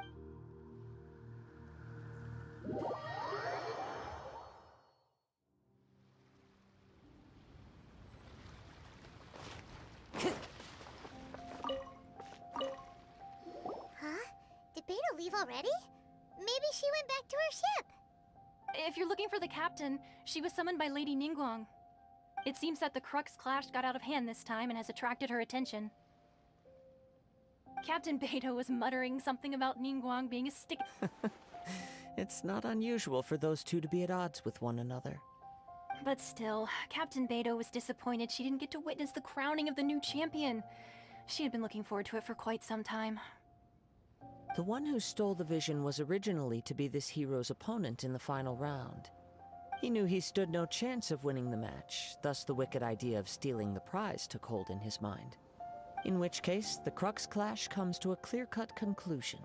Did Beta leave already? Maybe she went back to her ship. If you're looking for the captain, she was summoned by Lady Ningguang. It seems that the Crux clash got out of hand this time and has attracted her attention. Captain Beto was muttering something about Ningguang being a stick. It's not unusual for those two to be at odds with one another. But still, Captain Beto was disappointed she didn't get to witness the crowning of the new champion. She had been looking forward to it for quite some time. The one who stole the vision was originally to be this hero's opponent in the final round. He knew he stood no chance of winning the match, thus the wicked idea of stealing the prize took hold in his mind. In which case, the Crux clash comes to a clear-cut conclusion.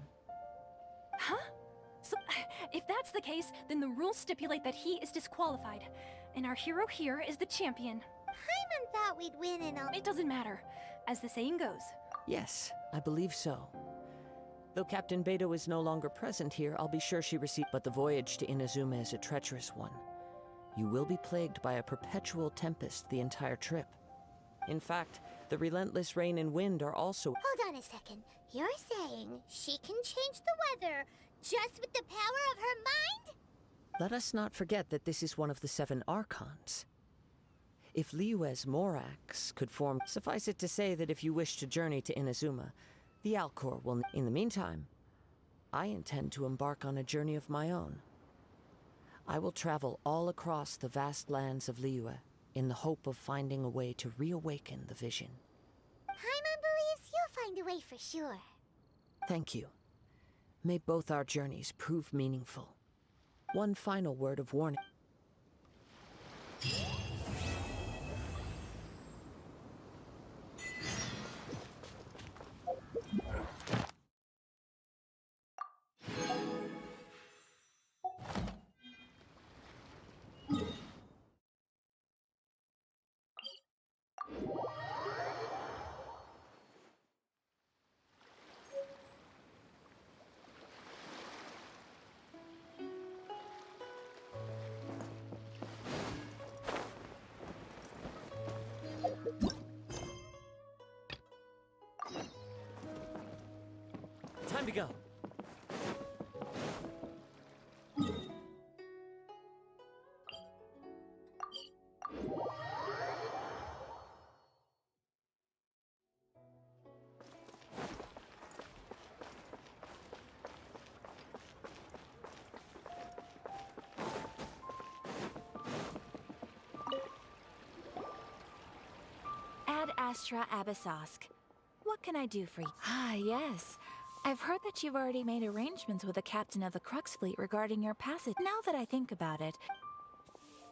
Huh? So, if that's the case, then the rules stipulate that he is disqualified, and our hero here is the champion. Paimon thought we'd win and all. It doesn't matter, as the saying goes. Yes, I believe so. Though Captain Beto is no longer present here, I'll be sure she received. But the voyage to Inazuma is a treacherous one. You will be plagued by a perpetual tempest the entire trip. In fact, the relentless rain and wind are also— Hold on a second. You're saying she can change the weather just with the power of her mind? Let us not forget that this is one of the 7 Archons. If Liyue's Morax could form— Suffice it to say that if you wish to journey to Inazuma, the Alcor will— In the meantime, I intend to embark on a journey of my own. I will travel all across the vast lands of Liyue in the hope of finding a way to reawaken the vision. Paimon believes you'll find a way for sure. Thank you. May both our journeys prove meaningful. One final word of warning. Time to go. Astra Abyssosk. What can I do for you? Ah, yes. I've heard that you've already made arrangements with the captain of the Crux Fleet regarding your passage. Now that I think about it...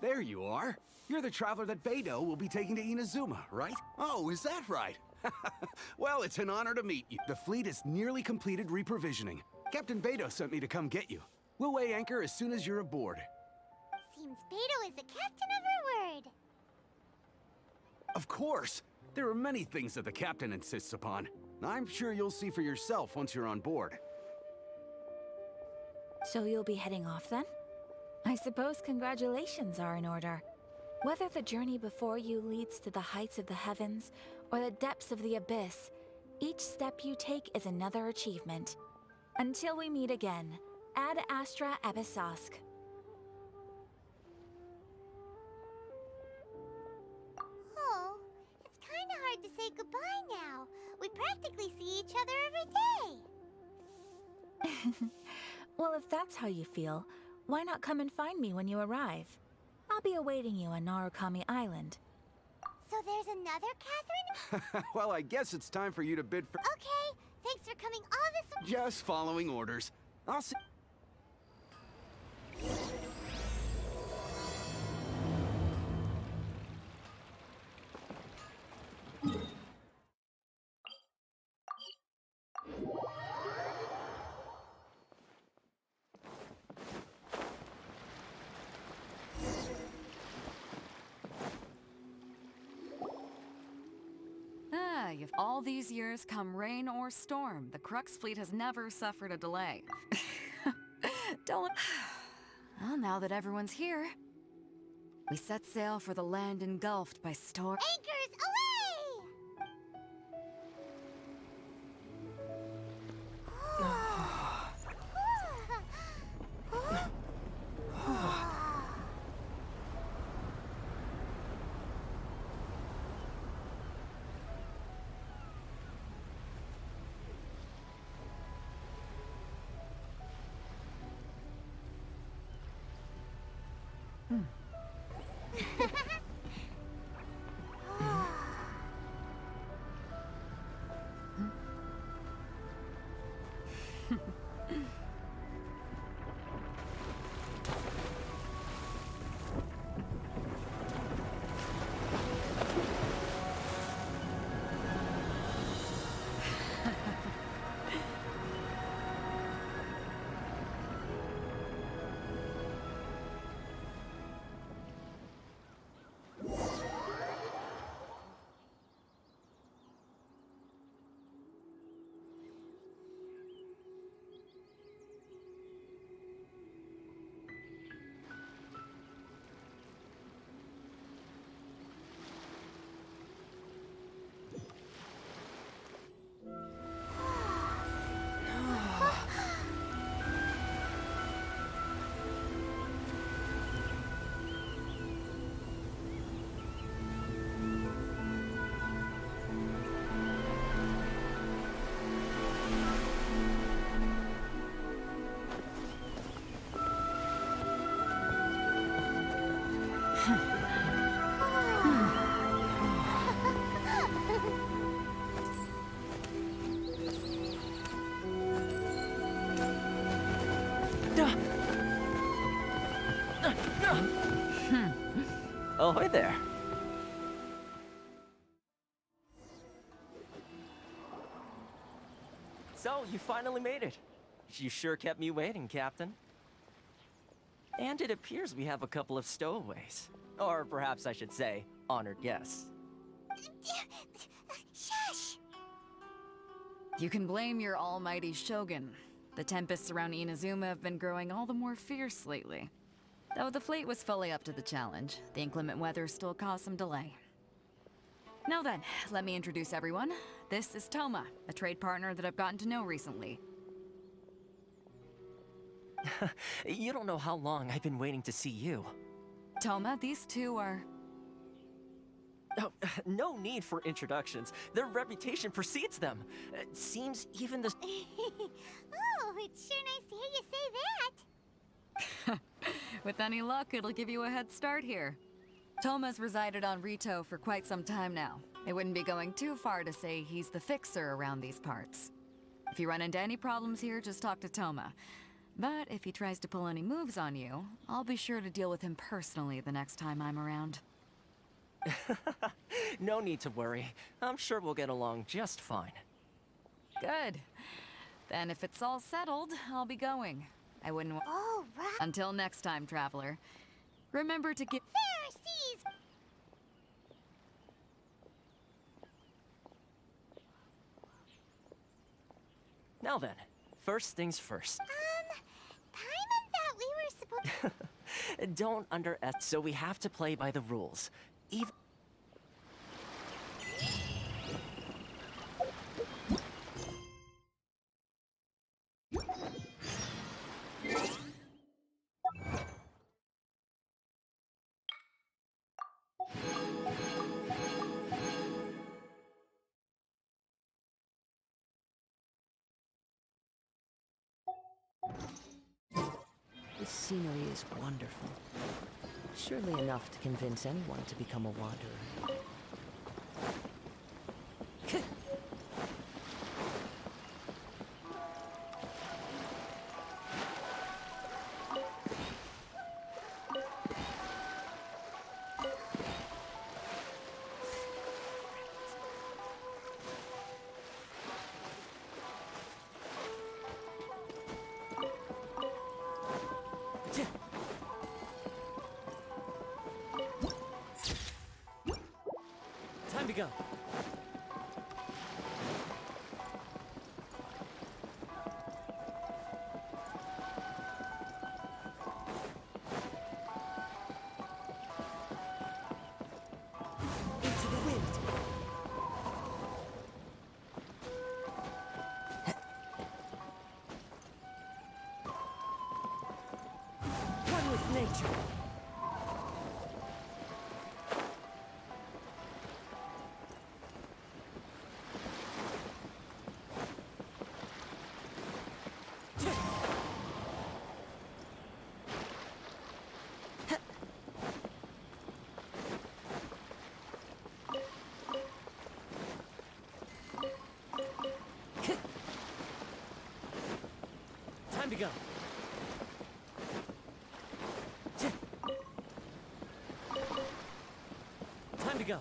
There you are. You're the traveler that Beidou will be taking to Inazuma, right? Oh, is that right? Well, it's an honor to meet you. The fleet is nearly completed reprovisioning. Captain Beidou sent me to come get you. We'll weigh anchor as soon as you're aboard. Seems Beidou is the captain of her word. Of course! There are many things that the captain insists upon. I'm sure you'll see for yourself once you're on board. So you'll be heading off then? I suppose congratulations are in order. Whether the journey before you leads to the heights of the heavens or the depths of the abyss, each step you take is another achievement. Until we meet again, Ad Astra Abyssosk. Oh, it's kinda hard to say goodbye now. We practically see each other every day. Well, if that's how you feel, why not come and find me when you arrive? I'll be awaiting you on Narukami Island. So there's another Catherine? Well, I guess it's time for you to bid for— Okay, thanks for coming all this— Just following orders. I'll see— If all these years come rain or storm, the Crux Fleet has never suffered a delay. Don't... Well, now that everyone's here, we set sail for the land engulfed by storm. Anchors away! Ahoy there. So, you finally made it. You sure kept me waiting, Captain. And it appears we have a couple of stowaways. Or perhaps I should say, honored guests. Shush! You can blame your almighty Shogun. The tempests around Inazuma have been growing all the more fierce lately. Though the fleet was fully up to the challenge, the inclement weather still caused some delay. Now then, let me introduce everyone. This is Toma, a trade partner that I've gotten to know recently. You don't know how long I've been waiting to see you. Toma, these two are... Oh, no need for introductions. Their reputation precedes them. It seems even the... Oh, it's sure nice to hear you say that. With any luck, it'll give you a head start here. Toma's resided on Rito for quite some time now. It wouldn't be going too far to say he's the fixer around these parts. If you run into any problems here, just talk to Toma. But if he tries to pull any moves on you, I'll be sure to deal with him personally the next time I'm around. No need to worry. I'm sure we'll get along just fine. Good. Then if it's all settled, I'll be going. I wouldn't Oh, right. Until next time, Traveler. Remember to get... Pharisees! Now then, first things first. Paimon thought we were supposed... Don't underestimate. So we have to play by the rules. Even... This scenery is wonderful. Surely enough to convince anyone to become a wanderer. Time to go. Into the wind. One with nature. Time to go. Time to go.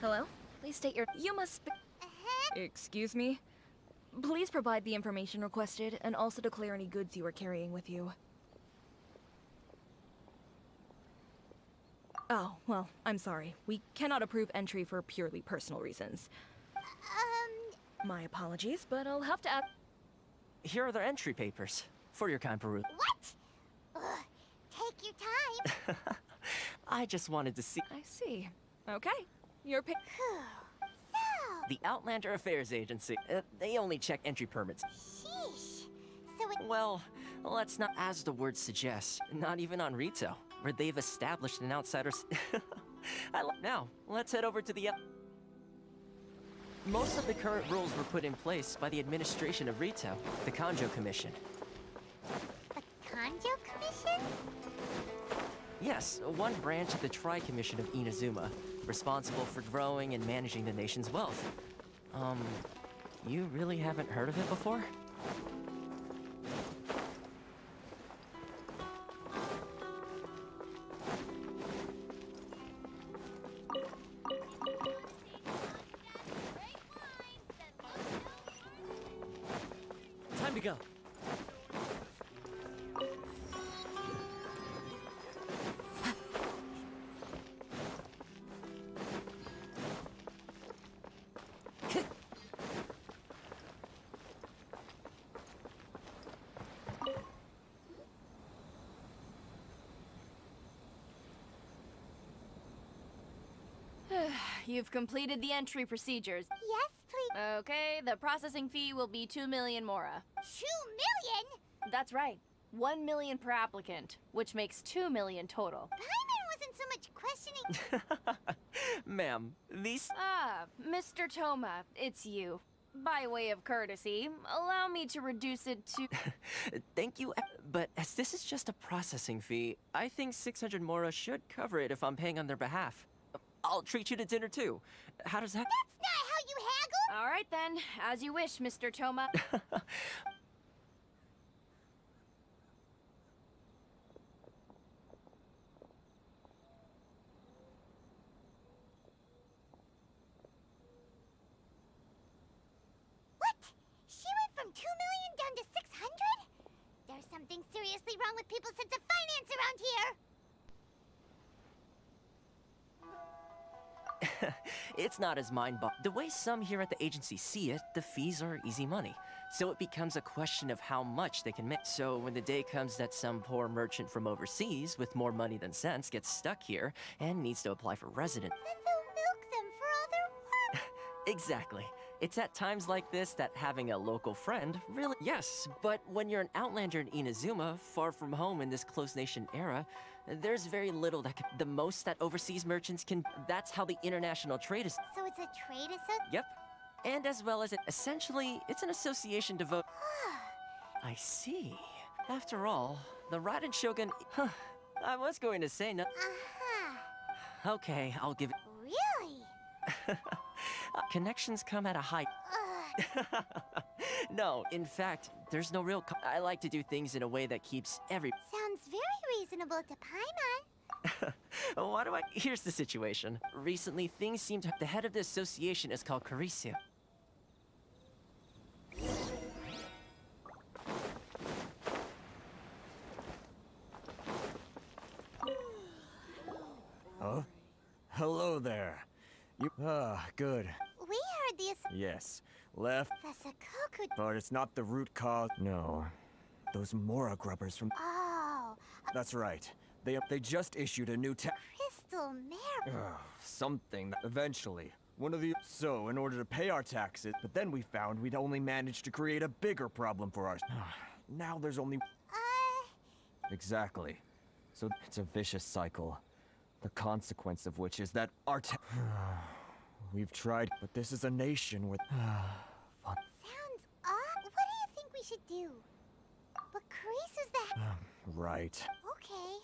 Hello? Please state your... You must be... Excuse me? Please provide the information requested, and also declare any goods you are carrying with you. Oh, well, I'm sorry. We cannot approve entry for purely personal reasons. My apologies, but I'll have to ask... Here are the entry papers. For your kind perusal. What? Ugh, take your time. I just wanted to see... I see. Okay. Your pa... The Outlander Affairs Agency. They only check entry permits. Sheesh. So it... Well, let's not... As the word suggests, not even on Rito, where they've established an outsider's... Now, let's head over to the... Most of the current rules were put in place by the administration of Rito, the Kanjo Commission. The Kanjo Commission? Yes, one branch of the Tri-Commission of Inazuma, responsible for growing and managing the nation's wealth. You really haven't heard of it before? Time to go. You've completed the entry procedures. Yes, please. Okay, the processing fee will be 2 million mora. 2 million? That's right. 1 million per applicant, which makes 2 million total. Paimon wasn't so much questioning... Ma'am, these... Ah, Mr. Toma, it's you. By way of courtesy, allow me to reduce it to... Thank you, but as this is just a processing fee, I think 600 Mora should cover it if I'm paying on their behalf. I'll treat you to dinner too. How does that... That's not how you haggle! All right then, as you wish, Mr. Toma. She went from 2 million down to 600? There's something seriously wrong with people's sense of finance around here! It's not as mind-boggling. The way some here at the agency see it, the fees are easy money. So it becomes a question of how much they can make. So when the day comes that some poor merchant from overseas with more money than sense gets stuck here and needs to apply for resident. Then they'll milk them for all their work! Exactly. It's at times like this that having a local friend really... Yes, but when you're an outlander in Inazuma, far from home in this closed nation era, there's very little that can... The most that overseas merchants can... That's how the international trade is... So it's a trade association? Yep. And as well as it... Essentially, it's an association devoted... I see. After all, the Raiden Shogun... Huh. I was going to say no... Uh-huh. Okay, I'll give it... Really? Connections come at a high... No, in fact, there's no real... I like to do things in a way that keeps every... Sounds very reasonable to Paimon. Why do I... Here's the situation. Recently, things seem to... The head of the association is called Karisu. Huh? Hello there. Good. We heard the... Yes. Left. The Sakoku... But it's not the root cause. No. Those Mora grubbers from... Oh. That's right. They just issued a new Crystal Mare... something. Eventually. One of the... So, in order to pay our taxes, but then we found we'd only managed to create a bigger problem for our... Now there's only... Exactly. So it's a vicious cycle. The consequence of which is that our We've tried, but this is a nation with... Sounds odd. What do you think we should do? But Kreese is the... Right. Okay.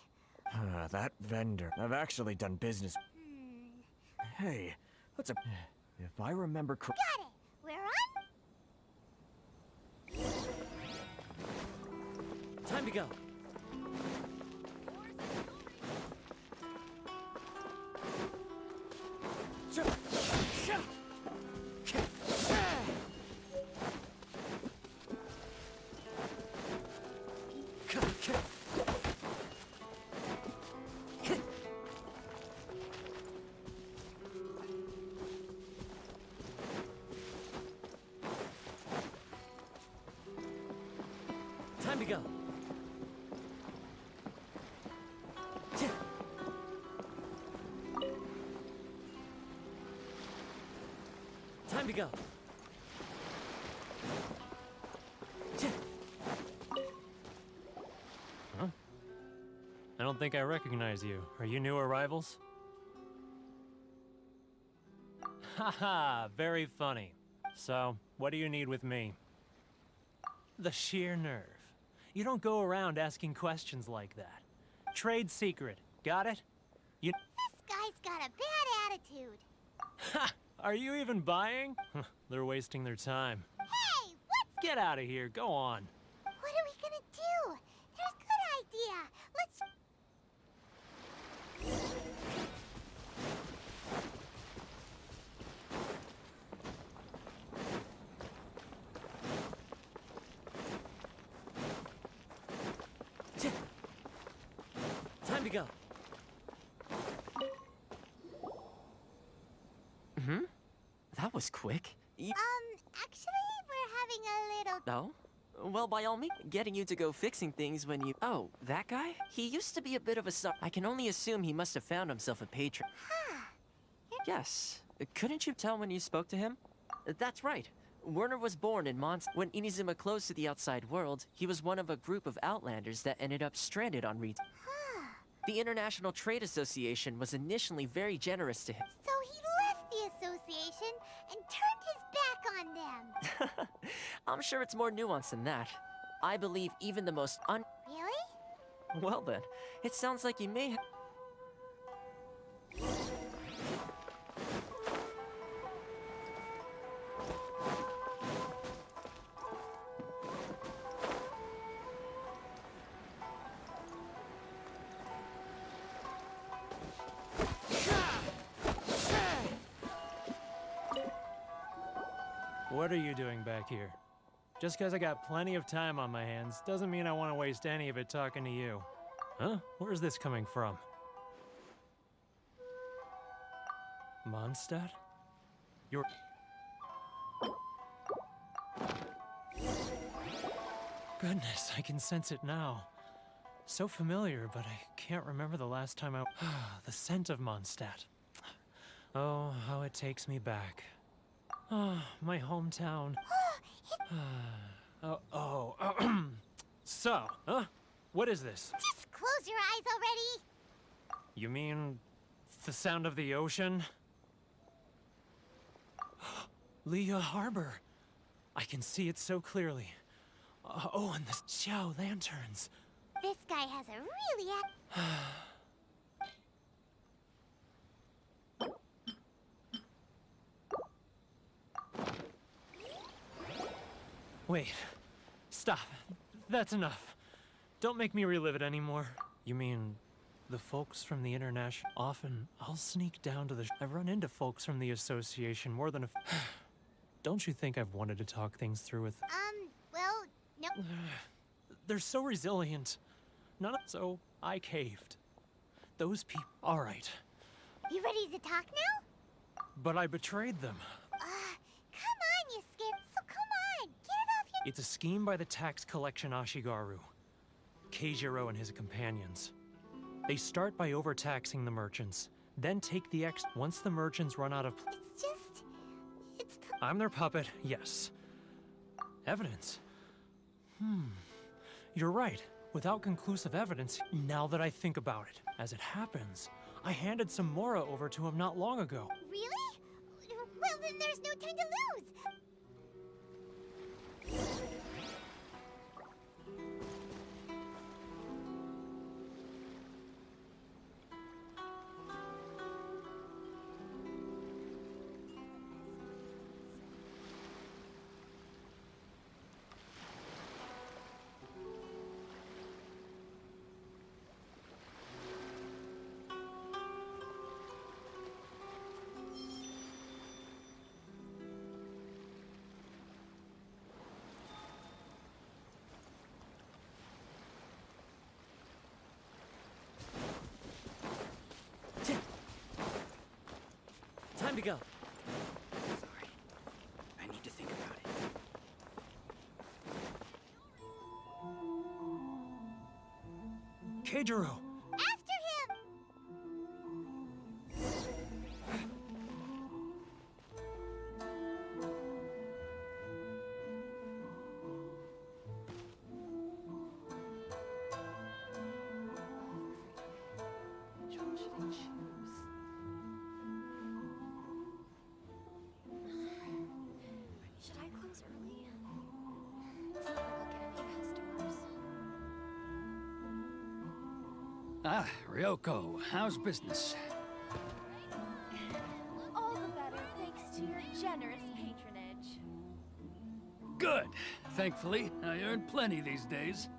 That vendor. I've actually done business... Hey, what's a... If I remember Got it! We're on? Time to go. Time to go. Time to go. Huh? I don't think I recognize you. Are you new arrivals? Haha, very funny. So, what do you need with me? The sheer nerve. You don't go around asking questions like that. Trade secret, got it? You... This guy's got a bad attitude. Ha! Are you even buying? They're wasting their time. Hey, what's... Get out of here, go on. What are we gonna do? There's a good idea. Let's... Time to go. That was quick. Actually, we're having a little... Oh? Well, by all means, getting you to go fixing things when you... Oh, that guy? He used to be a bit of a I can only assume he must have found himself a patron. Yes. Couldn't you tell when you spoke to him? That's right. Werner was born in When Inazuma closed to the outside world, he was one of a group of outlanders that ended up stranded on Reed. The International Trade Association was initially very generous to him. So he left the association and turned his back on them. I'm sure it's more nuanced than that. I believe even the most Really? Well then, it sounds like you may have... What are you doing back here? Just because I got plenty of time on my hands doesn't mean I want to waste any of it talking to you. Huh? Where's this coming from? Mondstadt? You're... Goodness, I can sense it now. So familiar, but I can't remember the last time I... The scent of Mondstadt. Oh, how it takes me back. Oh, my hometown. So, what is this? Just close your eyes already. You mean the sound of the ocean? Leah Harbor. I can see it so clearly. Oh, and the Xiao lanterns. This guy has a really Wait. Stop. That's enough. Don't make me relive it anymore. You mean the folks from the International... Often, I'll sneak down to the... I've run into folks from the Association more than a... Don't you think I've wanted to talk things through with... well, no. They're so resilient. So I caved. Those people... All right. You ready to talk now? But I betrayed them. Come on, you scared. So come on, get off your... It's a scheme by the tax collection Ashigaru. Keijiro and his companions. They start by overtaxing the merchants, then take the once the merchants run out of... I'm their puppet, yes. Evidence? You're right. Without conclusive evidence, now that I think about it. As it happens, I handed some Mora over to him not long ago. Really? Well, then there's no time to lose. Time to go. Sorry. I need to think about it. Keijiro! After him! Which one should I choose? Should I close early? It's not like I'll get any customers. Ah, Ryoko, how's business? All the better thanks to your generous patronage. Good. Thankfully, I earn plenty these days.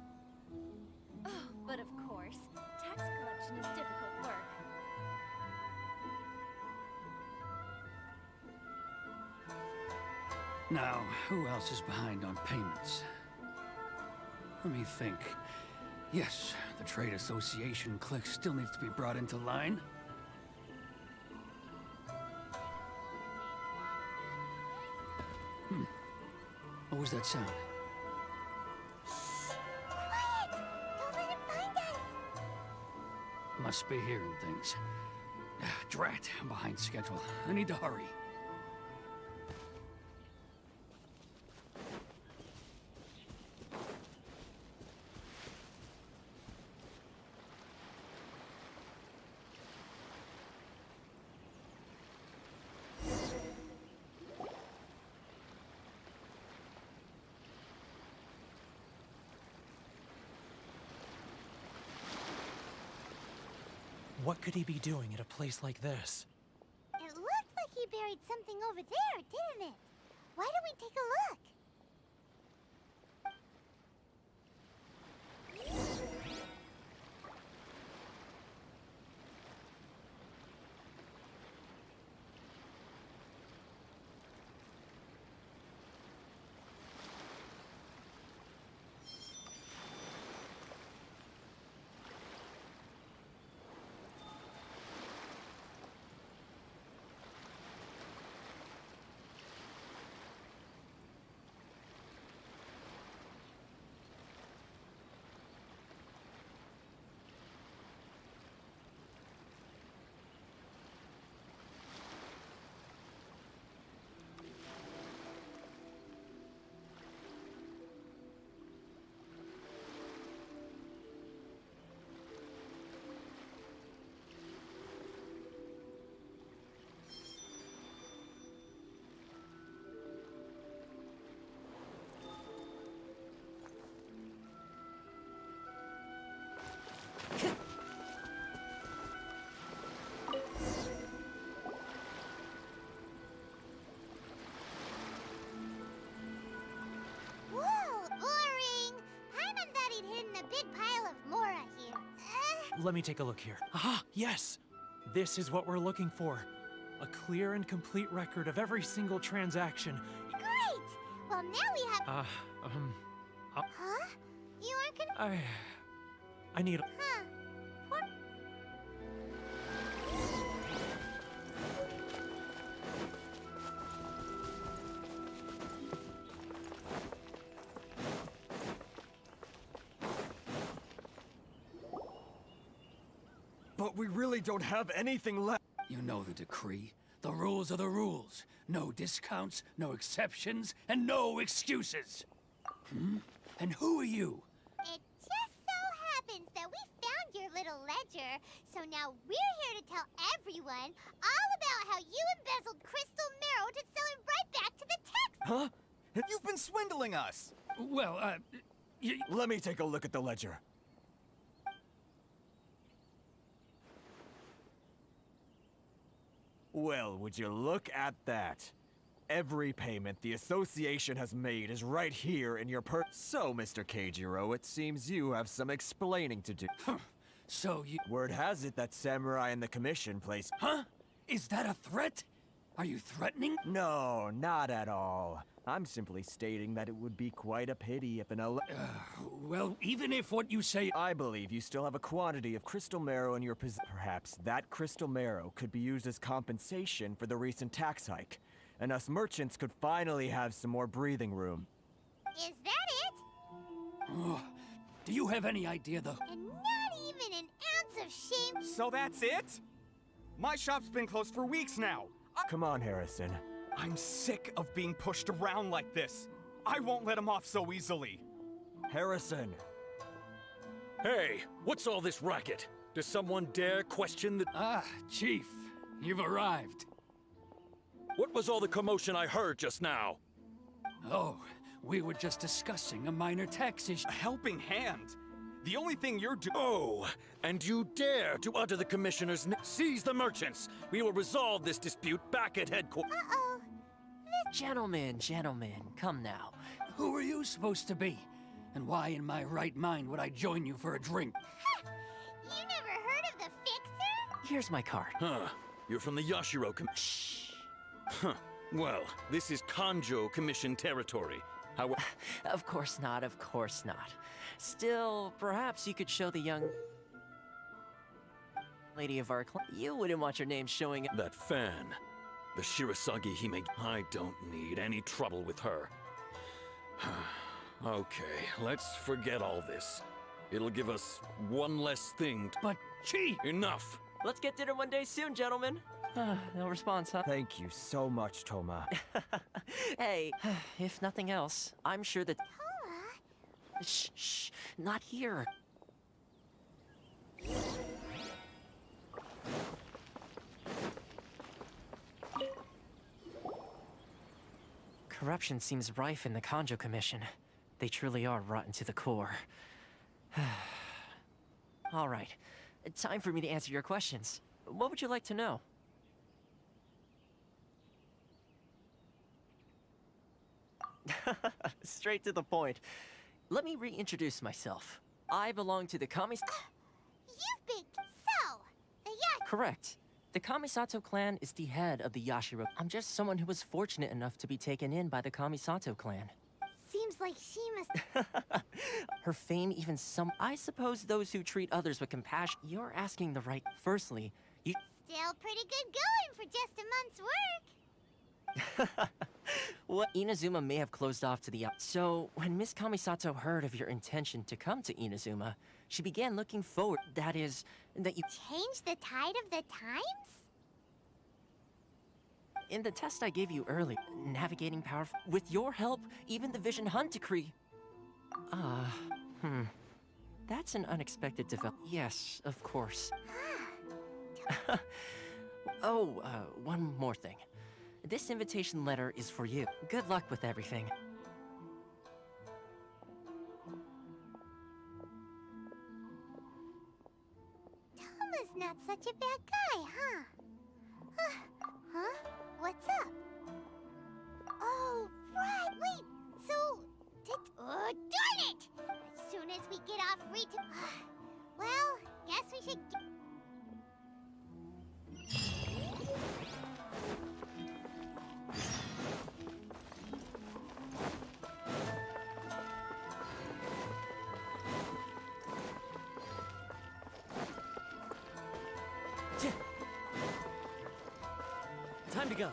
Oh, but of course, tax collection is difficult work. Now, who else is behind on payments? Let me think. Yes, the Trade Association clique still needs to be brought into line. What was that sound? Quiet! Don't let him find us! Must be hearing things. Drat, I'm behind schedule. I need to hurry. What could he be doing at a place like this? It looked like he buried something over there, didn't it? Why don't we take a look? Whoa, boring! Paimon thought he'd hidden a big pile of Mora here. Let me take a look here. Ah, yes! This is what we're looking for. A clear and complete record of every single transaction. Great! Well, now we have... Huh? You aren't gonna... I need... Huh. What? But we really don't have anything left. You know the decree. The rules are the rules. No discounts, no exceptions, and no excuses. And who are you? It just so happens that we found your little ledger, so now we're here to tell everyone all about how you embezzled crystal marrow to sell it right back to the tax... Huh? You've been swindling us! Well, Let me take a look at the ledger. Well, would you look at that? Every payment the Association has made is right here in your So, Mr. Keijiro, it seems you have some explaining to do. So you... Word has it that Samurai and the Commission place... Huh? Is that a threat? Are you threatening? No, not at all. I'm simply stating that it would be quite a pity if an well, even if what you say... I believe you still have a quantity of crystal marrow in your possession. Perhaps that crystal marrow could be used as compensation for the recent tax hike, and us merchants could finally have some more breathing room. Is that it? Oh, do you have any idea, though? And not even an ounce of shame... So that's it? My shop's been closed for weeks now. Come on, Harrison. I'm sick of being pushed around like this. I won't let him off so easily. Harrison! Hey, what's all this racket? Does someone dare question the... Ah, Chief, you've arrived. What was all the commotion I heard just now? Oh, we were just discussing a minor tax issue. A helping hand. The only thing you're doing... Oh, and you dare to utter the Commissioner's name? Seize the merchants! We will resolve this dispute back at headquarters. Uh-oh. Gentlemen, come now. Who are you supposed to be? And why in my right mind would I join you for a drink? You never heard of the Fixer? Here's my card. Huh. You're from the Yashiro Shh. Huh. Well, this is Kanjo Commission territory. Of course not, of course not. Still, perhaps you could show the young lady of our clan. You wouldn't want your name showing up. That fan. The Shirasagi Hime. I don't need any trouble with her. Okay, let's forget all this. It'll give us one less thing But, Chief! Enough! Let's get dinner one day soon, gentlemen. No response, huh? Thank you so much, Toma. Hey, if nothing else, I'm sure that... Toma? Shh, not here. Corruption seems rife in the Kanjo Commission. They truly are rotten to the core. All right. Time for me to answer your questions. What would you like to know? Straight to the point. Let me reintroduce myself. I belong to the You've been... So... yeah... Correct. The Kamisato clan is the head of the Yashiro. I'm just someone who was fortunate enough to be taken in by the Kamisato clan. Seems like she must... Her fame even some... I suppose those who treat others with compassion... You're asking the right... Firstly, you... Still pretty good going for just a month's work. What? Inazuma may have closed off to the... So, when Miss Kamisato heard of your intention to come to Inazuma, she began looking forward... That is, that you... Change the tide of the times? In the test I gave you earlier, navigating power... With your help, even the Vision Hunt decree... That's an unexpected development. Yes, of course. One more thing. This invitation letter is for you. Good luck with everything. Toma's not such a bad guy, huh? Huh? What's up? Oh, right, wait, so... Oh, darn it! As soon as we get off well, guess we should... Time to go.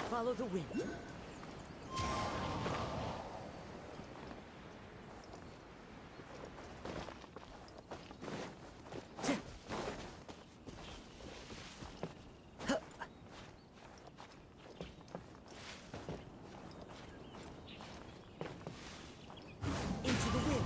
Follow the wind. Into the wind.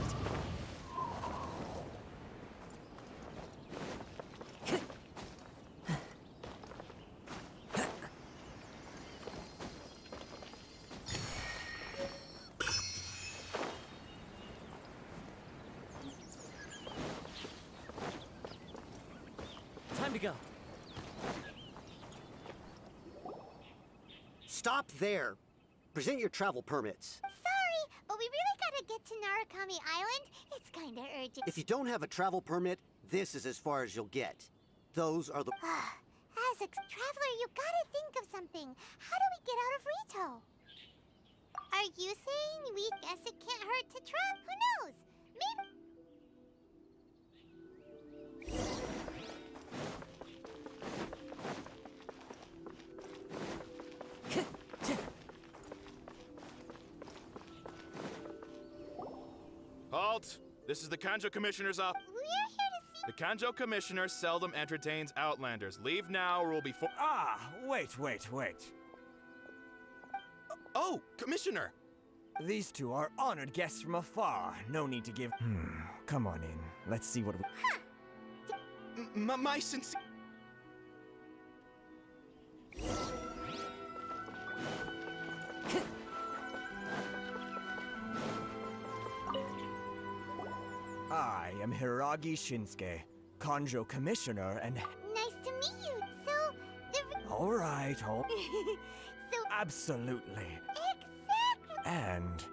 Time to go. Stop there. Present your travel permits. Sorry, but we really gotta get to Narukami Island. It's kinda urgent. If you don't have a travel permit, this is as far as you'll get. Those are the... As a traveler, you gotta think of something. How do we get out of Rito? Are you saying we guess it can't hurt to try? Who knows? Maybe... Halt! This is the Kanjo Commissioner's office. We're here to see... The Kanjo Commissioner seldom entertains Outlanders. Leave now or we'll be Wait. Oh, Commissioner! These two are honored guests from afar. No need to give... Come on in. Let's see what we... My sincere... I am Hiragi Shinsuke, Kanjo Commissioner, and... Nice to meet you. So, the... All right, so... Absolutely. Exactly. And...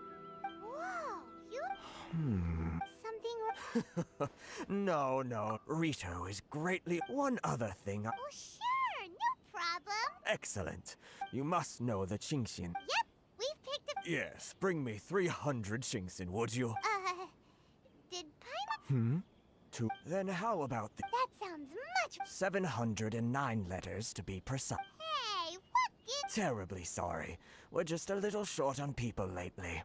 Whoa, you... Something... No. Rito is greatly... One other thing... Oh, sure. No problem. Excellent. You must know the Chingshin. Yep. We've picked a... Yes, bring me 300 Chingshin, would you? Did Paimon... Then how about the... That sounds much... 709 letters to be precise. Hey, what gives... terribly sorry. We're just a little short on people lately.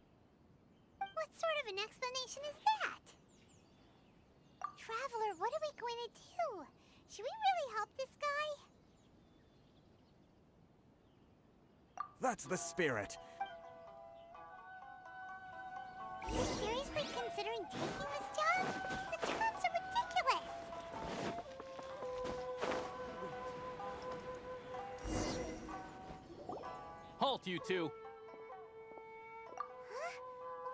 What sort of an explanation is that? Traveler, what are we going to do? Should we really help this guy? That's the spirit. You're seriously considering taking this job? The terms are ridiculous! Halt, you two! Huh?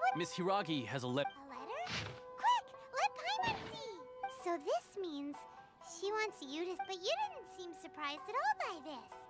What? Miss Hiragi has a A letter? Quick! Let Paimon see! So this means she wants you to... But you didn't seem surprised at all by this.